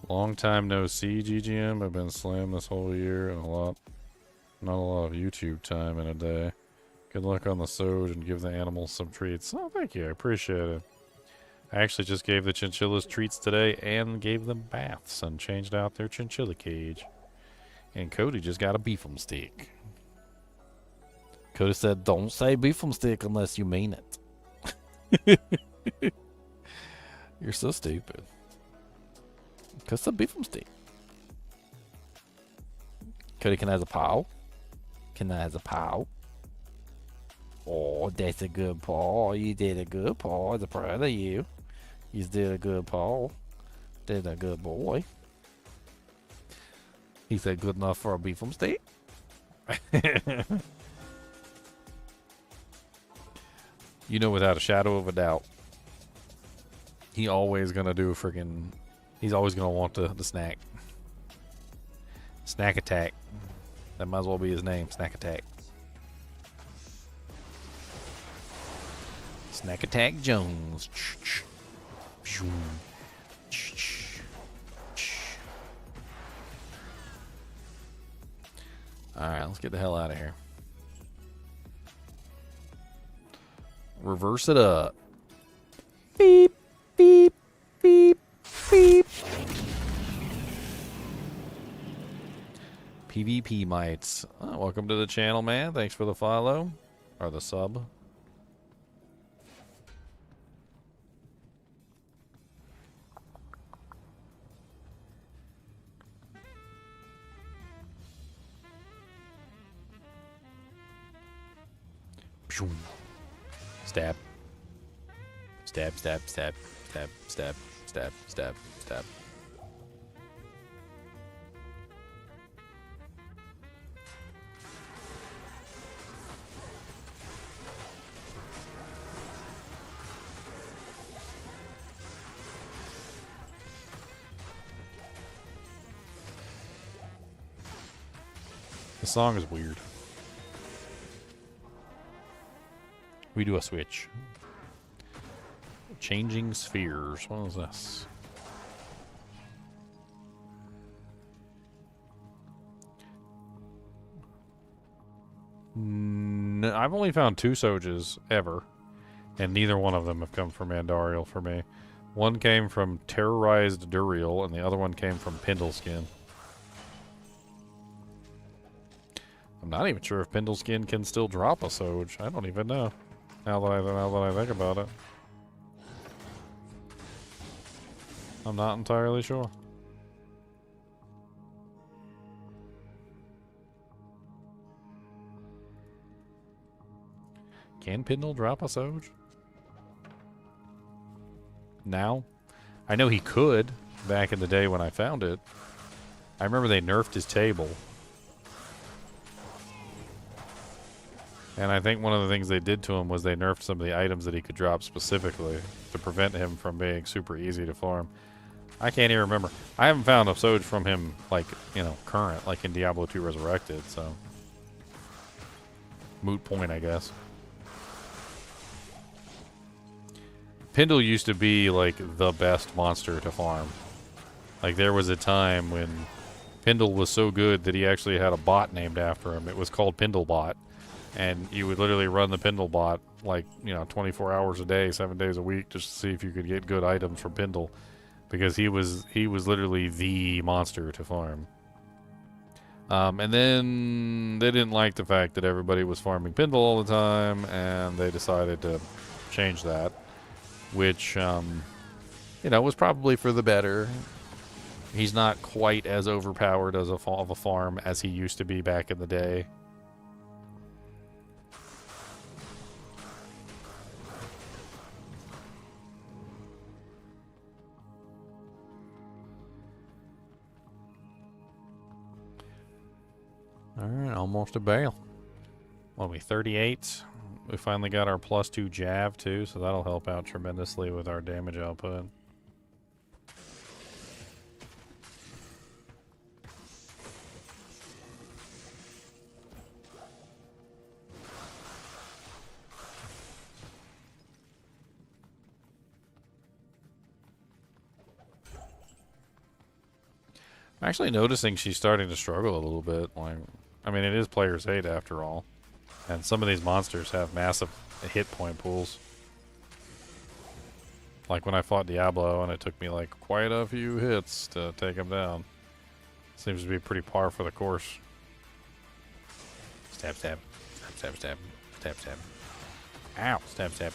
Long time no see, GGM. I've been slammed this whole year and not a lot of YouTube time in a day. Good luck on the SoJ and give the animals some treats. Oh, thank you. I appreciate it. I actually just gave the chinchillas treats today and gave them baths and changed out their chinchilla cage. And Cody just got a beef'em stick. Cody said, don't say beef'em stick unless you mean it. You're so stupid. Cause the beef steak. Cody, can I have a paw? Can I have a paw? Oh, that's a good paw. You did a good paw. I'm proud of you. You did a good paw. Did a good boy. He said good enough for a beef steak. You know, without a shadow of a doubt, he always gonna do a freaking. He's always gonna want the snack. Snack attack. That might as well be his name. Snack attack. Snack attack Jones. All right, let's get the hell out of here. Reverse it up. Beep, beep, beep, beep. PvP mites. Oh, welcome to the channel, man. Thanks for the follow. Or the sub. Stab. Stab, stab, stab, stab, stab, stab, stab, stab. The song is weird. We do a switch. Changing spheres. What is this? I've only found 2 SoJs ever, and neither one of them have come from Andariel for me. One came from Terrorized Duriel, and the other one came from Pindleskin. I'm not even sure if Pindleskin can still drop a SoJ. I don't even know. Now that I think about it, I'm not entirely sure. Can Pindle drop a SoJ? Now? I know he could back in the day when I found it. I remember they nerfed his table. And I think one of the things they did to him was they nerfed some of the items that he could drop specifically to prevent him from being super easy to farm. I can't even remember. I haven't found a SoJ from him, like, you know, current, like in Diablo 2 Resurrected, so. Moot point, I guess. Pindle used to be, like, the best monster to farm. Like, there was a time when Pindle was so good that he actually had a bot named after him. It was called Pindlebot. And you would literally run the Pindle bot, like, you know, 24 hours a day, 7 days a week, just to see if you could get good items from Pindle. Because he was literally the monster to farm. And then they didn't like the fact that everybody was farming Pindle all the time, and they decided to change that. Which, you know, was probably for the better. He's not quite as overpowered as of a farm as he used to be back in the day. Alright, almost a bale. What are we, 38? We finally got our +2 Jav too, so that'll help out tremendously with our damage output. I'm actually noticing she's starting to struggle a little bit. Like, I mean, it is player's 8 after all. And some of these monsters have massive hit point pools. Like when I fought Diablo and it took me like quite a few hits to take him down. Seems to be pretty par for the course. Stab, stab. Stab, stab, stab. Stab, stab. Ow. Stab, stab.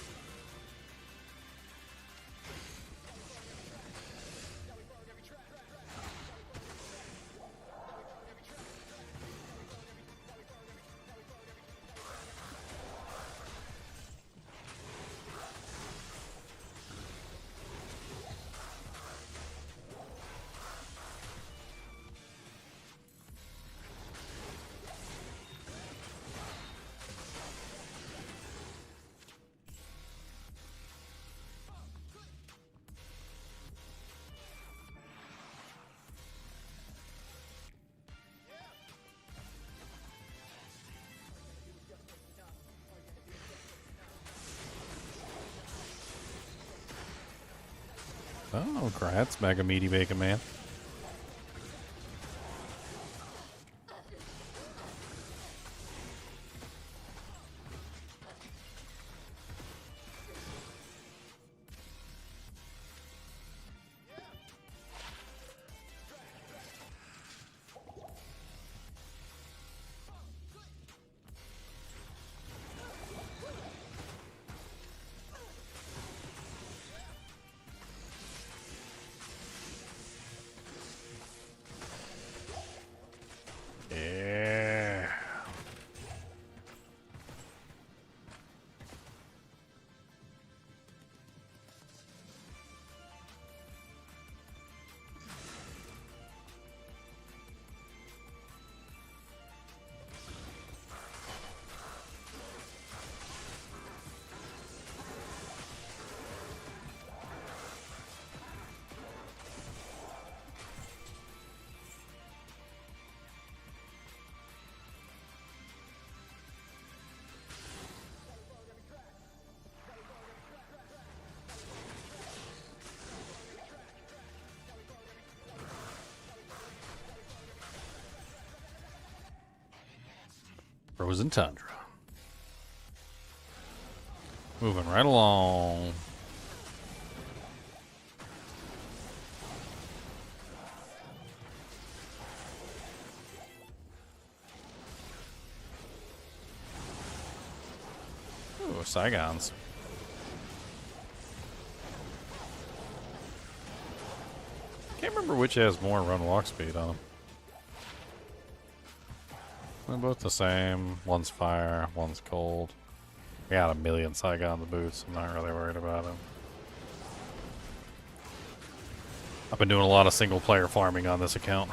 Oh, congrats, Mega Meaty Bacon Man. Yeah. Frozen Tundra. Moving right along. Ooh, Saigons. Can't remember which has more run walk speed on them. They're both the same. One's fire, one's cold. We got a million Saigon boots. I'm not really worried about them. I've been doing a lot of single player farming on this account.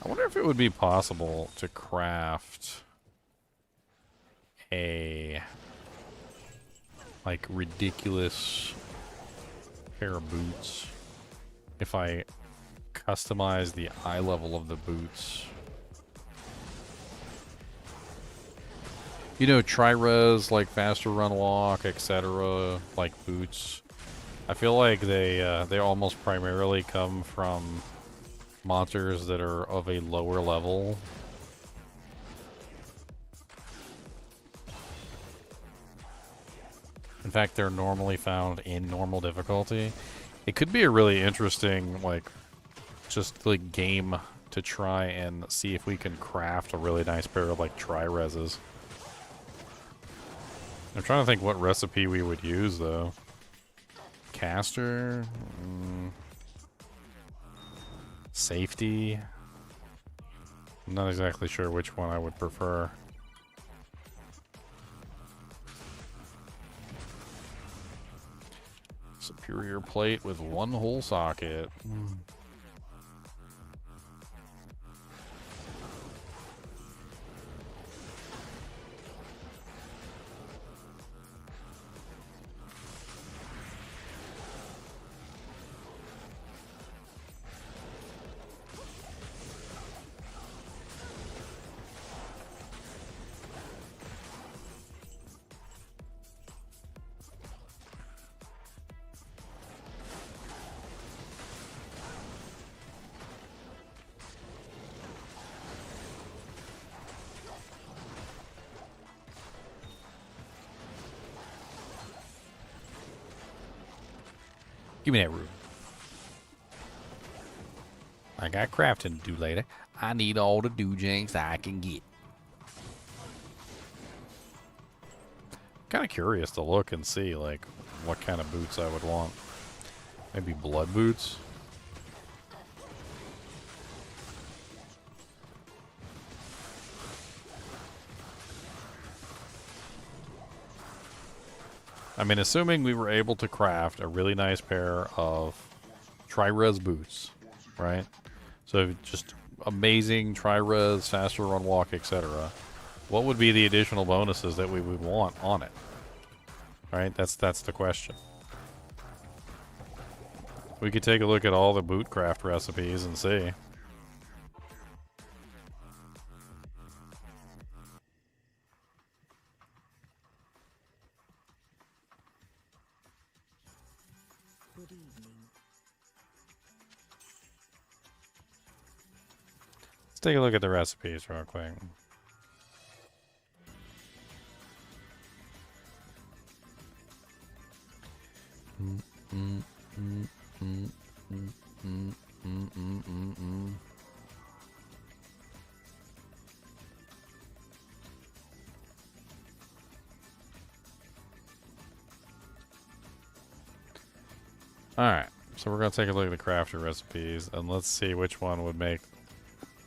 I wonder if it would be possible to craft a like ridiculous pair of boots if I customize the eye level of the boots. You know, tri-res, like faster run walk, etc., like boots. I feel like they almost primarily come from monsters that are of a lower level. In fact, they're normally found in normal difficulty. It could be a really interesting, like, just like game to try and see if we can craft a really nice pair of like tri-reses. I'm trying to think what recipe we would use though. Caster? Safety? I'm not exactly sure which one I would prefer. Superior plate with one whole socket. Give me that room. I got crafting to do later. I need all the doojanks I can get. Kind of curious to look and see, like, what kind of boots I would want. Maybe blood boots? I mean, assuming we were able to craft a really nice pair of tri-res boots, right? So just amazing tri-res, faster run walk, etc. What would be the additional bonuses that we would want on it? Right? That's the question. We could take a look at all the boot craft recipes and see. Let's take a look at the recipes real quick. Alright, so we're going to take a look at the crafter recipes, and let's see which one would make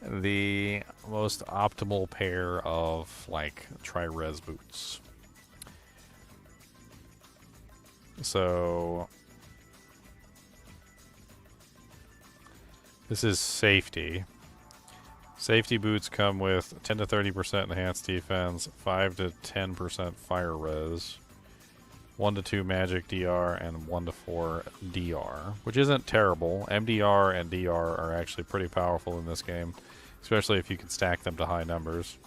the most optimal pair of, like, tri-res boots. So, this is safety. Safety boots come with 10 to 30% enhanced defense, 5 to 10% fire res, 1 to 2 magic DR, and 1 to 4 DR, which isn't terrible. MDR and DR are actually pretty powerful in this game, especially if you can stack them to high numbers.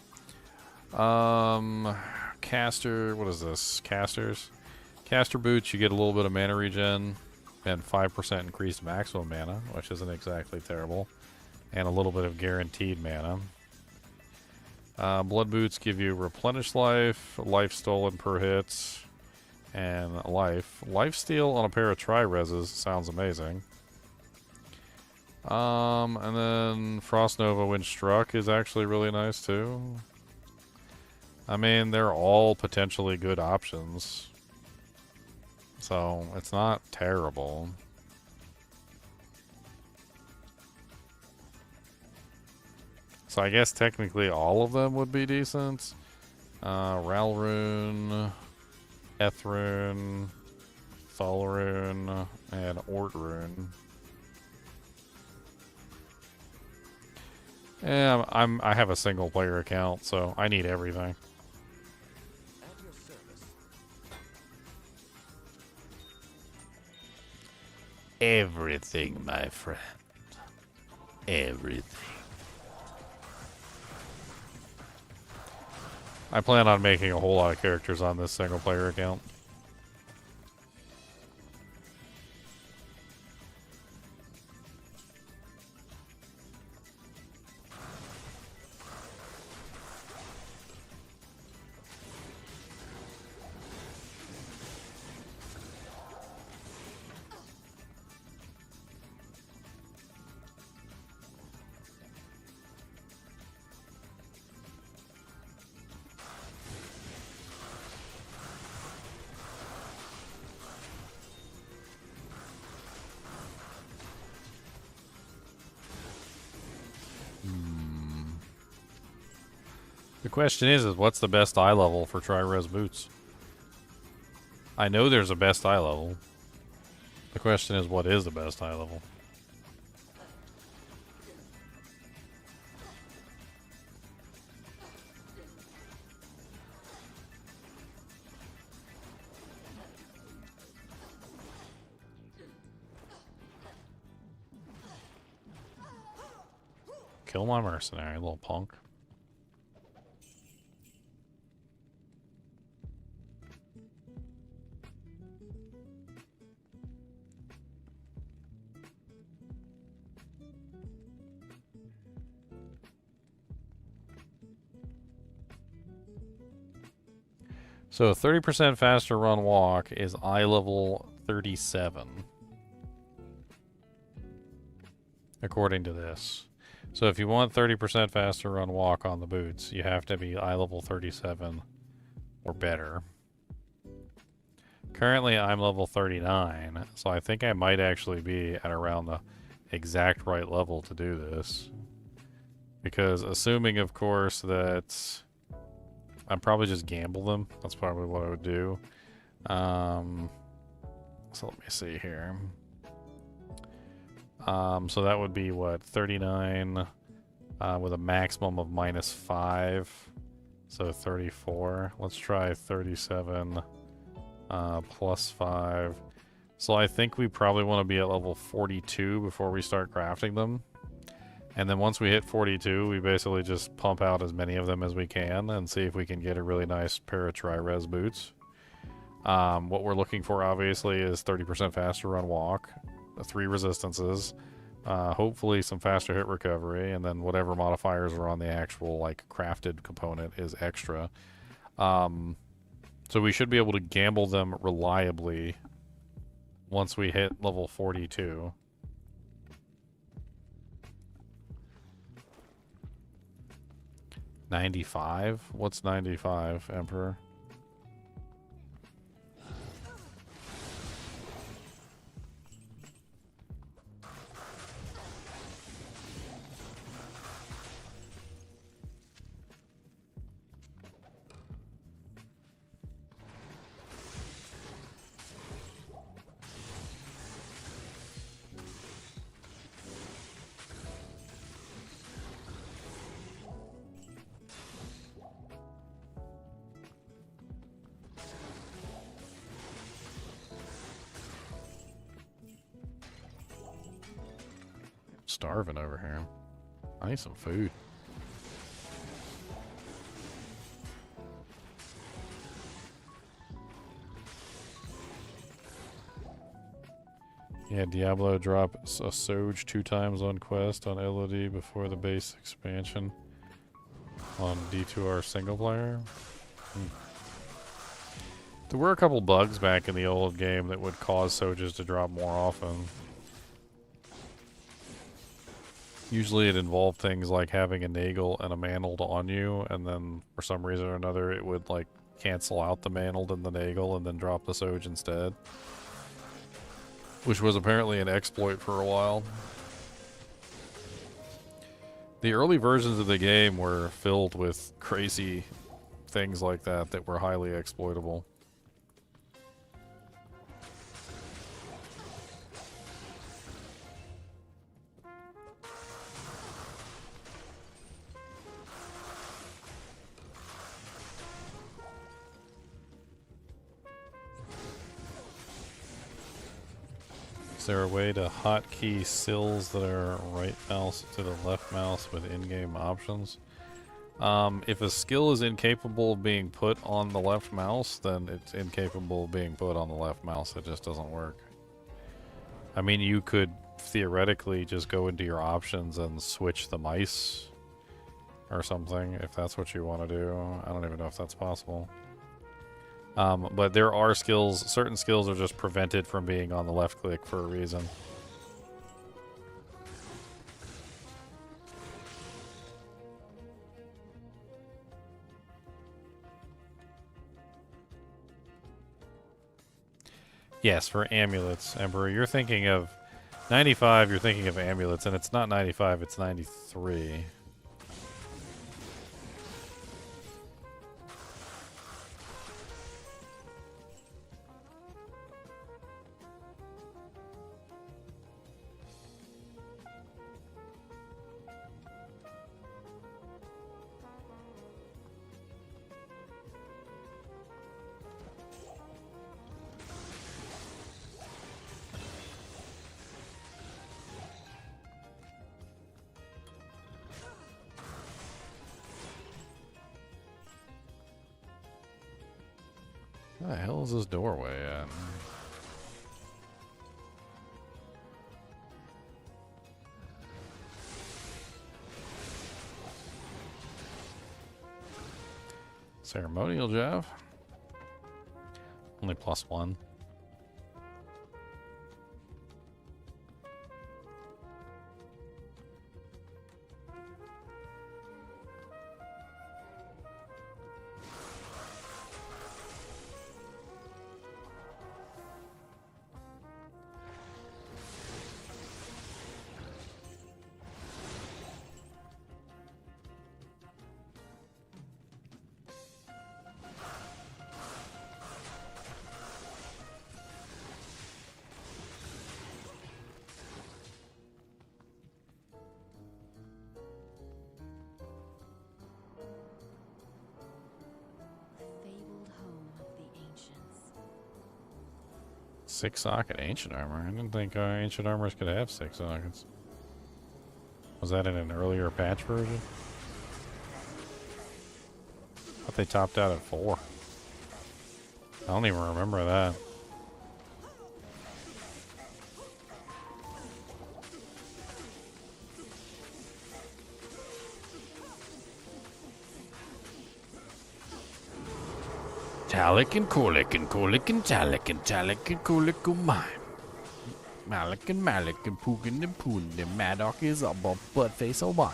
Caster, what is this? Casters. Caster boots, you get a little bit of mana regen and 5% increased maximum mana, which isn't exactly terrible, and a little bit of guaranteed mana. Blood boots give you replenished life, life stolen per hit, and life. Lifesteal on a pair of tri-reses sounds amazing. And then Frost Nova when struck is actually really nice too. I mean, they're all potentially good options. So, it's not terrible. So I guess technically all of them would be decent. Ralrune, Ethrune, Thalrune, and Ortrune. Yeah, I have a single player account, so I need everything. At your service. Everything, my friend. Everything. I plan on making a whole lot of characters on this single player account. The question is what's the best eye level for tri-res boots? I know there's a best eye level. The question is, what is the best eye level? Kill my mercenary, little punk. So 30% faster run walk is eye level 37. According to this. So if you want 30% faster run walk on the boots, you have to be eye level 37 or better. Currently I'm level 39, so I think I might actually be at around the exact right level to do this. Because assuming, of course, that I'd probably just gamble them. That's probably what I would do. So let me see here. So that would be what, 39 with a maximum of -5. So 34. Let's try 37 +5. So I think we probably want to be at level 42 before we start crafting them. And then once we hit 42, we basically just pump out as many of them as we can and see if we can get a really nice pair of tri-res boots. What we're looking for, obviously, is 30% faster run walk, 3 resistances, Hopefully some faster hit recovery, and then whatever modifiers are on the actual like crafted component is extra. So we should be able to gamble them reliably once we hit level 42. $95? What's $95, Emperor? Starving over here. I need some food. Yeah, Diablo drops a SoJ 2 times on quest on LOD before the base expansion on D2R single player. There were a couple bugs back in the old game that would cause SoJs to drop more often. Usually it involved things like having a Nagel and a Mantled on you, and then for some reason or another it would like cancel out the Mantled and the Nagel and then drop the SoJ instead. Which was apparently an exploit for a while. The early versions of the game were filled with crazy things like that that were highly exploitable. Is there a way to hotkey sills that are right mouse to the left mouse with in-game options? If a skill is incapable of being put on the left mouse, then it's incapable of being put on the left mouse. It just doesn't work. I mean, you could theoretically just go into your options and switch the mice or something if that's what you want to do. I don't even know if that's possible. But there are skills, certain skills are just prevented from being on the left click for a reason. Yes, for amulets, Emperor. You're thinking of 95, you're thinking of amulets, and it's not 95, it's 93. Where the hell is this doorway at? Ceremonial Jeff? Only +1. Fabled home of the ancients. 6-socket ancient armor. I didn't think ancient armors could have 6 sockets. Was that in an earlier patch version? I thought they topped out at 4. I don't even remember that. Talic and Kolik and Kolik and Talic and Talic and Kolik oh my. Malik and Malik and Pugin and Poon and Maddock is up on butt face oh my.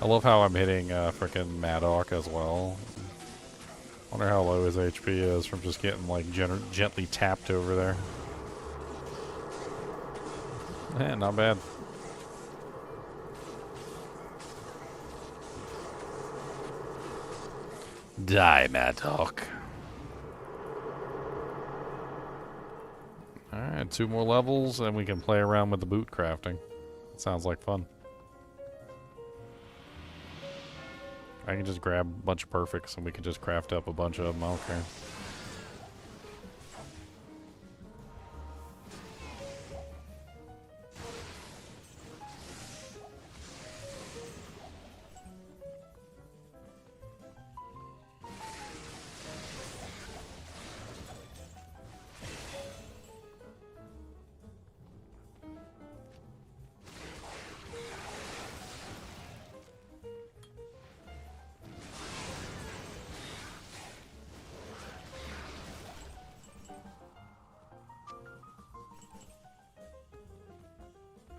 I love how I'm hitting frickin' Maddock as well. Wonder how low his HP is from just getting like gently tapped over there. Not bad. Die, Maddock. Alright, 2 more levels and we can play around with the boot crafting. Sounds like fun. I can just grab a bunch of perfects and we can just craft up a bunch of them. I don't care.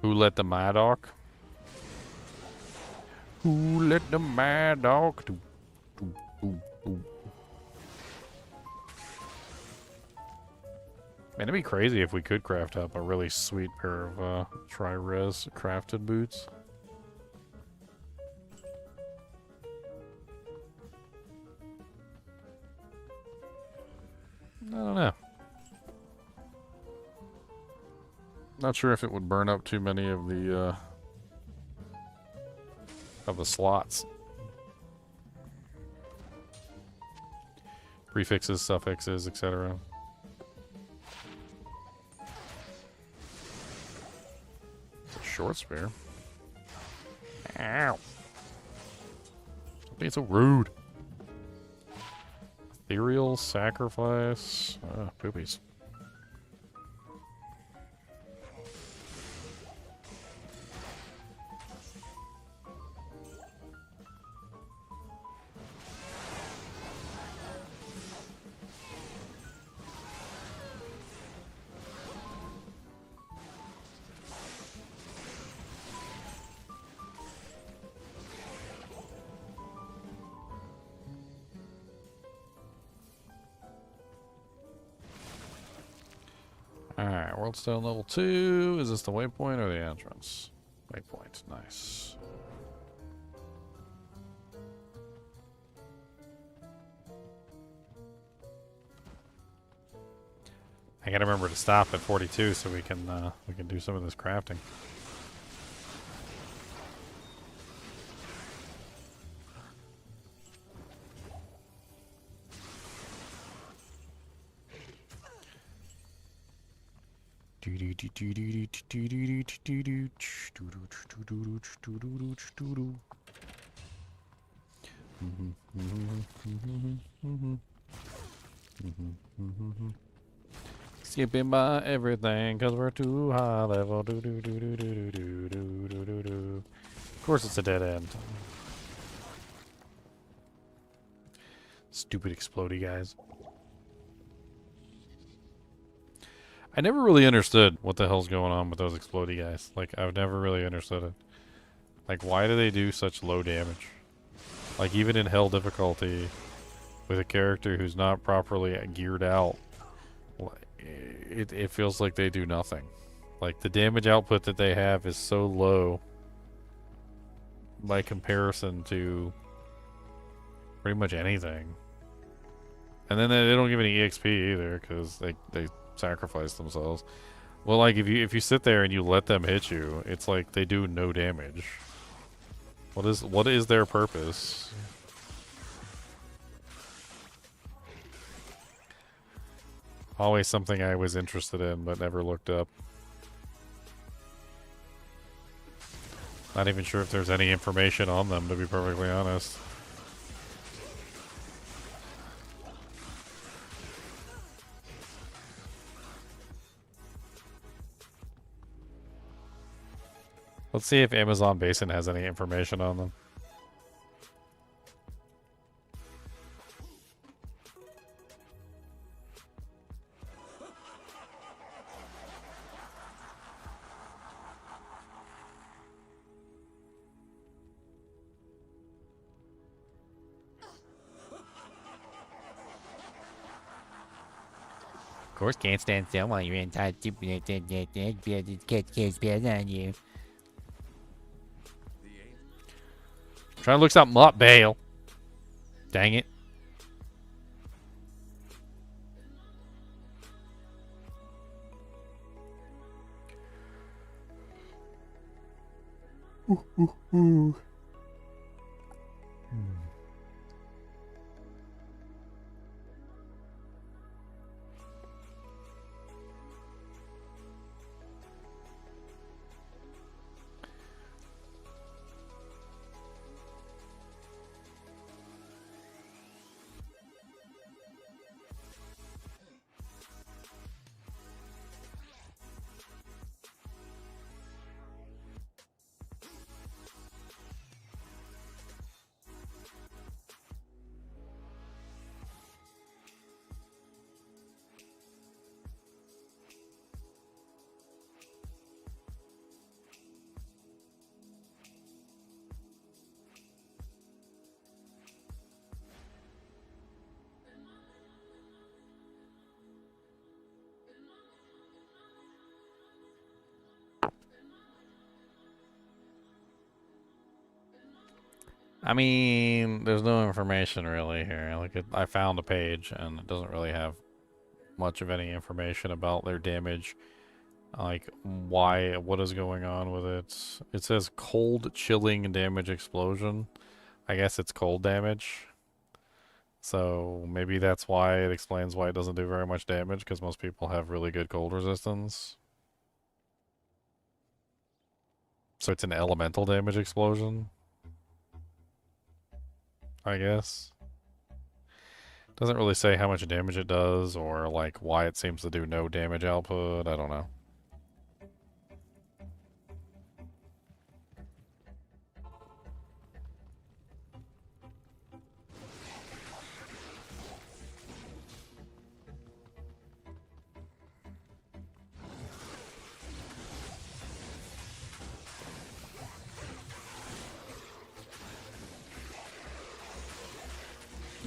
Who let the Maddock? Who let the Maddock? Do, do, do, do. Man, it'd be crazy if we could craft up a really sweet pair of tri-res crafted boots. I don't know. Not sure if it would burn up too many of the slots. Prefixes, suffixes, etc. It's a short spear. Ow! Stop being so rude. Ethereal sacrifice. Poopies. Alright, World Stone level 2. Is this the waypoint or the entrance? Waypoint, nice. I gotta remember to stop at 42 so we can do some of this crafting. Skipping by everything because we're too high level. Of course it's a dead end. Stupid explodey guys. I never really understood what the hell's going on with those explodey guys. Like, I've never really understood it. Like, why do they do such low damage? Like, even in hell difficulty, with a character who's not properly geared out, it feels like they do nothing. Like, the damage output that they have is so low by comparison to pretty much anything. And then they don't give any EXP either, because they sacrifice themselves. Well, like, if you sit there and you let them hit you, it's like they do no damage. What is their purpose? Always something I was interested in but never looked up. Not even sure if there's any information on them, to be perfectly honest. Let's see if Amazon Basin has any information on them. Of course, can't stand still while you're inside. Can't spell on you. Trying to look something up, Bale. Dang it. I mean, there's no information really here. Like, I found a page, and it doesn't really have much of any information about their damage. Like, what is going on with it. It says cold, chilling damage explosion. I guess it's cold damage. So, maybe that's why it explains why it doesn't do very much damage, because most people have really good cold resistance. So it's an elemental damage explosion, I guess. Doesn't really say how much damage it does, or like why it seems to do no damage output. I don't know.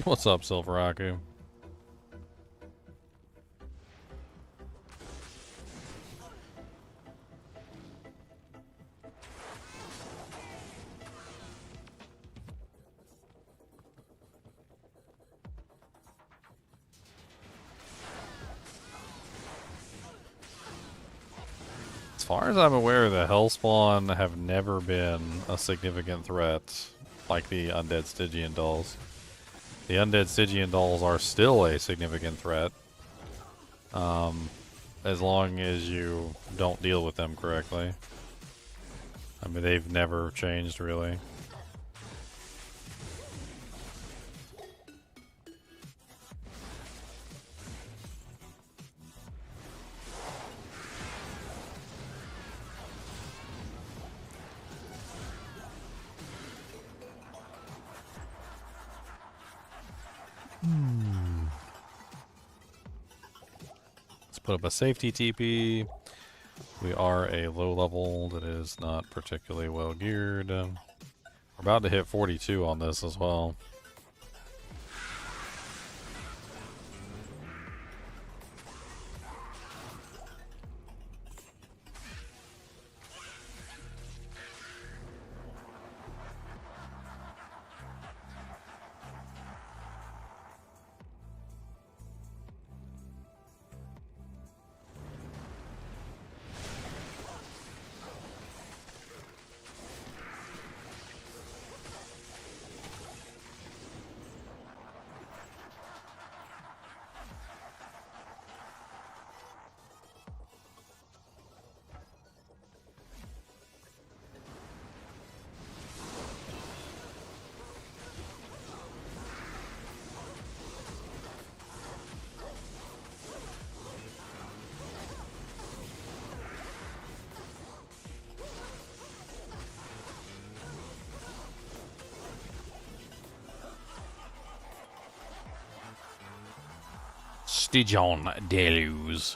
What's up, Silveraku? As far as I'm aware, the Hellspawn have never been a significant threat like the Undead Stygian Dolls. The Undead Stygian Dolls are still a significant threat. As long as you don't deal with them correctly. I mean, they've never changed, really. Let's put up a safety TP. We are a low level that is not particularly well geared. We're about to hit 42 on this as well. Stygian Deluge.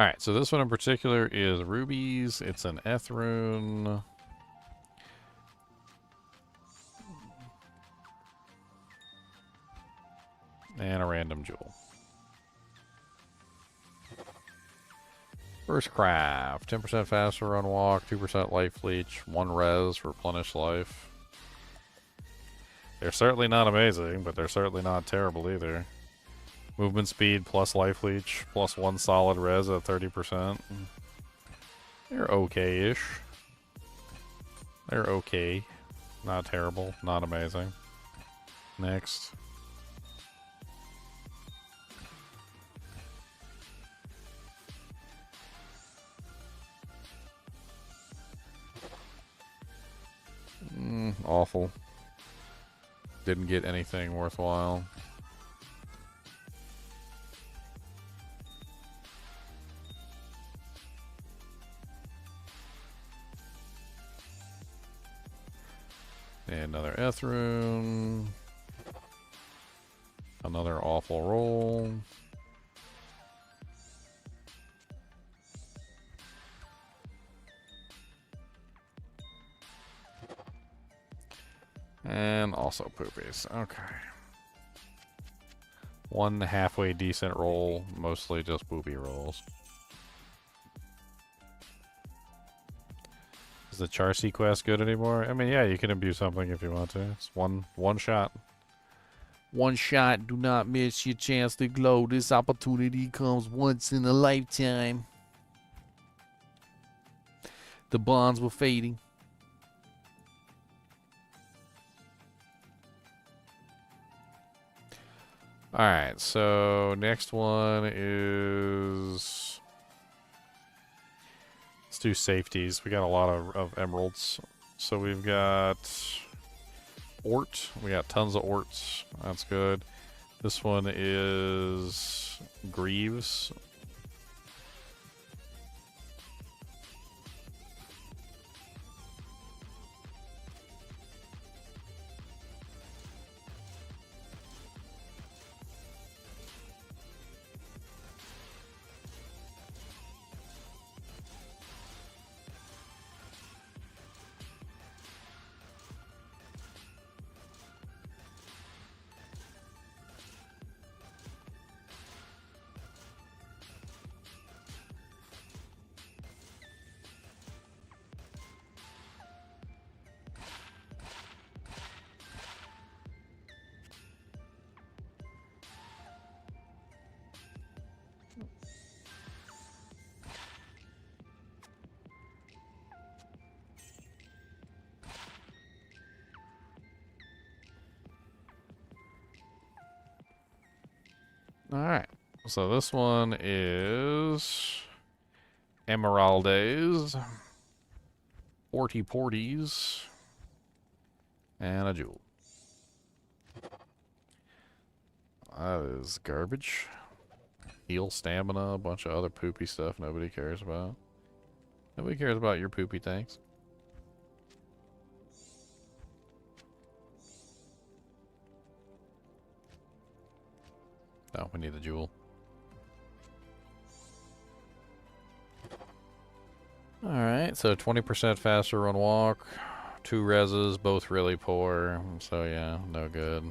Alright, so this one in particular is rubies. It's an Ethrune. And a random jewel. First craft. 10% faster run walk, 2% life leech, 1 res, replenish life. They're certainly not amazing, but they're certainly not terrible either. Movement speed plus life leech plus 1 solid res at 30%. They're okay-ish. They're okay. Not terrible. Not amazing. Next. Awful. Didn't get anything worthwhile. And another Ethrune. Another awful roll. And also poopies. Okay. 1 halfway decent roll, mostly just poopy rolls. Is the Charcy quest good anymore? I mean, yeah, you can imbue something if you want to. It's one shot. One shot, do not miss your chance to glow. This opportunity comes once in a lifetime. The bonds were fading. Alright, so next one is... Let's do safeties. We got a lot of emeralds. So we've got Ort. We got tons of Orts. That's good. This one is Greaves. Alright, so this one is Emeraldes, Orty Porties, and a jewel. That is garbage. Heal stamina, a bunch of other poopy stuff nobody cares about. Nobody cares about your poopy things. Oh, we need the jewel. Alright, so 20% faster run walk. 2 reses, both really poor. So yeah, no good.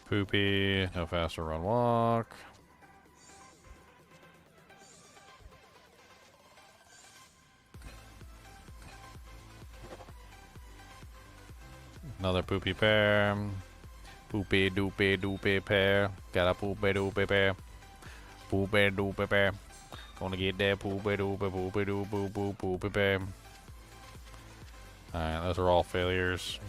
Poopy, no faster run walk. Another poopy pair. Poopy doopy doopy pair. Got a poopy doopy pair. Poopy doopy pair. Gonna get that poopy doopy poopy doopy poopy pair. Alright, those are all failures.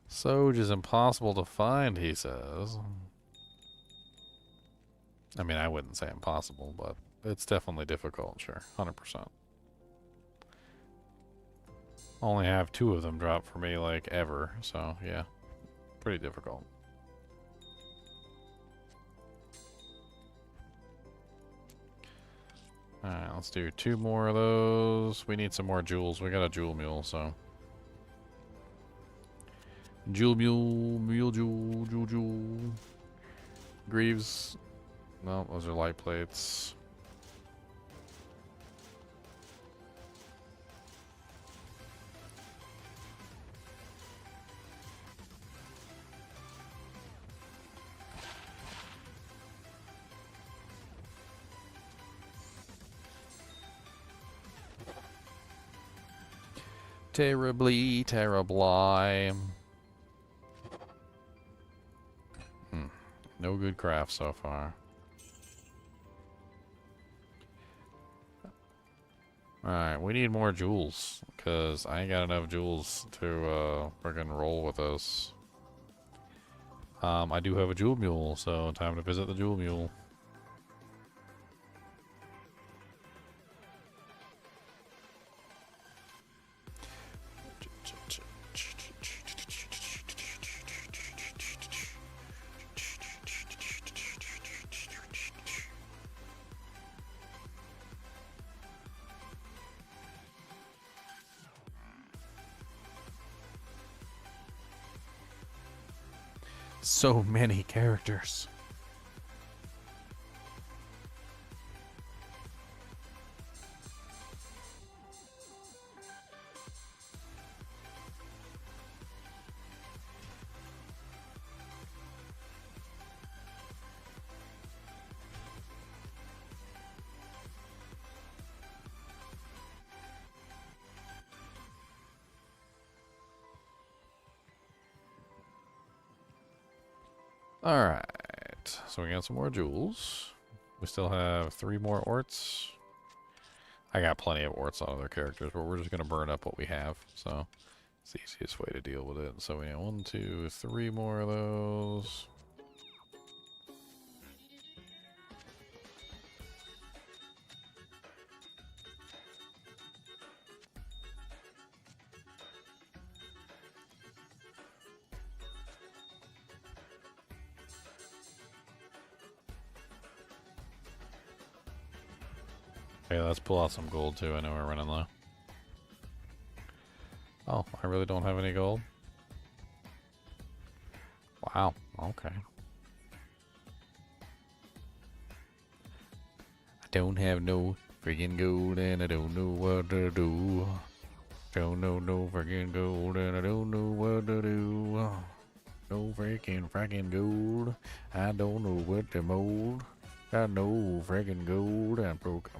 SoJ is impossible to find, he says. I mean, I wouldn't say impossible, but it's definitely difficult, sure. 100%. Only have 2 of them drop for me, like, ever. So, yeah. Pretty difficult. Alright, let's do 2 more of those. We need some more jewels. We got a jewel mule, so. Jewel mule, jewel. Greaves. No, those are light plates. Terribly, terribly. No good craft so far. Alright, we need more jewels, because I ain't got enough jewels to friggin' roll with us. I do have a jewel mule, so time to visit the jewel mule. So many characters. Alright, so we got some more jewels. We still have 3 more orts. I got plenty of orts on other characters, but we're just going to burn up what we have. So it's the easiest way to deal with it. So we have 1, 2, 3 more of those. Okay, let's pull out some gold too. I know we're running low. Oh, I really don't have any gold? Wow, okay. I don't have no friggin' gold and I don't know what to do. Don't know no friggin' gold and I don't know what to do. No frickin' gold. I don't know what to mold. Got no friggin' gold. I'm broke.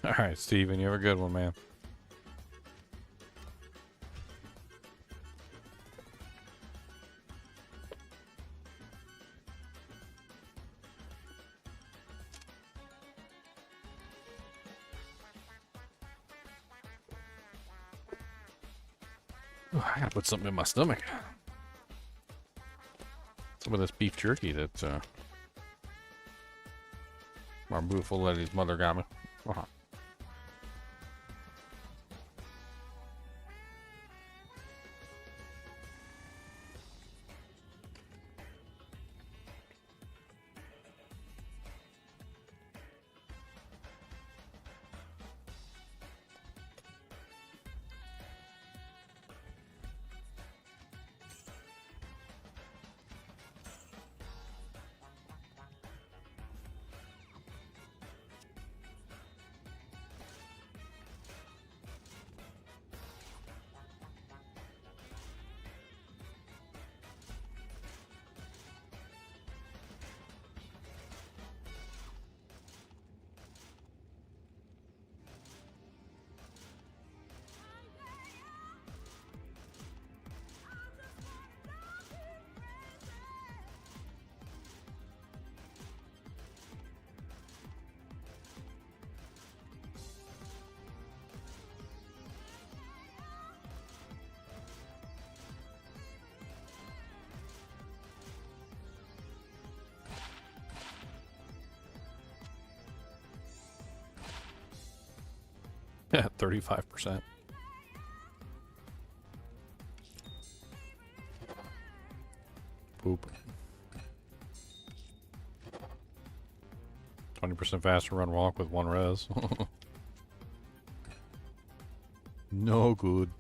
Alright, Steven, you have a good one, man. Ooh, I gotta put something in my stomach. Some of this beef jerky that my beautiful lady's mother got me. At 35%. Poop. 20% faster run walk with 1 res. No good.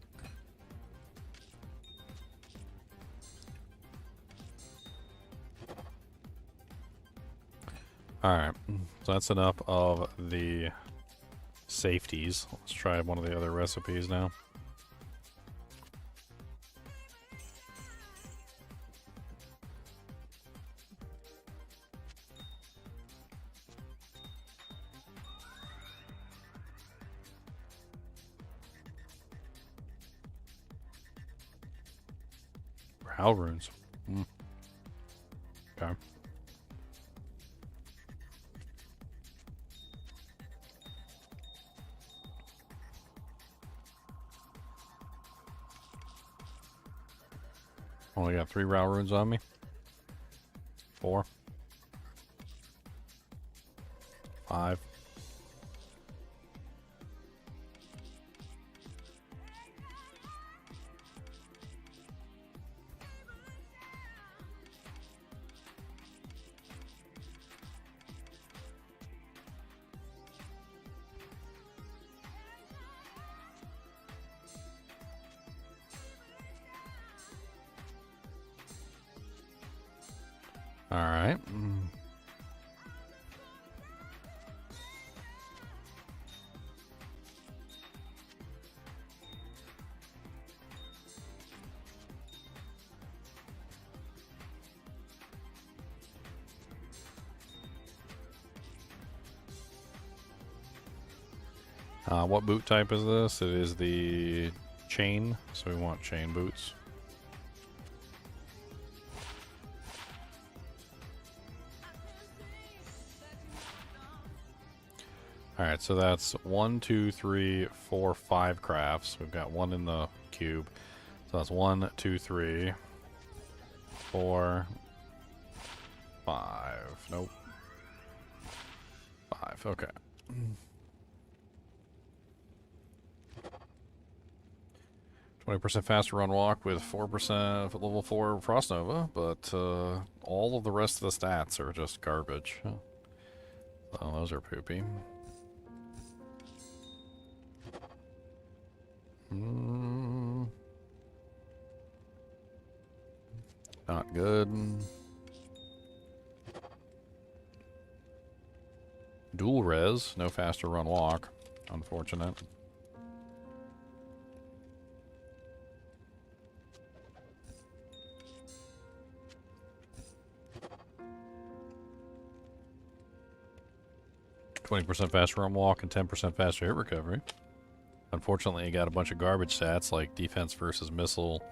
Alright, so that's enough of the safeties. Let's try one of the other recipes now. Brow runes. Okay. Only got 3 Row runes on me. 4. 5. All right. What boot type is this? It is the chain, so we want chain boots. Alright, so that's 1, 2, 3, 4, 5 crafts. We've got 1 in the cube. So that's 1, 2, 3, 4, 5. Nope. 5, okay. 20% faster run walk with 4% for level 4 Frost Nova, but all of the rest of the stats are just garbage. Oh, those are poopy. Not good. Dual res, no faster run walk. Unfortunate. %20 faster run walk and 10% faster hit recovery. Unfortunately, you got a bunch of garbage stats like defense versus missile,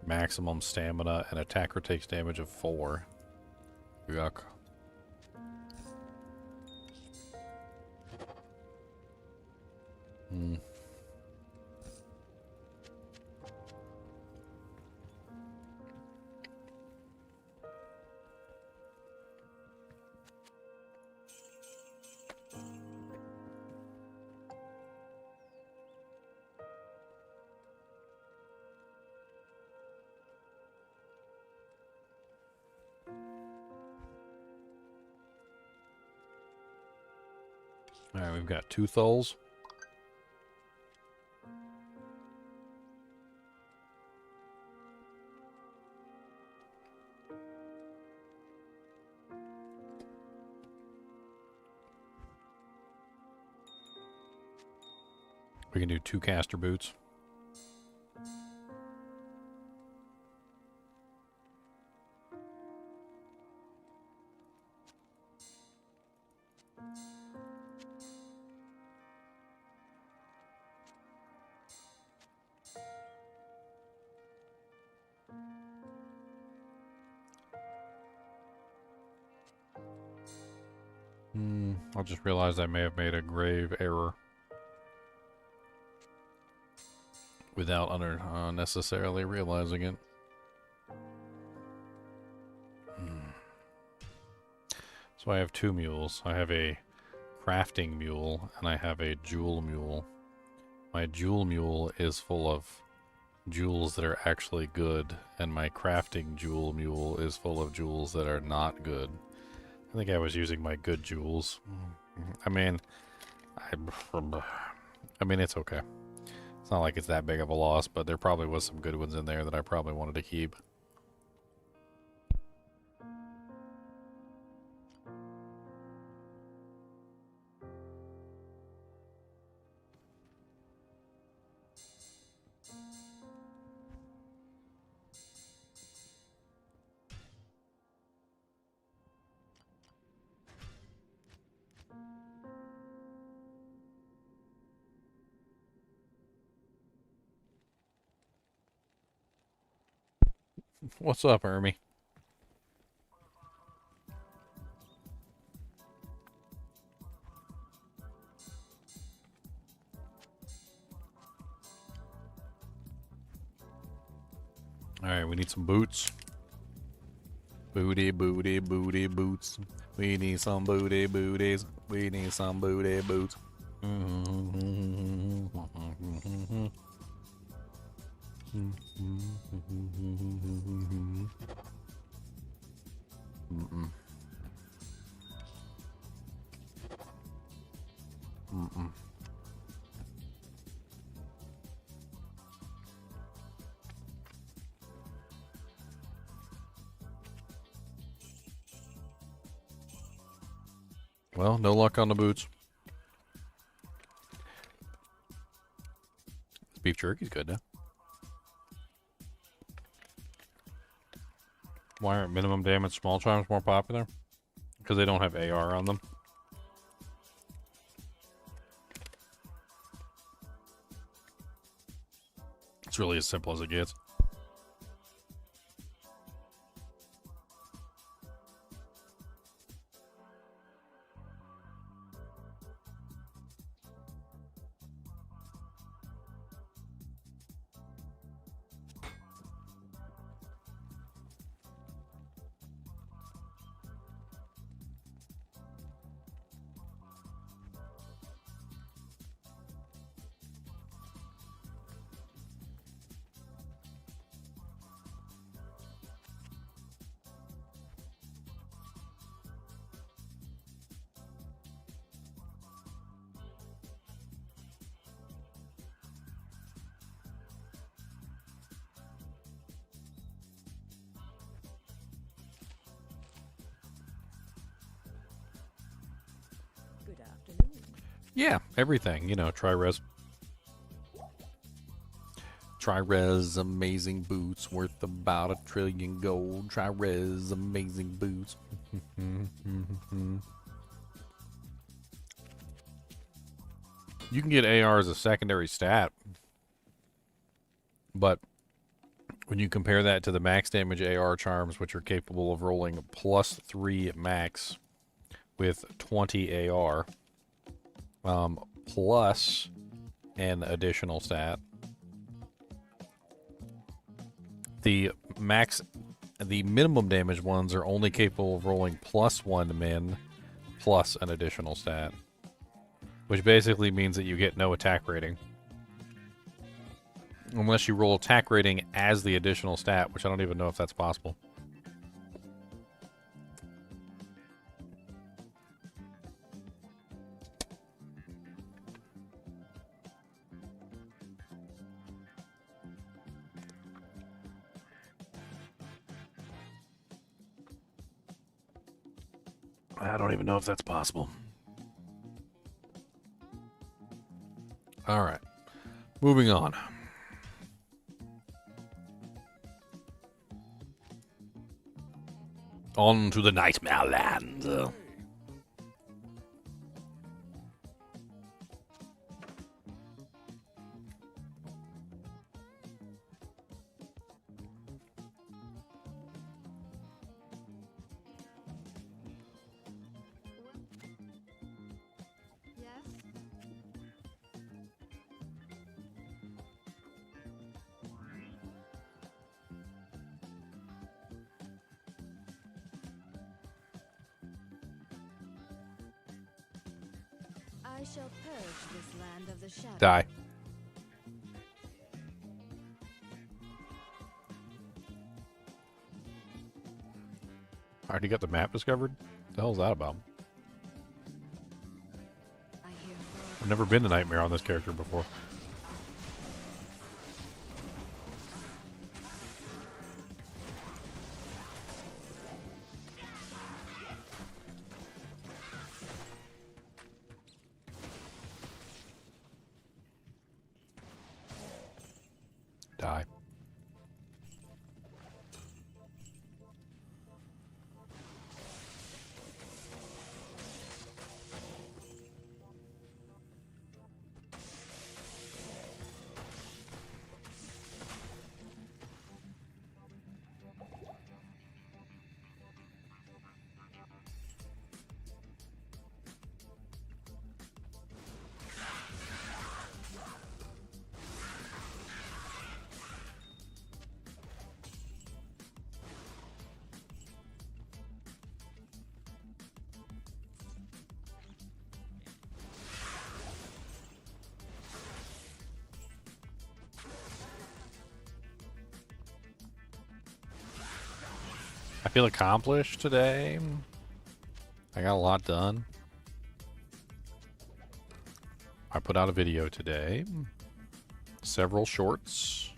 maximum stamina, and attacker takes damage of 4. Yuck. Alright, we've got 2 thulls. We can do 2 caster boots. I just realized I may have made a grave error without necessarily realizing it. So I have 2 mules. I have a crafting mule and I have a jewel mule. my jewel mule is full of jewels that are actually good, and my crafting jewel mule is full of jewels that are not good. I think I was using my good jewels. I mean, it's okay. It's not like it's that big of a loss, but there probably was some good ones in there that I probably wanted to keep. What's up, Ermy? Alright, we need some boots. Booty, booty, booty, boots. We need some booty, booties. We need some booty, boots. Well, no luck on the boots. Beef jerky's good now. Why aren't minimum damage small charms more popular? Because they don't have AR on them. It's really as simple as it gets. Good afternoon. Yeah, everything. You know, tri-res. Tri-res amazing boots worth about $1 trillion gold. Tri-res amazing boots. You can get AR as a secondary stat, but when you compare that to the max damage AR charms, which are capable of rolling +3 max with 20 AR, plus an additional stat, the minimum damage ones are only capable of rolling +1 min plus an additional stat, which basically means that you get no attack rating. Unless you roll attack rating as the additional stat, which I don't even know if that's possible. I don't even know if that's possible. All right. Moving on. On to the Nightmare Land. I shall purge this land of the shadow. Die. Already got the map discovered? What the hell is that about? I hear I've never been to Nightmare on this character before. Die. I feel accomplished today. I got a lot done. I put out a video today. Several shorts.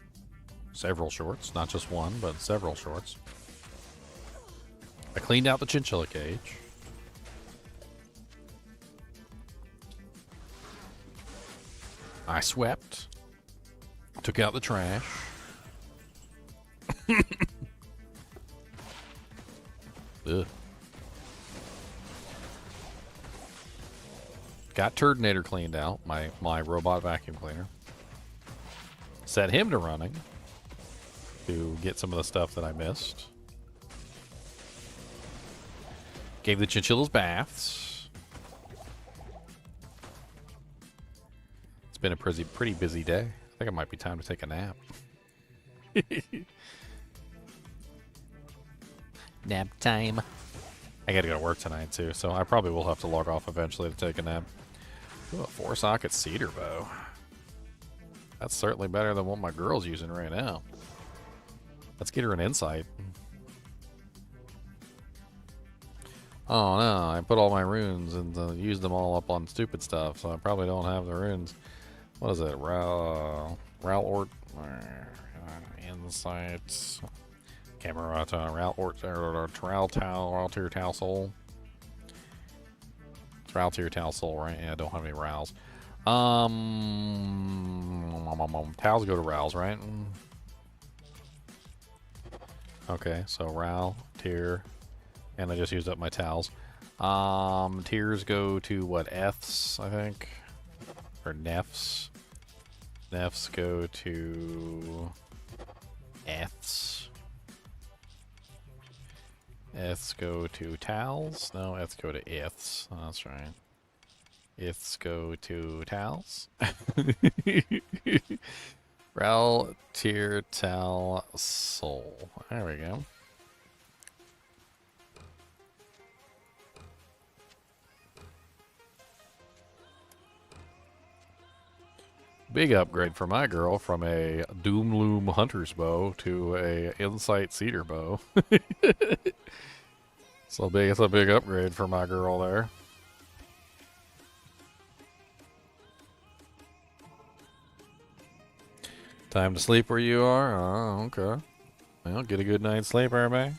Several shorts. Not just one, but several shorts. I cleaned out the chinchilla cage. I swept. Took out the trash. Ugh. Got Turdinator cleaned out, my robot vacuum cleaner. Set him to running to get some of the stuff that I missed. Gave the chinchillas baths. It's been a pretty busy day. I think it might be time to take a nap. Nap time. I gotta go to work tonight too, so I probably will have to log off eventually to take a nap. Ooh, a 4-socket cedar bow. That's certainly better than what my girl's using right now. Let's get her an insight. Oh no, I put all my runes and used them all up on stupid stuff, so I probably don't have the runes. What is it? Ralort insights. Camerata, Raltier Tau Soul. It's Raltier Tau Soul, right? Yeah, I don't have any Rals. Tals go to Rals, right? Okay, so Ral, Tier, and I just used up my Tals. Tiers go to what? Fs, I think? Or Nefs. Nefs go to Fs. Iths go to Tals. No, Iths go to Iths. Oh, that's right. Iths go to Tals. Ral, Tier, Tal, Soul. There we go. Big upgrade for my girl from a Doomloom Hunter's Bow to a Insight Cedar Bow. It's a big upgrade for my girl there. Time to sleep where you are? Oh, okay. Well, get a good night's sleep, everybody.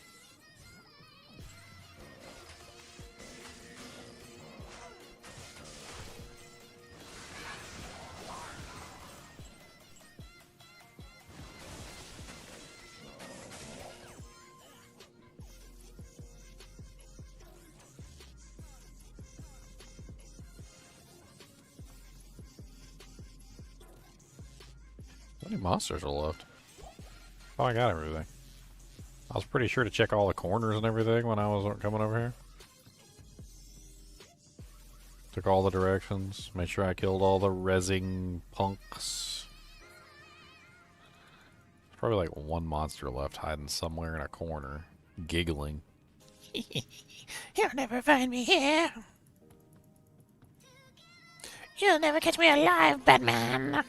How many monsters are left? Oh, I got everything. I was pretty sure to check all the corners and everything when I was coming over here. Took all the directions. Made sure I killed all the rezzing punks. There's probably like one monster left hiding somewhere in a corner. Giggling. You'll never find me here. You'll never catch me alive, Batman.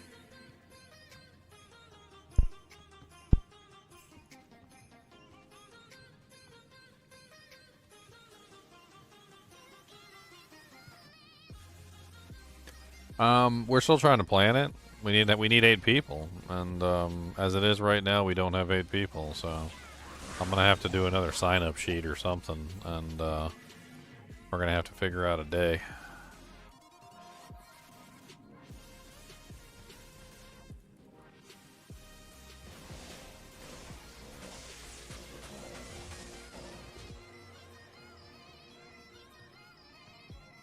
We're still trying to plan it. We need 8 people, and as it is right now, we don't have 8 people. So I'm gonna have to do another sign-up sheet or something, and we're gonna have to figure out a day.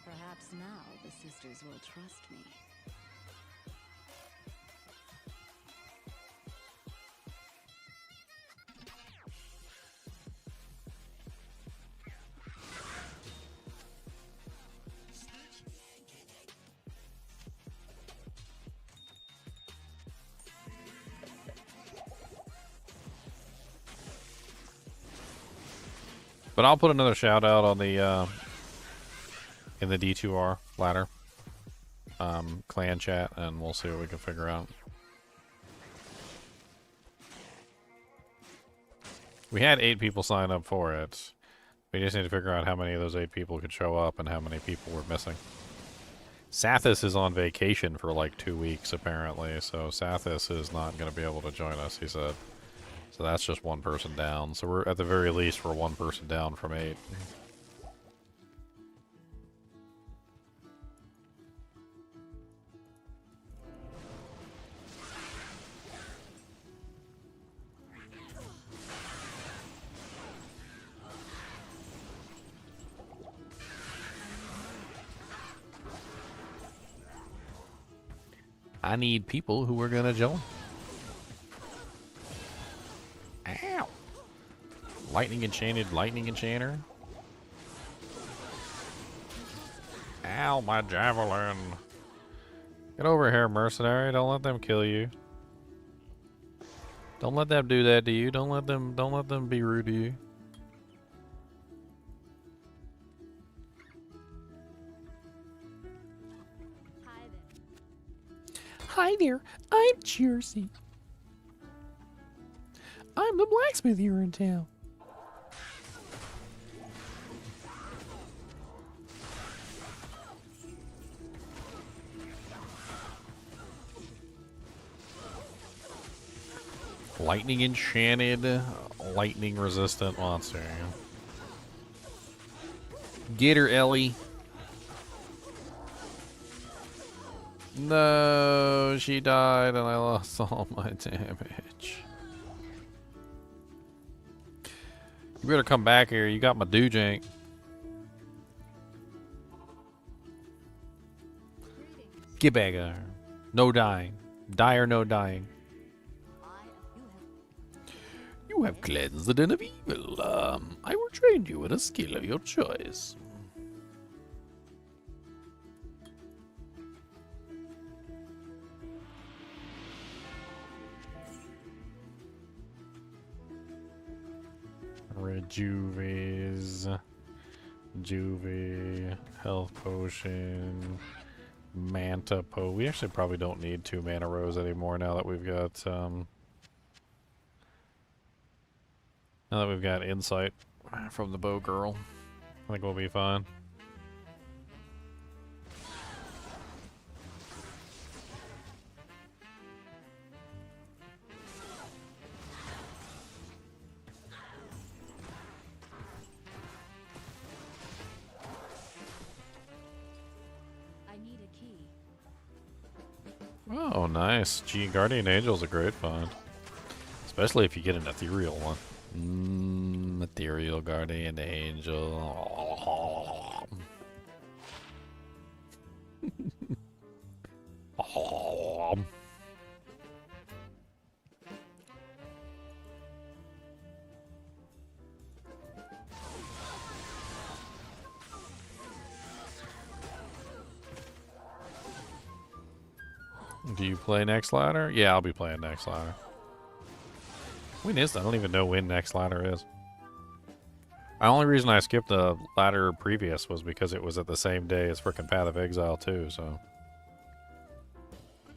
Perhaps now the sisters will trust me. But I'll put another shout out on the in the D2R ladder clan chat, and we'll see what we can figure out. We had 8 people sign up for it. We just need to figure out how many of those 8 people could show up and how many people were missing. Sathis is on vacation for like 2 weeks apparently, so Sathis is not going to be able to join us, he said. So that's just 1 person down. So we're at the very least we're 1 person down from 8. I need people who are gonna join. Ow! Lightning enchanter. Ow, my javelin. Get over here, mercenary. Don't let them kill you. Don't let them do that to you. Don't let them be rude to you. Hi there, I'm Jersey. I'm the blacksmith here in town. Lightning enchanted, lightning resistant monster. Get her, Ellie. No, she died and I lost all my damage. You better come back here. You got my doojank. Get back there. No dying. Die or no dying. You have cleansed the den of evil. I will train you in a skill of your choice. Rejuves, Juvie, health potion, manta po. We actually probably don't need 2 mana rose anymore now that we've got insight from the bow girl. I think we'll be fine. Oh, nice. Gee, Guardian Angel's a great find. Especially if you get an ethereal one. Ethereal Guardian Angel. Do you play next ladder? Yeah, I'll be playing next ladder. When is that? I don't even know when next ladder is. The only reason I skipped the ladder previous was because it was at the same day as frickin' Path of Exile 2, so.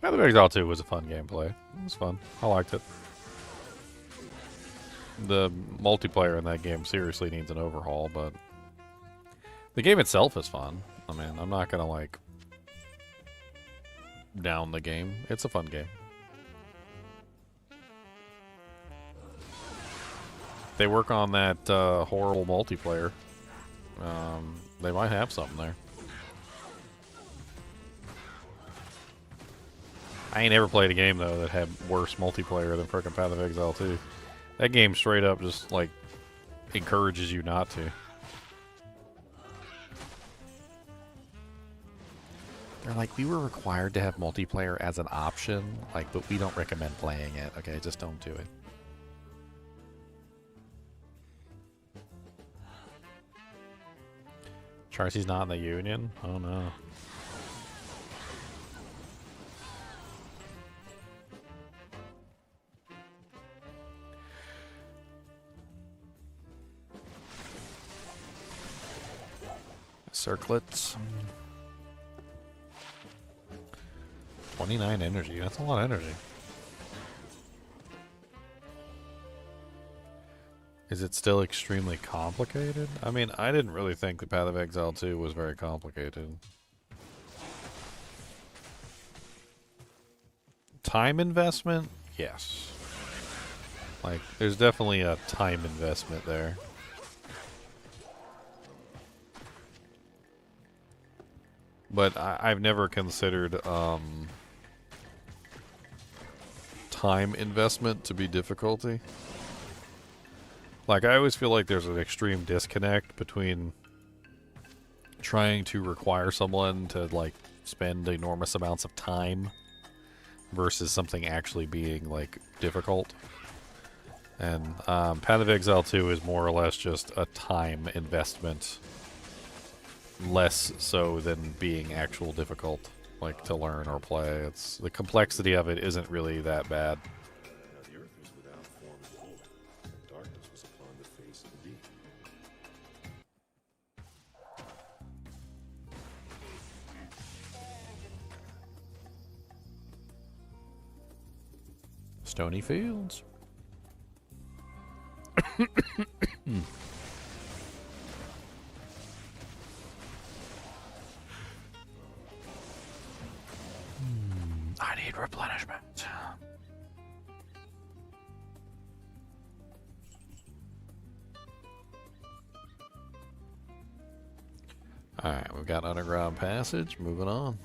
Path of Exile 2 was a fun gameplay. It was fun. I liked it. The multiplayer in that game seriously needs an overhaul, but the game itself is fun. I mean, I'm not gonna like down the game. It's a fun game. They work on that horrible multiplayer. They might have something there. I ain't ever played a game, though, that had worse multiplayer than frickin' Path of Exile 2. That game straight up just, like, encourages you not to. They're like, we were required to have multiplayer as an option, like, but we don't recommend playing it. Okay, just don't do it. Charcy's not in the Union? Oh no. Circlets. 29 energy. That's a lot of energy. Is it still extremely complicated? I mean, I didn't really think the Path of Exile 2 was very complicated. Time investment? Yes. Like, there's definitely a time investment there. But I've never considered time investment to be difficulty. Like, I always feel like there's an extreme disconnect between trying to require someone to, like, spend enormous amounts of time versus something actually being, like, difficult. And Path of Exile 2 is more or less just a time investment, less so than being actual difficult, like, to learn or play. It's the complexity of it isn't really that bad. Now the earth was without form and void, and darkness was upon the face of the deep. Stony Fields. I need replenishment. Alright, we've got underground passage. Moving on.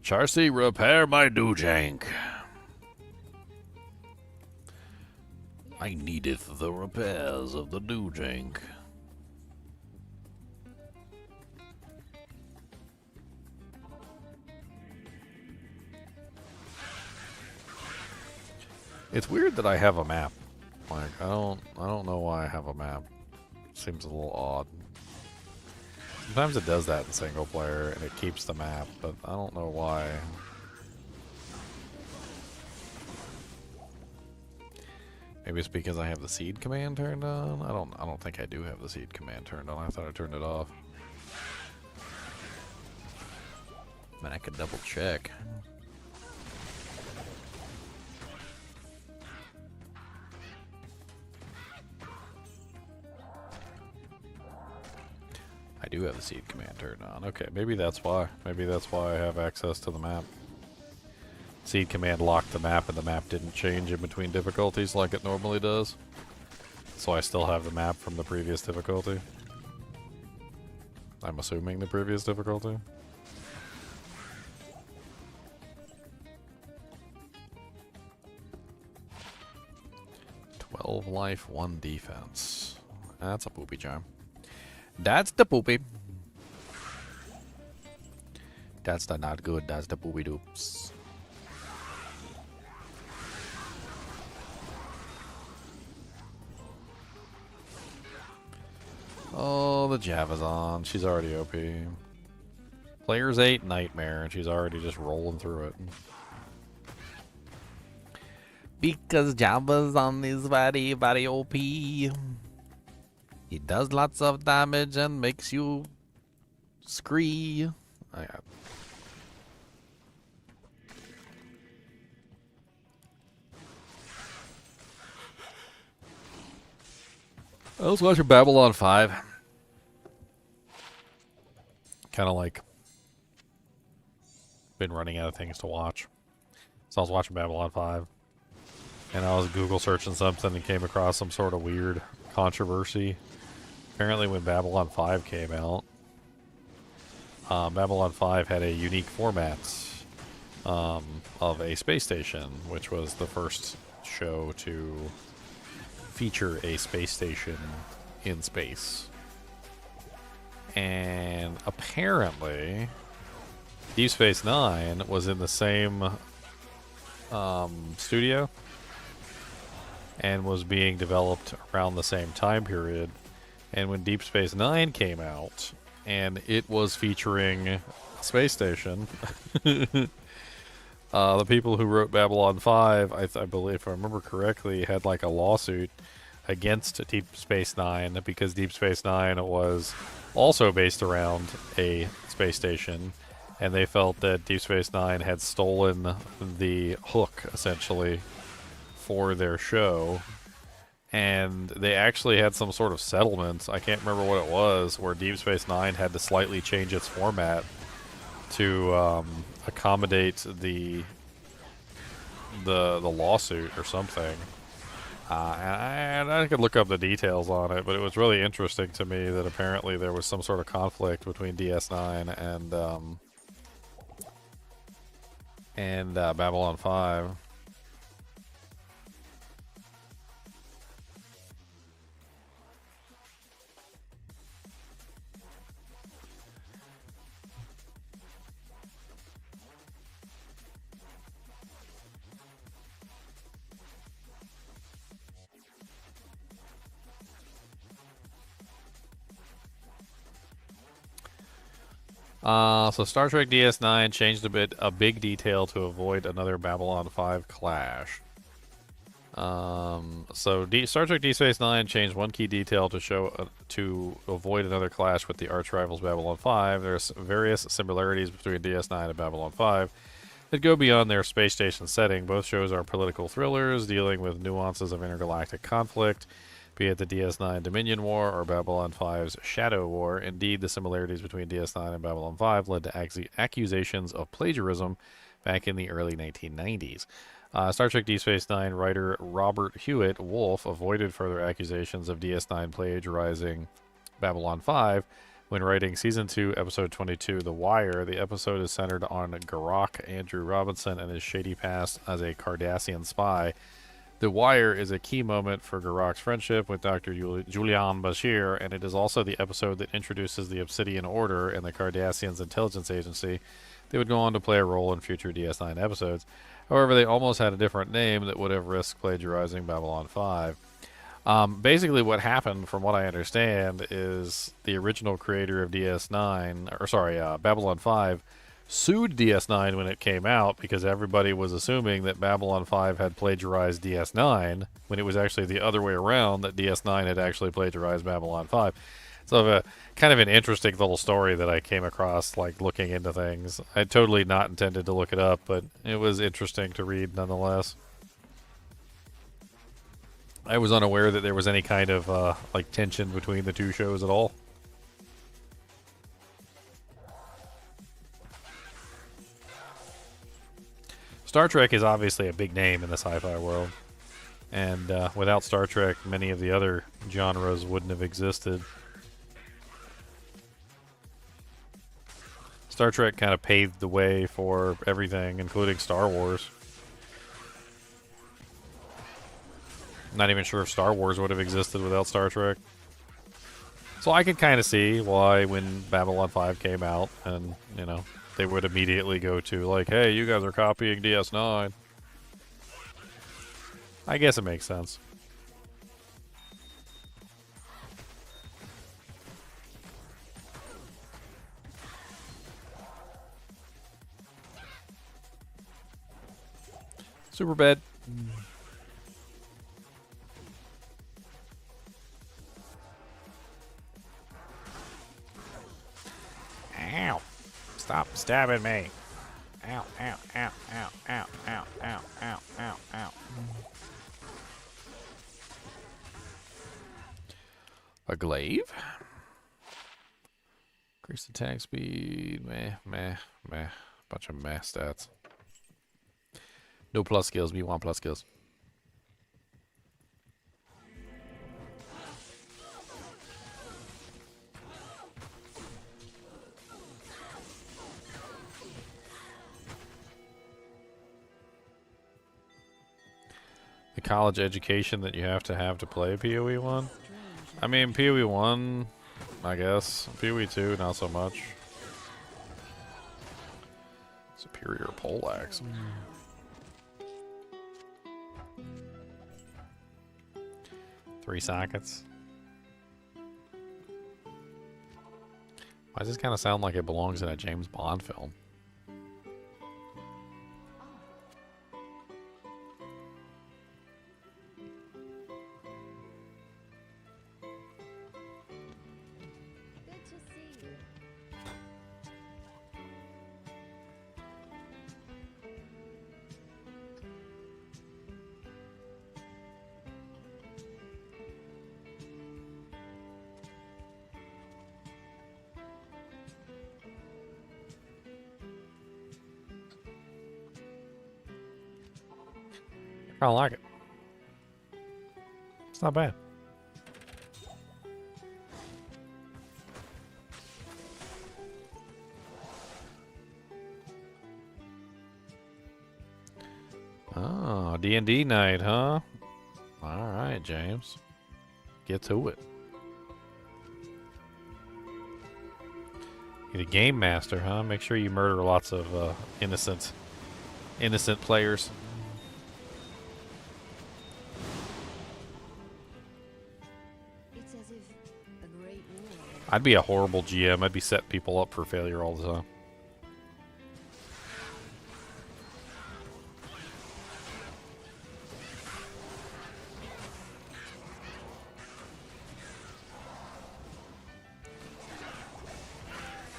Charcy, repair my doojank. I needeth the repairs of the doojank. It's weird that I have a map. Like, I don't know why I have a map. Seems a little odd. Sometimes it does that in single player and it keeps the map, but I don't know why. Maybe it's because I have the seed command turned on. I don't think I do have the seed command turned on. I thought I turned it off. Man, I could double check. I do have the seed command turned on. Okay, maybe that's why. Maybe that's why I have access to the map. Seed command locked the map and the map didn't change in between difficulties like it normally does. So I still have the map from the previous difficulty. I'm assuming the previous difficulty. "12 life, 1 defense." That's a poopy charm. That's the poopy. That's the not good. That's the poopy doops. Oh, the Javazon. She's already OP. Players 8 Nightmare, and she's already just rolling through it. Because Javazon is very, very OP. He does lots of damage and makes you scree. I was watching Babylon 5. Kind of like been running out of things to watch. So I was watching Babylon 5. And I was Google searching something and came across some sort of weird controversy. Apparently when Babylon 5 came out, Babylon 5 had a unique format of a space station, which was the first show to feature a space station in space. And apparently, Deep Space Nine was in the same studio and was being developed around the same time period. And when Deep Space Nine came out, and it was featuring a space station, the people who wrote Babylon 5, I believe, if I remember correctly, had like a lawsuit against Deep Space Nine because Deep Space Nine was also based around a space station, and they felt that Deep Space Nine had stolen the hook, essentially, for their show. And they actually had some sort of settlement, I can't remember what it was, where Deep Space Nine had to slightly change its format to accommodate the lawsuit or something. And I could look up the details on it, but it was really interesting to me that apparently there was some sort of conflict between DS9 and Babylon 5. So Star Trek DS9 changed a big detail to avoid another Babylon 5 clash. Star Trek Deep Space Nine changed one key detail to avoid another clash with the arch rivals Babylon 5. There's various similarities between DS9 and Babylon 5 that go beyond their space station setting. Both shows are political thrillers dealing with nuances of intergalactic conflict, be it the DS9 Dominion War or Babylon 5's Shadow War. Indeed, the similarities between DS9 and Babylon 5 led to accusations of plagiarism back in the early 1990s. Star Trek Deep Space Nine writer Robert Hewitt Wolf avoided further accusations of DS9 plagiarizing Babylon 5 when writing Season 2, Episode 22, The Wire. The episode is centered on Garak Andrew Robinson and his shady past as a Cardassian spy. The Wire is a key moment for Garak's friendship with Dr. Julian Bashir, and it is also the episode that introduces the Obsidian Order and the Cardassians' intelligence agency. They would go on to play a role in future DS9 episodes. However, they almost had a different name that would have risked plagiarizing Babylon 5. Basically what happened, from what I understand, is the original creator of Babylon 5 sued DS9 when it came out because everybody was assuming that Babylon 5 had plagiarized DS9 when it was actually the other way around, that DS9 had actually plagiarized Babylon 5. So kind of an interesting little story that I came across, like, looking into things. I totally not intended to look it up, but it was interesting to read nonetheless. I was unaware that there was any kind of like tension between the two shows at all. Star Trek is obviously a big name in the sci-fi world, and without Star Trek, many of the other genres wouldn't have existed. Star Trek kind of paved the way for everything, including Star Wars. Not even sure if Star Wars would have existed without Star Trek. So I could kind of see why when Babylon 5 came out, and, you know, they would immediately go to, like, hey, you guys are copying DS9. I guess it makes sense. Super bad. Ow. Stop stabbing me. Ow, ow, ow, ow, ow, ow, ow, ow, ow, ow. A glaive? Increase attack speed. Meh. Bunch of mass stats. No plus skills. We want plus skills. The college education that you have to play PoE 1? I mean, PoE 1, I guess. PoE 2, not so much. Superior poleaxe. 3 sockets. Why does this kind of sound like it belongs in a James Bond film? Good to see you. I don't like it. It's not bad. Oh, D&D night, huh? All right, James. Get to it. You're the game master, huh? Make sure you murder lots of innocent players. It's as if a great war. I'd be a horrible GM. I'd be setting people up for failure all the time.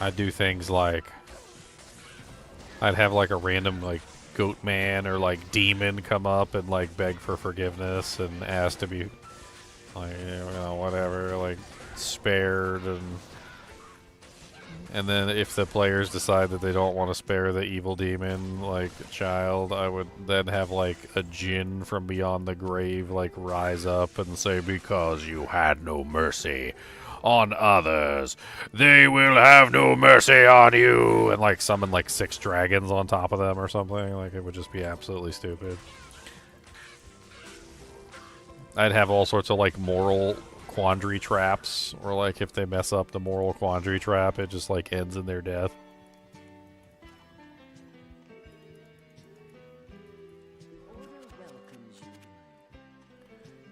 I'd do things like I'd have like a random like goat man or like demon come up and like beg for forgiveness and ask to be like, you know, whatever, like spared, and then if the players decide that they don't want to spare the evil demon like child, I would then have like a djinn from beyond the grave like rise up and say, because you had no mercy on others, they will have no mercy on you, and like summon like 6 dragons on top of them or something. Like, it would just be absolutely stupid. I'd have all sorts of like moral quandary traps, or like if they mess up the moral quandary trap, it just like ends in their death. Order welcomes you.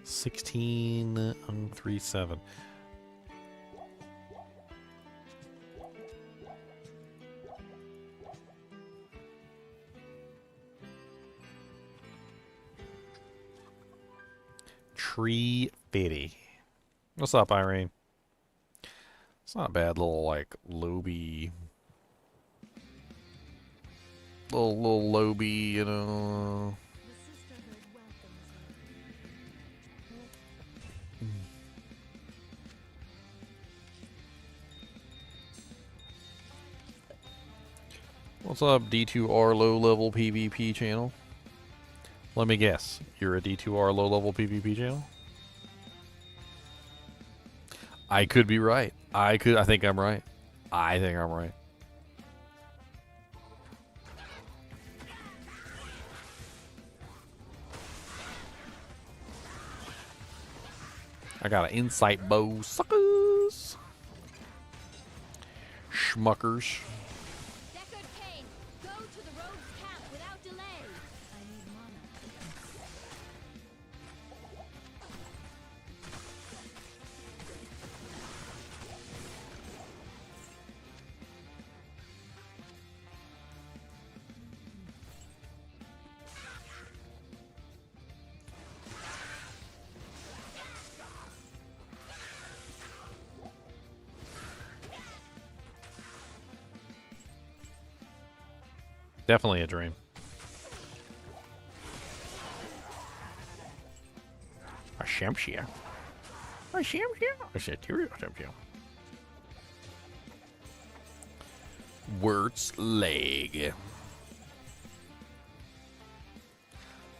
1637. Tree Fitty. What's up, Irene? It's not a bad little, like, loby. Little loby, you know. The sisterhood welcomes you. What's up, D2R low-level PvP channel? Let me guess. You're a D2R low-level PvP channel? I could be right. I think I'm right. I think I'm right. I got an insight bow, suckers. Schmuckers. Deckard Kane, go to the rogue's camp without delay. I need mana. Definitely a dream. A Shamshia. A Shamshia. A Satyrial Shamshia. Wirt's leg.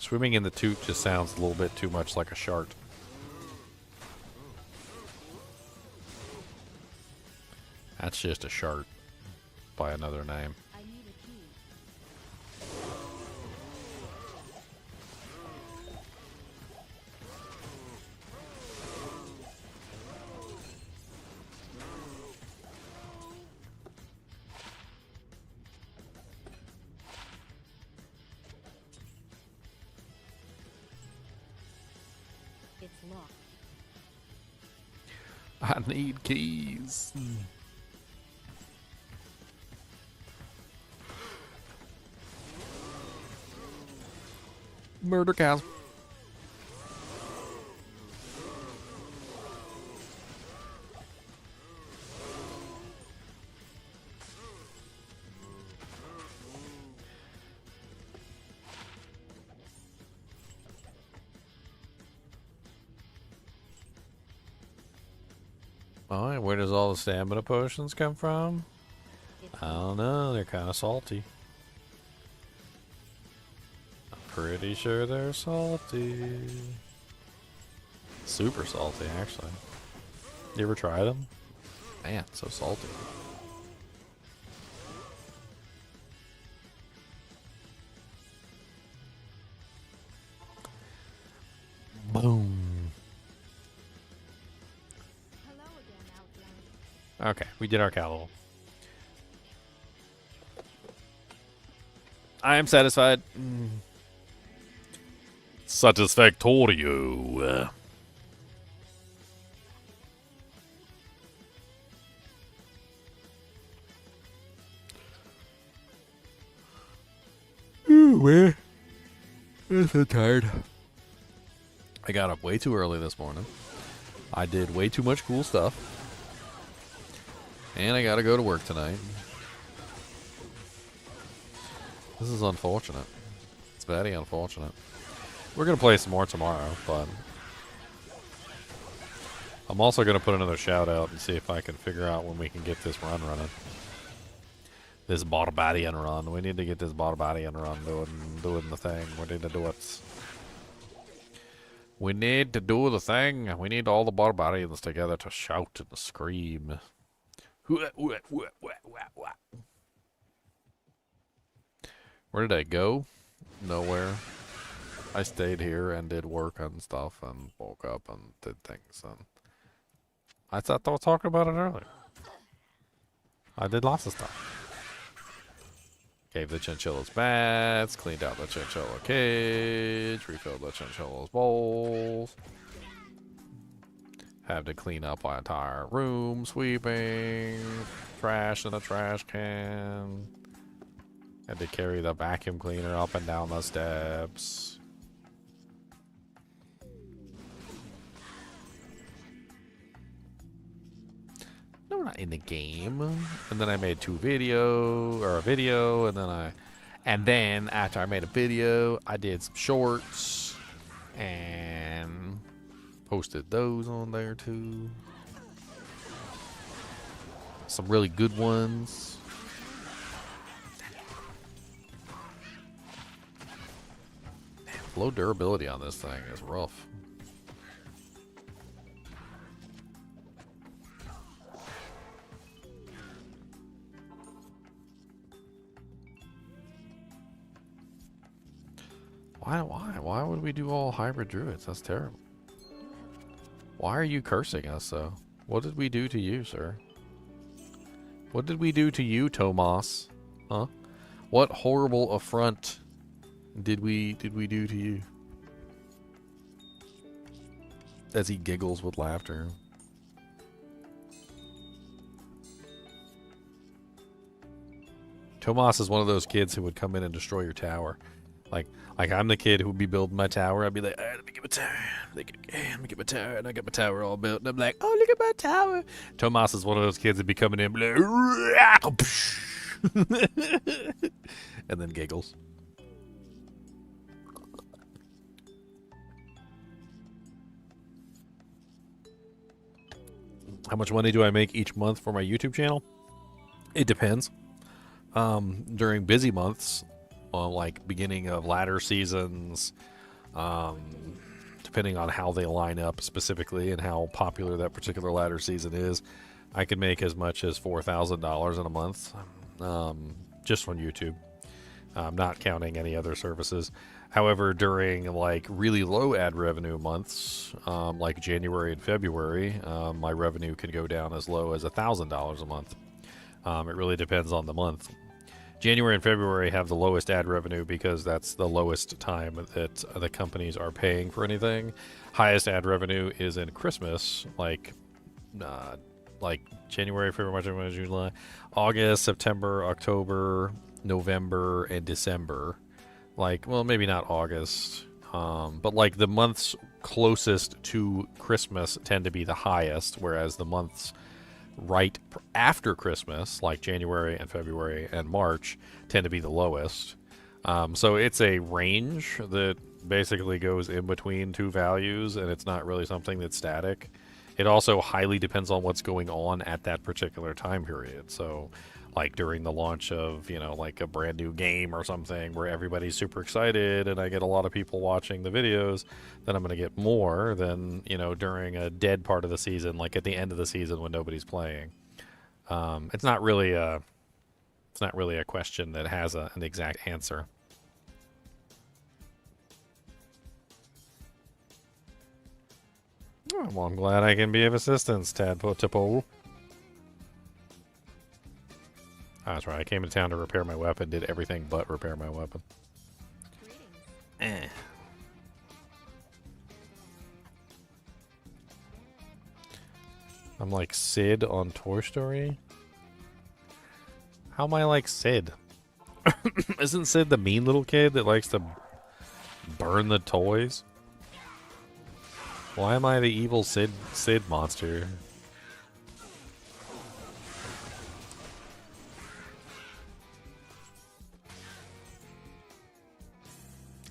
Swimming in the toot just sounds a little bit too much like a shark. That's just a shark by another name. I need a key. It's locked. I need keys. Murder cows. Alright, where does all the stamina potions come from? It's I don't know, they're kind of salty. I'm pretty sure they're salty. Super salty, actually. You ever tried them? Man, so salty. Boom. hello again, Outlander. Okay, we did our cat level. I am satisfied. Satisfactorio. Ooh, man. I'm so tired. I got up way too early this morning. I did way too much cool stuff. And I gotta go to work tonight. This is unfortunate. It's very unfortunate. We're gonna play some more tomorrow, but I'm also gonna put another shout out and see if I can figure out when we can get this run running. This barbarian run. We need to get this barbarian run doing the thing. We need to do it. We need to do the thing. We need all the barbarians together to shout and scream. Where did I go? Nowhere. I stayed here and did work and stuff and woke up and did things. And I thought I was talking about it earlier. I did lots of stuff. Gave the chinchillas baths, cleaned out the chinchilla cage, refilled the chinchilla's bowls. Had to clean up my entire room, sweeping, trash in the trash can. Had to carry the vacuum cleaner up and down the steps. No, we're not in the game. And then I made a video, and then after I made a video, I did some shorts and posted those on there too. Some really good ones. Low durability on this thing is rough. Why would we do all hybrid druids? That's terrible. Why are you cursing us, though? What did we do to you, sir? What did we do to you, Tomas? Huh? What horrible affront did we do to you? As he giggles with laughter. Tomas is one of those kids who would come in and destroy your tower. Like I'm the kid who would be building my tower. I'd be like, let me get my tower. Let me get my tower. And I got my tower all built. And I'm like, oh, look at my tower. Tomas is one of those kids that'd be coming in like, and then giggles. How much money do I make each month for my YouTube channel? It depends. During busy months, like beginning of ladder seasons, depending on how they line up specifically and how popular that particular ladder season is, I could make as much as $4,000 in a month, just on YouTube. Not counting any other services. However, during like really low ad revenue months, like January and February, my revenue can go down as low as $1,000 a month. It really depends on the month. January and February have the lowest ad revenue because that's the lowest time that the companies are paying for anything. Highest ad revenue is in Christmas, like January, February, March, April, June, July, August, September, October, November, and December. Like, well, maybe not August, but like the months closest to Christmas tend to be the highest, whereas the months right after Christmas, like January and February and March, tend to be the lowest. So it's a range that basically goes in between two values, and it's not really something that's static. It also highly depends on what's going on at that particular time period. So like during the launch of, you know, like a brand new game or something where everybody's super excited and I get a lot of people watching the videos, then I'm going to get more than, you know, during a dead part of the season, like at the end of the season when nobody's playing. It's not really a question that has an exact answer. Oh, well, I'm glad I can be of assistance, Tadpole. That's right. I came to town to repair my weapon, did everything but repair my weapon. I'm like Sid on Toy Story? How am I like Sid? Isn't Sid the mean little kid that likes to burn the toys? Why am I the evil Sid monster?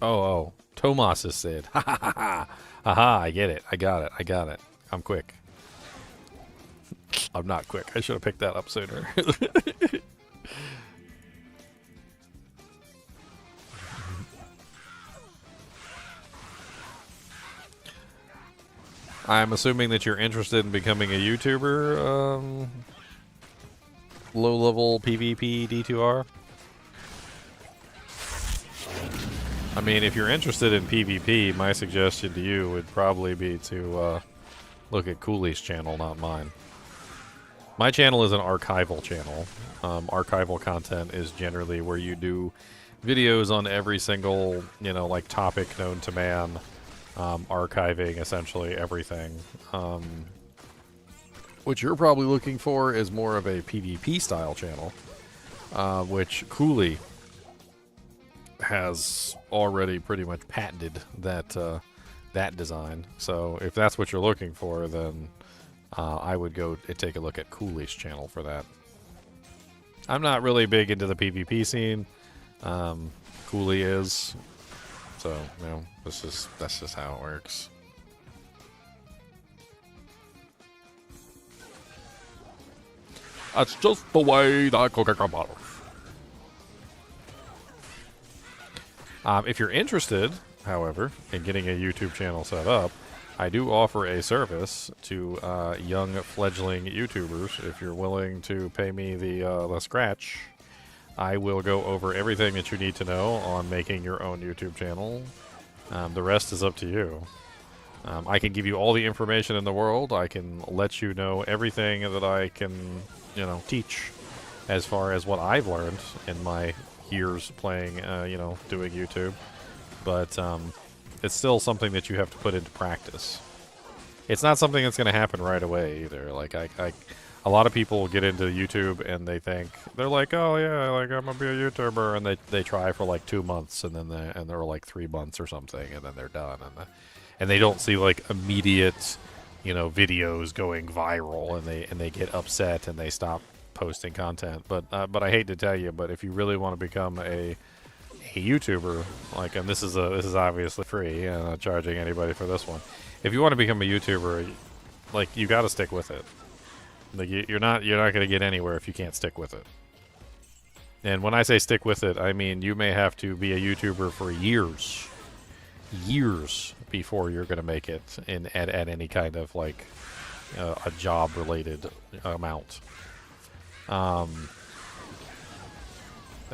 Oh, Tomas is Sid. Ha ha ha ha. Aha, I get it. I got it. I'm quick. I'm not quick. I should have picked that up sooner. I'm assuming that you're interested in becoming a YouTuber, low-level PvP D2R. I mean, if you're interested in PvP, my suggestion to you would probably be to look at Cooley's channel, not mine. My channel is an archival channel. Archival content is generally where you do videos on every single, you know, like topic known to man, archiving essentially everything. What you're probably looking for is more of a PvP style channel, which Cooley has already pretty much patented that that design. So if that's what you're looking for, then I would go and take a look at Cooley's channel for that. I'm not really big into the PvP scene. Cooley is. So, you know, that's just how it works. That's just the way that Coca-Cola bottles. If you're interested, however, in getting a YouTube channel set up, I do offer a service to young fledgling YouTubers. If you're willing to pay me the scratch, I will go over everything that you need to know on making your own YouTube channel. The rest is up to you. I can give you all the information in the world. I can let you know everything that I can, you know, teach as far as what I've learned in my years playing, you know, doing YouTube. But it's still something that you have to put into practice. It's not something that's going to happen right away either. Like a lot of people get into YouTube and they think they're like, oh yeah, like I'm gonna be a YouTuber, and they try for like 2 months, and then they're like 3 months or something, and then they're done, and they don't see like immediate, you know, videos going viral, and they get upset and they stop posting content. But I hate to tell you, but if you really want to become a YouTuber, like, and this is obviously free, and I'm not charging anybody for this one. If you want to become a YouTuber, like, you got to stick with it. Like, you're not going to get anywhere if you can't stick with it. And when I say stick with it, I mean you may have to be a YouTuber for years before you're going to make it at any kind of like a job related amount. I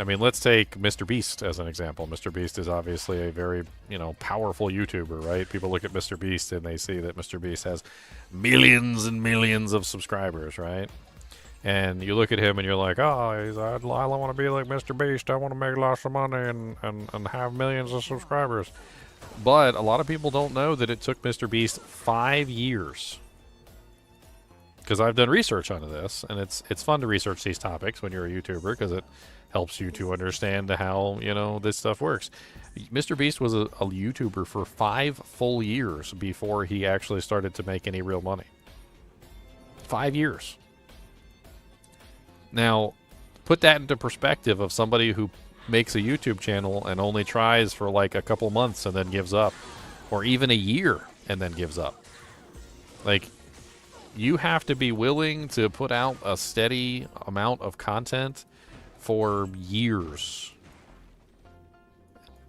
mean, let's take Mr. Beast as an example. Mr. Beast is obviously a very, powerful YouTuber, right? People look at Mr. Beast and they see that Mr. Beast has millions and millions of subscribers, right? And you look at him and you're like, oh, I want to be like Mr. Beast. I want to make lots of money and have millions of subscribers. But a lot of people don't know that it took Mr. Beast 5 years. Because I've done research onto this, and it's fun to research these topics when you're a YouTuber because it helps you to understand how, this stuff works. Mr. Beast was a YouTuber for 5 full years before he actually started to make any real money. 5 years. Now, put that into perspective of somebody who makes a YouTube channel and only tries for like a couple months and then gives up, or even a year and then gives up. Like, you have to be willing to put out a steady amount of content for years.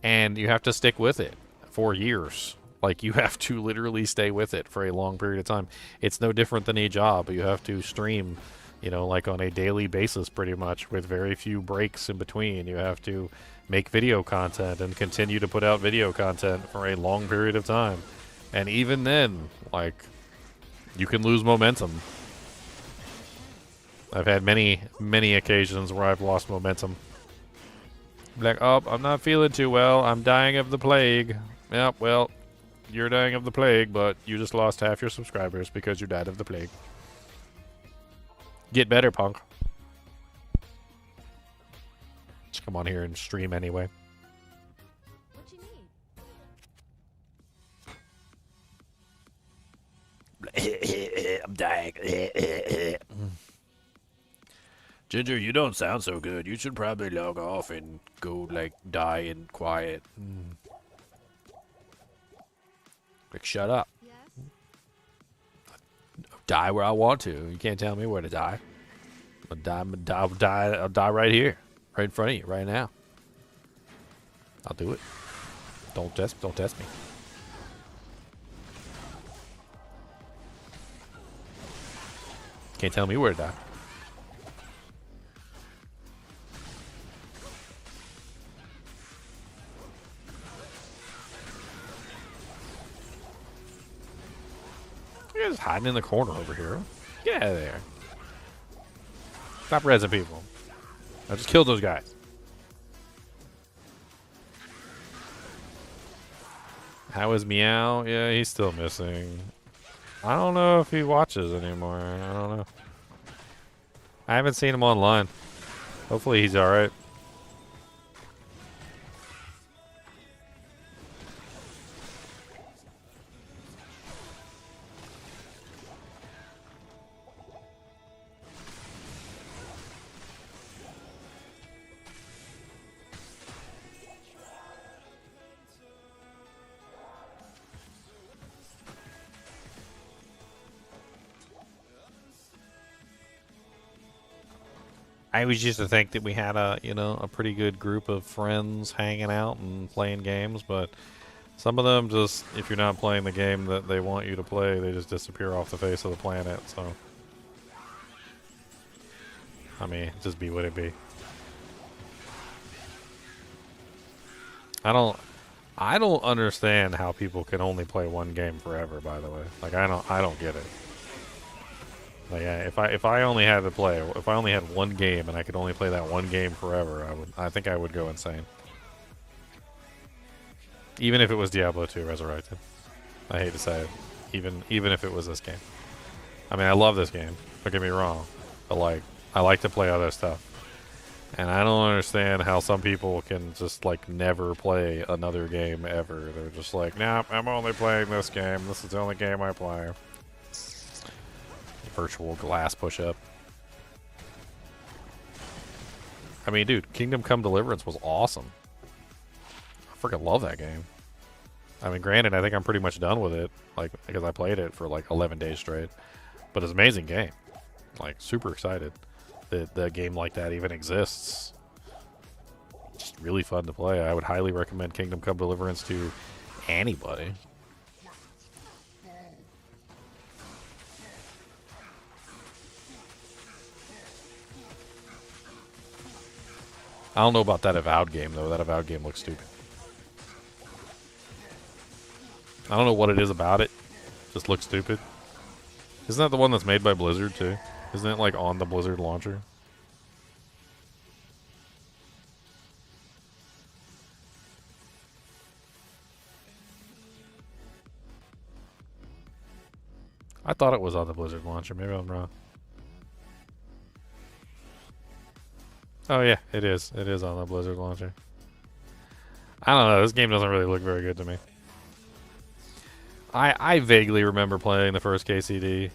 And you have to stick with it for years. Like, you have to literally stay with it for a long period of time. It's no different than a job. You have to stream, like on a daily basis pretty much with very few breaks in between. You have to make video content and continue to put out video content for a long period of time. And even then, like, you can lose momentum. I've had many, many occasions where I've lost momentum. Like, oh, I'm not feeling too well. I'm dying of the plague. Yep, well, you're dying of the plague, but you just lost half your subscribers because you died of the plague. Get better, punk. Just come on here and stream anyway. What you need? I'm dying. Ginger, you don't sound so good. You should probably log off and go, like, die in quiet. Like, shut up. Yes? Die where I want to. You can't tell me where to die. I'll die right here. Right in front of you, right now. I'll do it. Don't test me. Can't tell me where to die. You're just hiding in the corner over here. Get out of there. Stop rezzing people. I just killed those guys. How is Meow? Yeah, he's still missing. I don't know if he watches anymore. I don't know. I haven't seen him online. Hopefully he's alright. I always used to think that we had a pretty good group of friends hanging out and playing games, but some of them just, if you're not playing the game that they want you to play, they just disappear off the face of the planet, so. I mean, just be what it be. I don't understand how people can only play one game forever, by the way. Like, I don't get it. Like, if I only had to play, if I only had one game and I could only play that one game forever, I think I would go insane. Even if it was Diablo 2 Resurrected. I hate to say it. Even if it was this game. I mean, I love this game. Don't get me wrong. But, like, I like to play other stuff. And I don't understand how some people can just, like, never play another game ever. They're just like, nah, I'm only playing this game. This is the only game I play. Virtual glass push-up. I mean, dude, Kingdom Come Deliverance was awesome. I freaking love that game. I mean, granted, I think I'm pretty much done with it, like, because I played it for like 11 days straight. But it's an amazing game. Like, super excited that a game like that even exists. just really fun to play. I would highly recommend Kingdom Come Deliverance to anybody. I don't know about that Avowed game, though. That Avowed game looks stupid. I don't know what it is about it. Just looks stupid. Isn't that the one that's made by Blizzard, too? Isn't it, like, on the Blizzard launcher? I thought it was on the Blizzard launcher. Maybe I'm wrong. Oh, yeah, it is. It is on the Blizzard launcher. I don't know. This game doesn't really look very good to me. I vaguely remember playing the first KCD.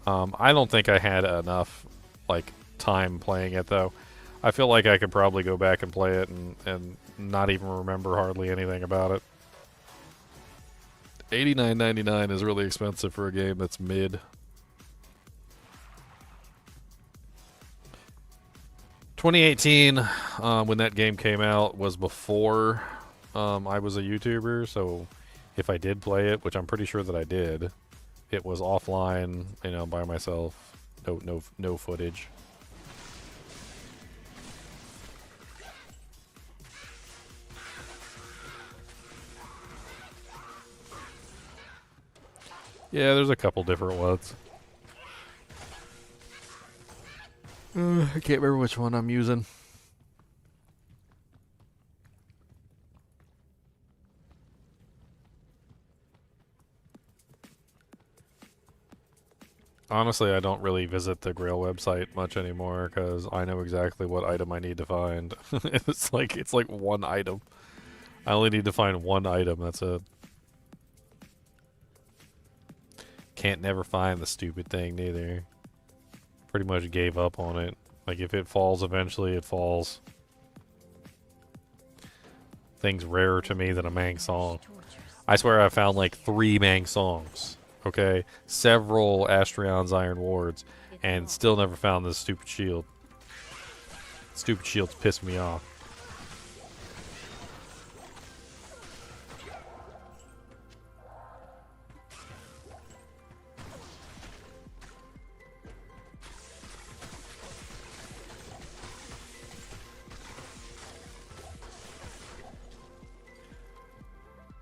I don't think I had enough, like, time playing it, though. I feel like I could probably go back and play it and not even remember hardly anything about it. $89.99 is really expensive for a game that's mid. 2018, when that game came out, was before I was a YouTuber, so if I did play it, which I'm pretty sure that I did, it was offline, you know, by myself, no footage. Yeah, there's a couple different ones. I can't remember which one I'm using. Honestly, I don't really visit the Grail website much anymore because I know exactly what item I need to find. It's like one item. I only need to find one item. That's it. Can't never find the stupid thing neither. Pretty much gave up on it. Like if it falls eventually, it falls. Thing's rarer to me than a Mang Song. I swear I found like 3 Mang Songs. Okay, several Astrion's Iron Wards, and still never found this stupid shield. Stupid shields piss me off.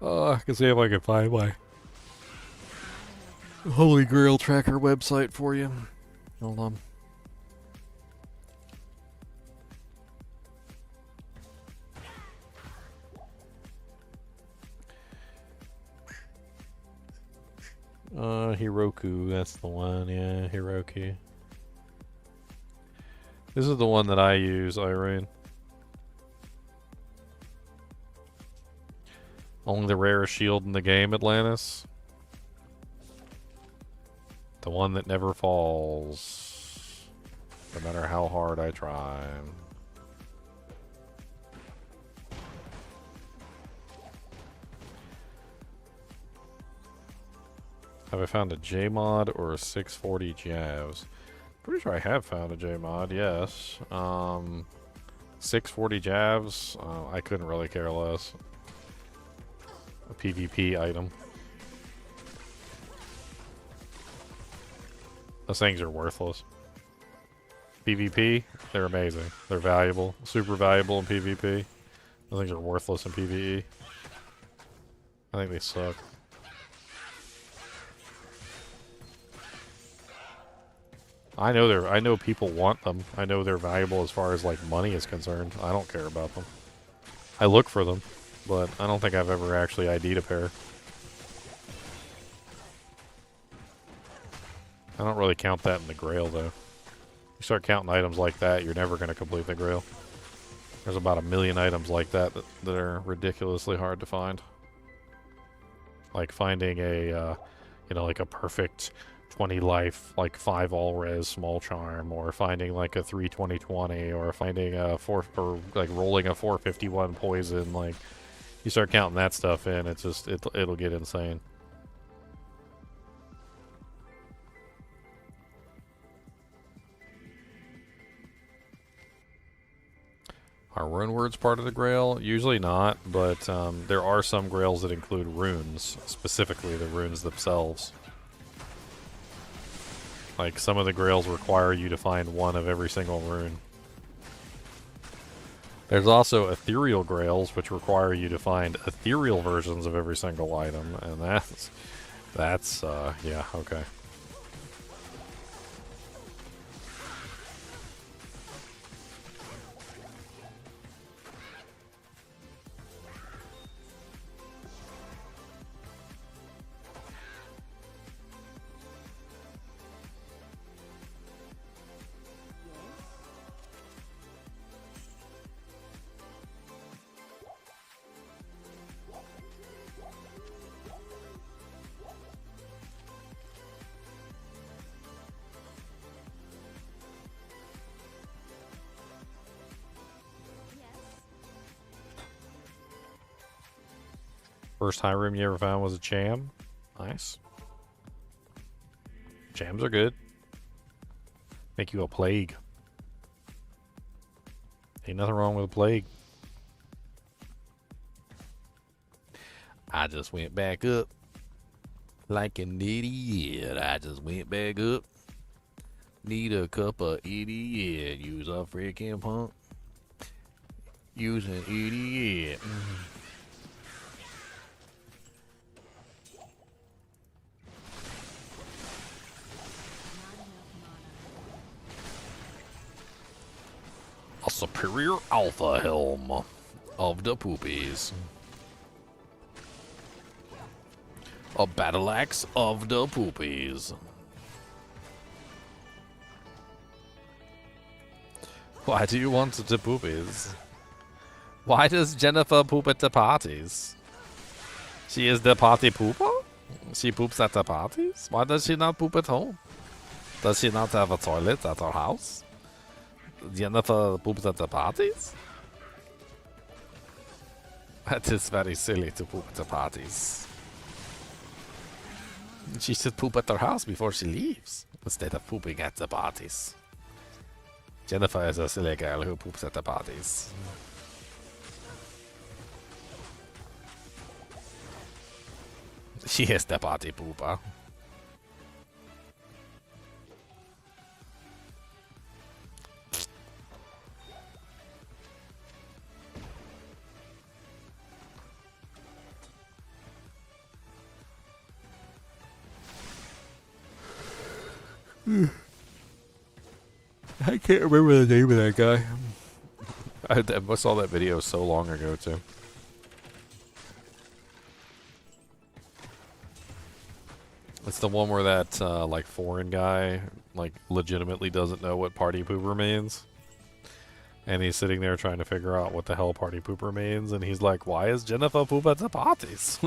I can see if I can find my Holy Grail tracker website for you. Hold on. Heroku, that's the one, yeah, Heroku. This is the one that I use, Irene. Only the rarest shield in the game, Atlantis. The one that never falls. No matter how hard I try. Have I found a J-mod or a 640 Javs? Pretty sure I have found a J-mod, yes. 640 Javs, I couldn't really care less. A PvP item. Those things are worthless. PvP, they're amazing. They're valuable. Super valuable in PvP. Those things are worthless in PvE. I think they suck. I know people want them. I know they're valuable as far as like money is concerned. I don't care about them. I look for them, but I don't think I've ever actually ID'd a pair. I don't really count that in the Grail, though. You start counting items like that, you're never going to complete the Grail. There's about 1 million items like that that are ridiculously hard to find. Like finding a, you know, like a perfect 20 life, like 5 all-res small charm, or finding like a 3/20/20, or finding a 4, or like rolling a 451 poison. Like, you start counting that stuff in, it's just, it'll get insane. Are rune words part of the Grail? Usually not, but there are some Grails that include runes, specifically the runes themselves. Like, some of the Grails require you to find one of every single rune. There's also ethereal Grails, which require you to find ethereal versions of every single item, and yeah, okay. First high room you ever found was a cham. Nice. Chams are good. Make you a plague. Ain't nothing wrong with a plague. I just went back up like an idiot. I just went back up. Need a cup of idiot. Use a freaking pump. Use an idiot. A superior alpha helm of the poopies. A battle axe of the poopies. Why do you want the poopies? Why does Jennifer poop at the parties? She is the party pooper? She poops at the parties? Why does she not poop at home? Does she not have a toilet at her house? Jennifer poops at the parties? That is very silly to poop at the parties. She should poop at her house before she leaves, instead of pooping at the parties. Jennifer is a silly girl who poops at the parties. She is the party pooper. I can't remember the name of that guy. I saw that video so long ago, too. It's the one where that, like, foreign guy, like, legitimately doesn't know what party pooper means. And he's sitting there trying to figure out what the hell party pooper means. And he's like, why is Jennifer poop at the parties?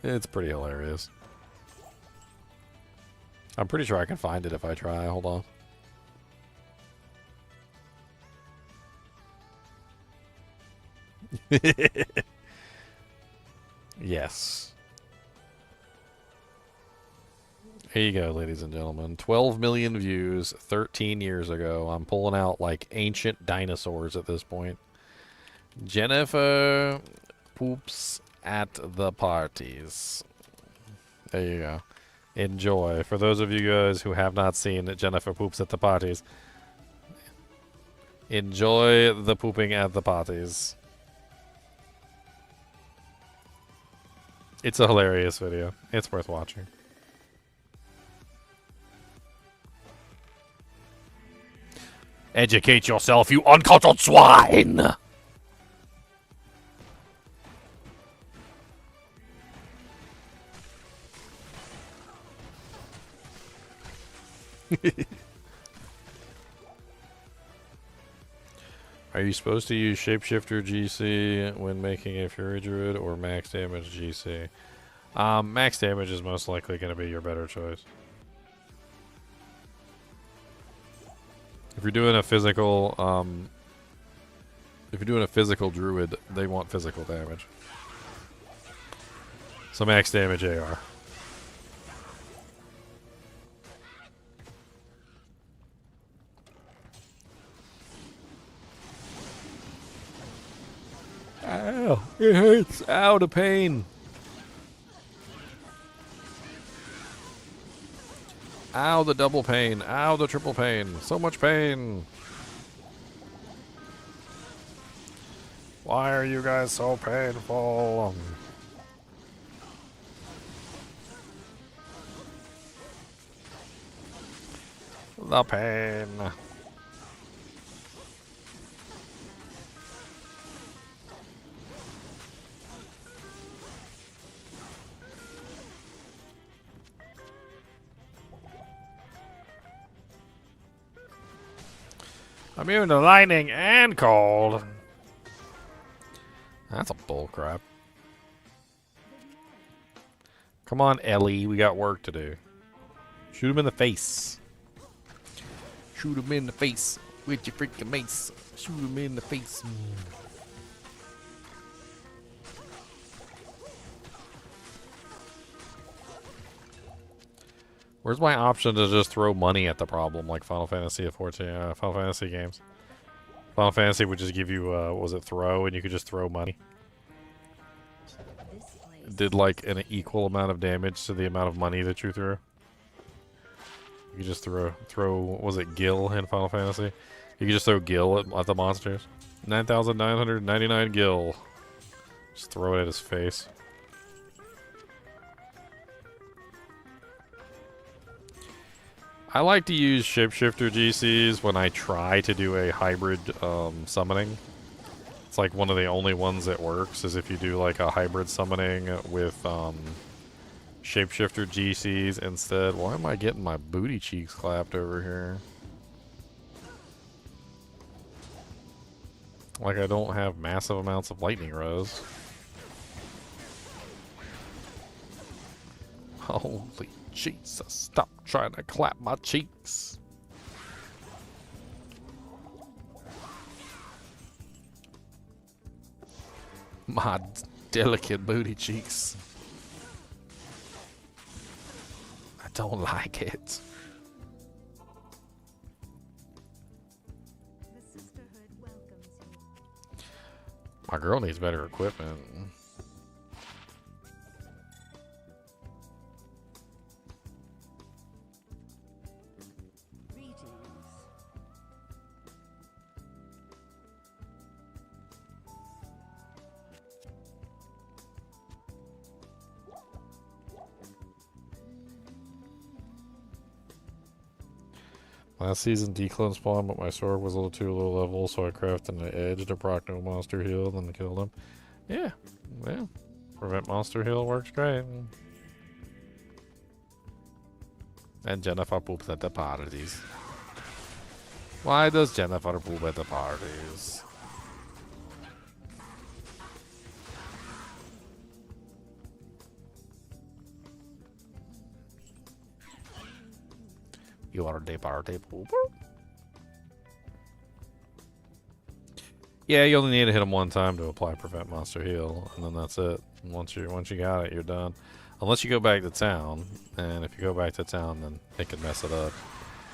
It's pretty hilarious. I'm pretty sure I can find it if I try. Hold on. Yes. Here you go, ladies and gentlemen. 12 million views 13 years ago. I'm pulling out like ancient dinosaurs at this point. Jennifer poops at the parties. There you go. Enjoy. For those of you guys who have not seen Jennifer poops at the parties, enjoy the pooping at the parties. It's a hilarious video. It's worth watching. Educate yourself, you uncultured swine! Are you supposed to use Shapeshifter GC when making a Fury Druid or max damage GC? Max damage is most likely going to be your better choice. If you're doing a physical, Druid, they want physical damage. So max damage AR. It hurts. Ow, the pain. Ow, the double pain. Ow, the triple pain. So much pain. Why are you guys so painful? The pain. Immune to lightning and cold. That's a bull crap. Come on, Ellie. We got work to do. Shoot him in the face. Shoot him in the face with your freaking mace. Shoot him in the face. Where's my option to just throw money at the problem like Final Fantasy 14, Final Fantasy games? Final Fantasy would just give you, what was it, throw, and you could just throw money. This place. It did like an equal amount of damage to the amount of money that you threw. You could just throw, was it Gil in Final Fantasy? You could just throw Gil at the monsters. 9,999 Gil. Just throw it at his face. I like to use shapeshifter GCs when I try to do a hybrid summoning. It's like one of the only ones that works is if you do like a hybrid summoning with shapeshifter GCs instead. Why am I getting my booty cheeks clapped over here? Like I don't have massive amounts of lightning rows. Holy Jesus, stop trying to clap my cheeks. My delicate booty cheeks. I don't like it. The sisterhood welcomes you. My girl needs better equipment. Greetings. Last season, declone spawned, but my sword was a little too low level, so I crafted an edge to proc no monster heal, then killed him. Yeah, yeah. Prevent monster heal works great. And Jennifer poops at the parties. Why does Jennifer poop at the parties? You are a party pooper? Yeah, you only need to hit them one time to apply prevent monster heal, and then that's it. And once you got it, you're done. Unless you go back to town, and if you go back to town, then it can mess it up.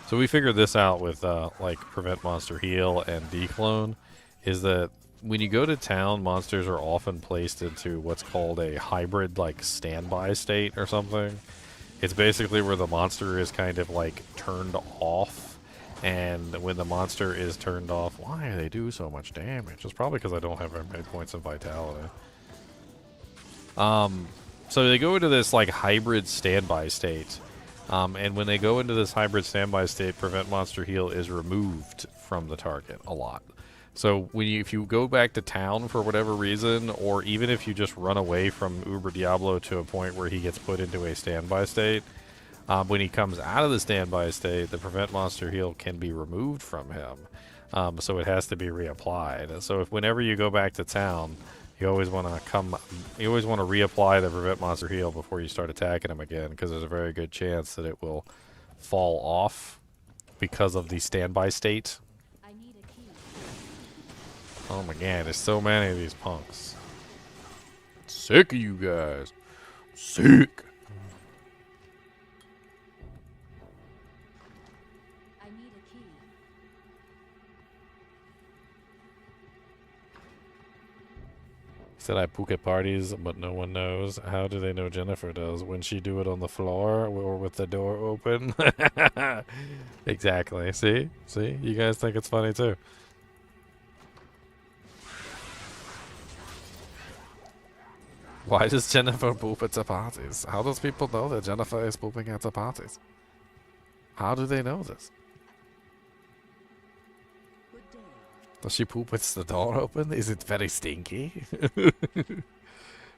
So we figured this out with like prevent monster heal and declone, is that when you go to town, monsters are often placed into what's called a hybrid like standby state or something. It's basically where the monster is kind of like turned off, and when the monster is turned off, why do they do so much damage? It's probably because I don't have very many points of vitality. So they go into this like hybrid standby state, and when they go into this hybrid standby state, prevent monster heal is removed from the target a lot. So if you go back to town for whatever reason, or even if you just run away from Uber Diablo to a point where he gets put into a standby state, when he comes out of the standby state, the prevent monster heal can be removed from him. So it has to be reapplied. So whenever you go back to town, you always want to reapply the prevent monster heal before you start attacking him again, because there's a very good chance that it will fall off because of the standby state. I need a key. Oh my god, there's so many of these punks. Sick of you guys. Sick. I need a key. Said I poke at parties, but no one knows. How do they know Jennifer does? When she do it on the floor or with the door open? Exactly. See? See? You guys think it's funny too. Why does Jennifer poop at the parties? How does people know that Jennifer is pooping at the parties? How do they know this? Does she poop with the door open? Is it very stinky?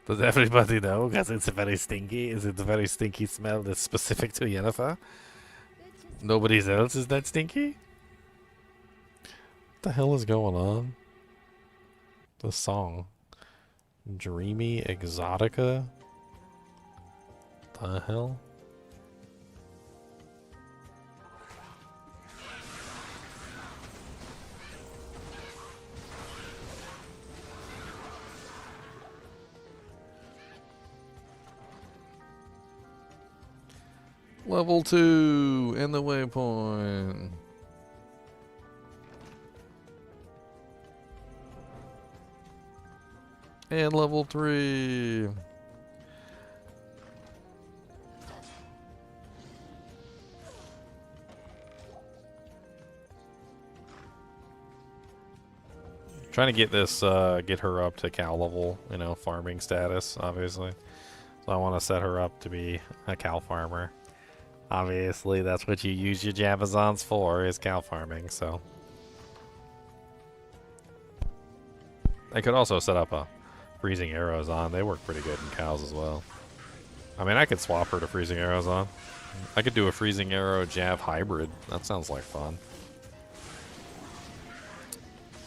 Does everybody know because it's very stinky? Is it a very stinky smell that's specific to Jennifer? Nobody else is that stinky? What the hell is going on? The song. Dreamy Exotica? The hell? Level 2 in the waypoint. And level 3. Trying to get this, get her up to cow level, you know, farming status, obviously. So I want to set her up to be a cow farmer. Obviously, that's what you use your Javazons for, is cow farming, so. I could also set up a freezing arrows on. They work pretty good in cows as well. I mean, I could swap her to freezing arrows on. I could do a freezing arrow Jav hybrid. That sounds like fun.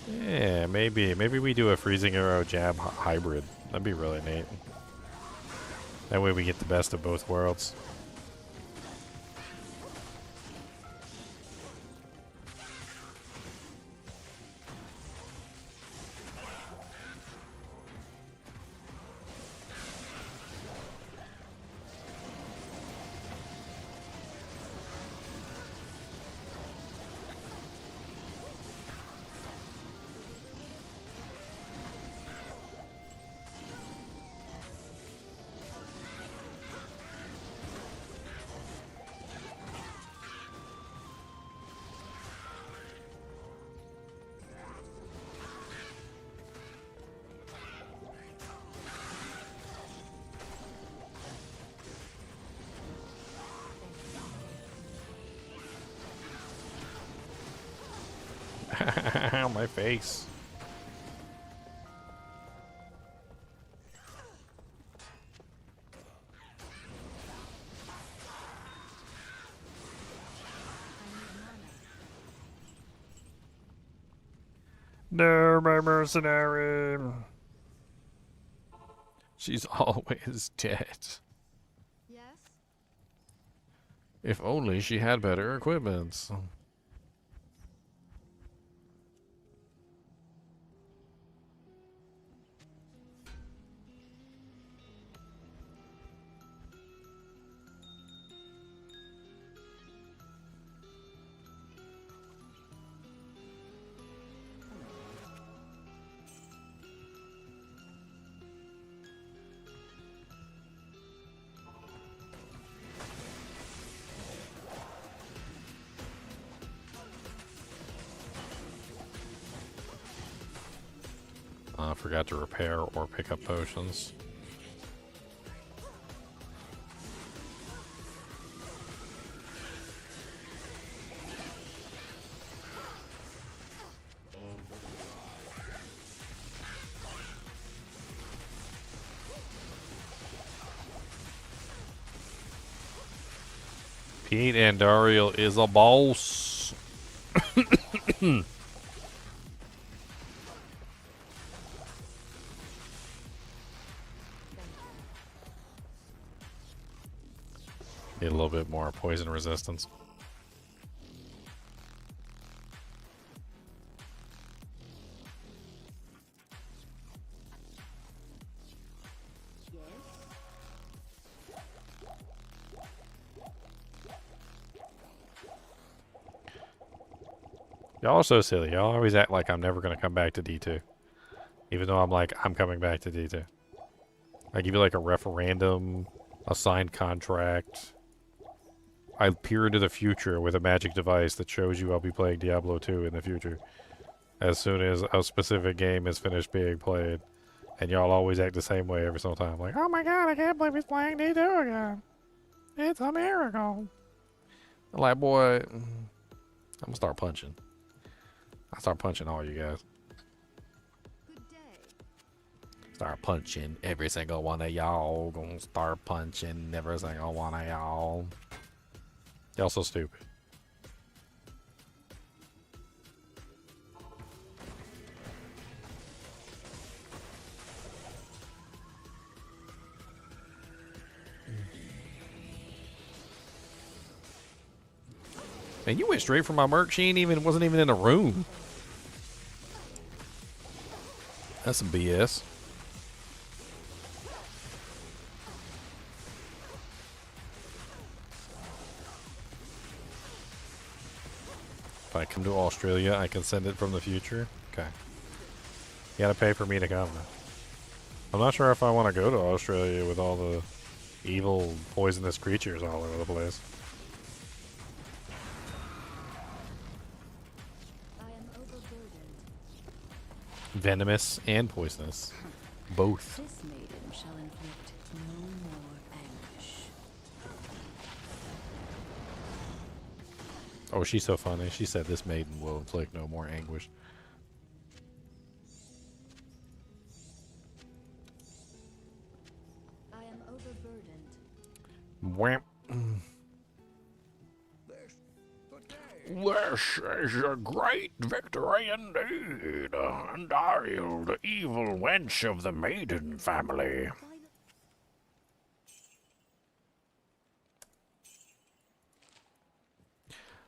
Yeah, maybe we do a freezing arrow Jab hybrid. That'd be really neat. That way we get the best of both worlds. My face. No, my mercenary. She's always dead. Yes? If only she had better equipment. I forgot to repair or pick up potions. Pete Andariel is a boss. Need a little bit more poison resistance. Y'all are so silly. Y'all always act like I'm never going to come back to D2. Even though I'm like, I'm coming back to D2. I give you like a referendum, a signed contract. I peer into the future with a magic device that shows you I'll be playing Diablo 2 in the future. As soon as a specific game is finished being played. And y'all always act the same way every single time. Like, oh my god, I can't believe he's playing D2 again. It's a miracle. I'm like, boy, I'm gonna start punching. I start punching all you guys. Good day. Start punching every single one of y'all. Gonna start punching every single one of y'all. Y'all so stupid. Man, you went straight for my merc. She wasn't even in the room. That's some BS. If I come to Australia, I can send it from the future. Okay. You gotta pay for me to come. I'm not sure if I want to go to Australia with all the evil, poisonous creatures all over the place. I am overburdened. Venomous and poisonous. Both. This maiden shall inflict no more anguish. Oh, she's so funny. She said this maiden will inflict no more anguish. I am overburdened. Wham. This is a great victory indeed, and I am the evil wench of the maiden family.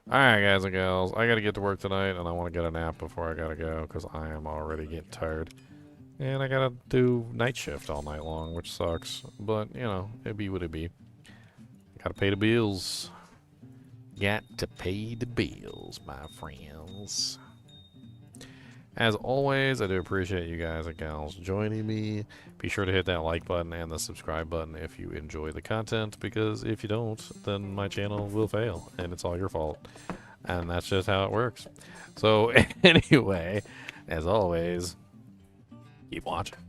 Alright, guys and gals. I gotta get to work tonight, and I want to get a nap before I gotta go, because I am already getting tired. And I gotta do night shift all night long, which sucks. But, you know, it be what it be. Gotta pay the bills. Got to pay the bills, my friends. As always, I do appreciate you guys and gals joining me. Be sure to hit that like button and the subscribe button if you enjoy the content, because if you don't, then my channel will fail, and it's all your fault. And that's just how it works. So, anyway, as always, keep watching.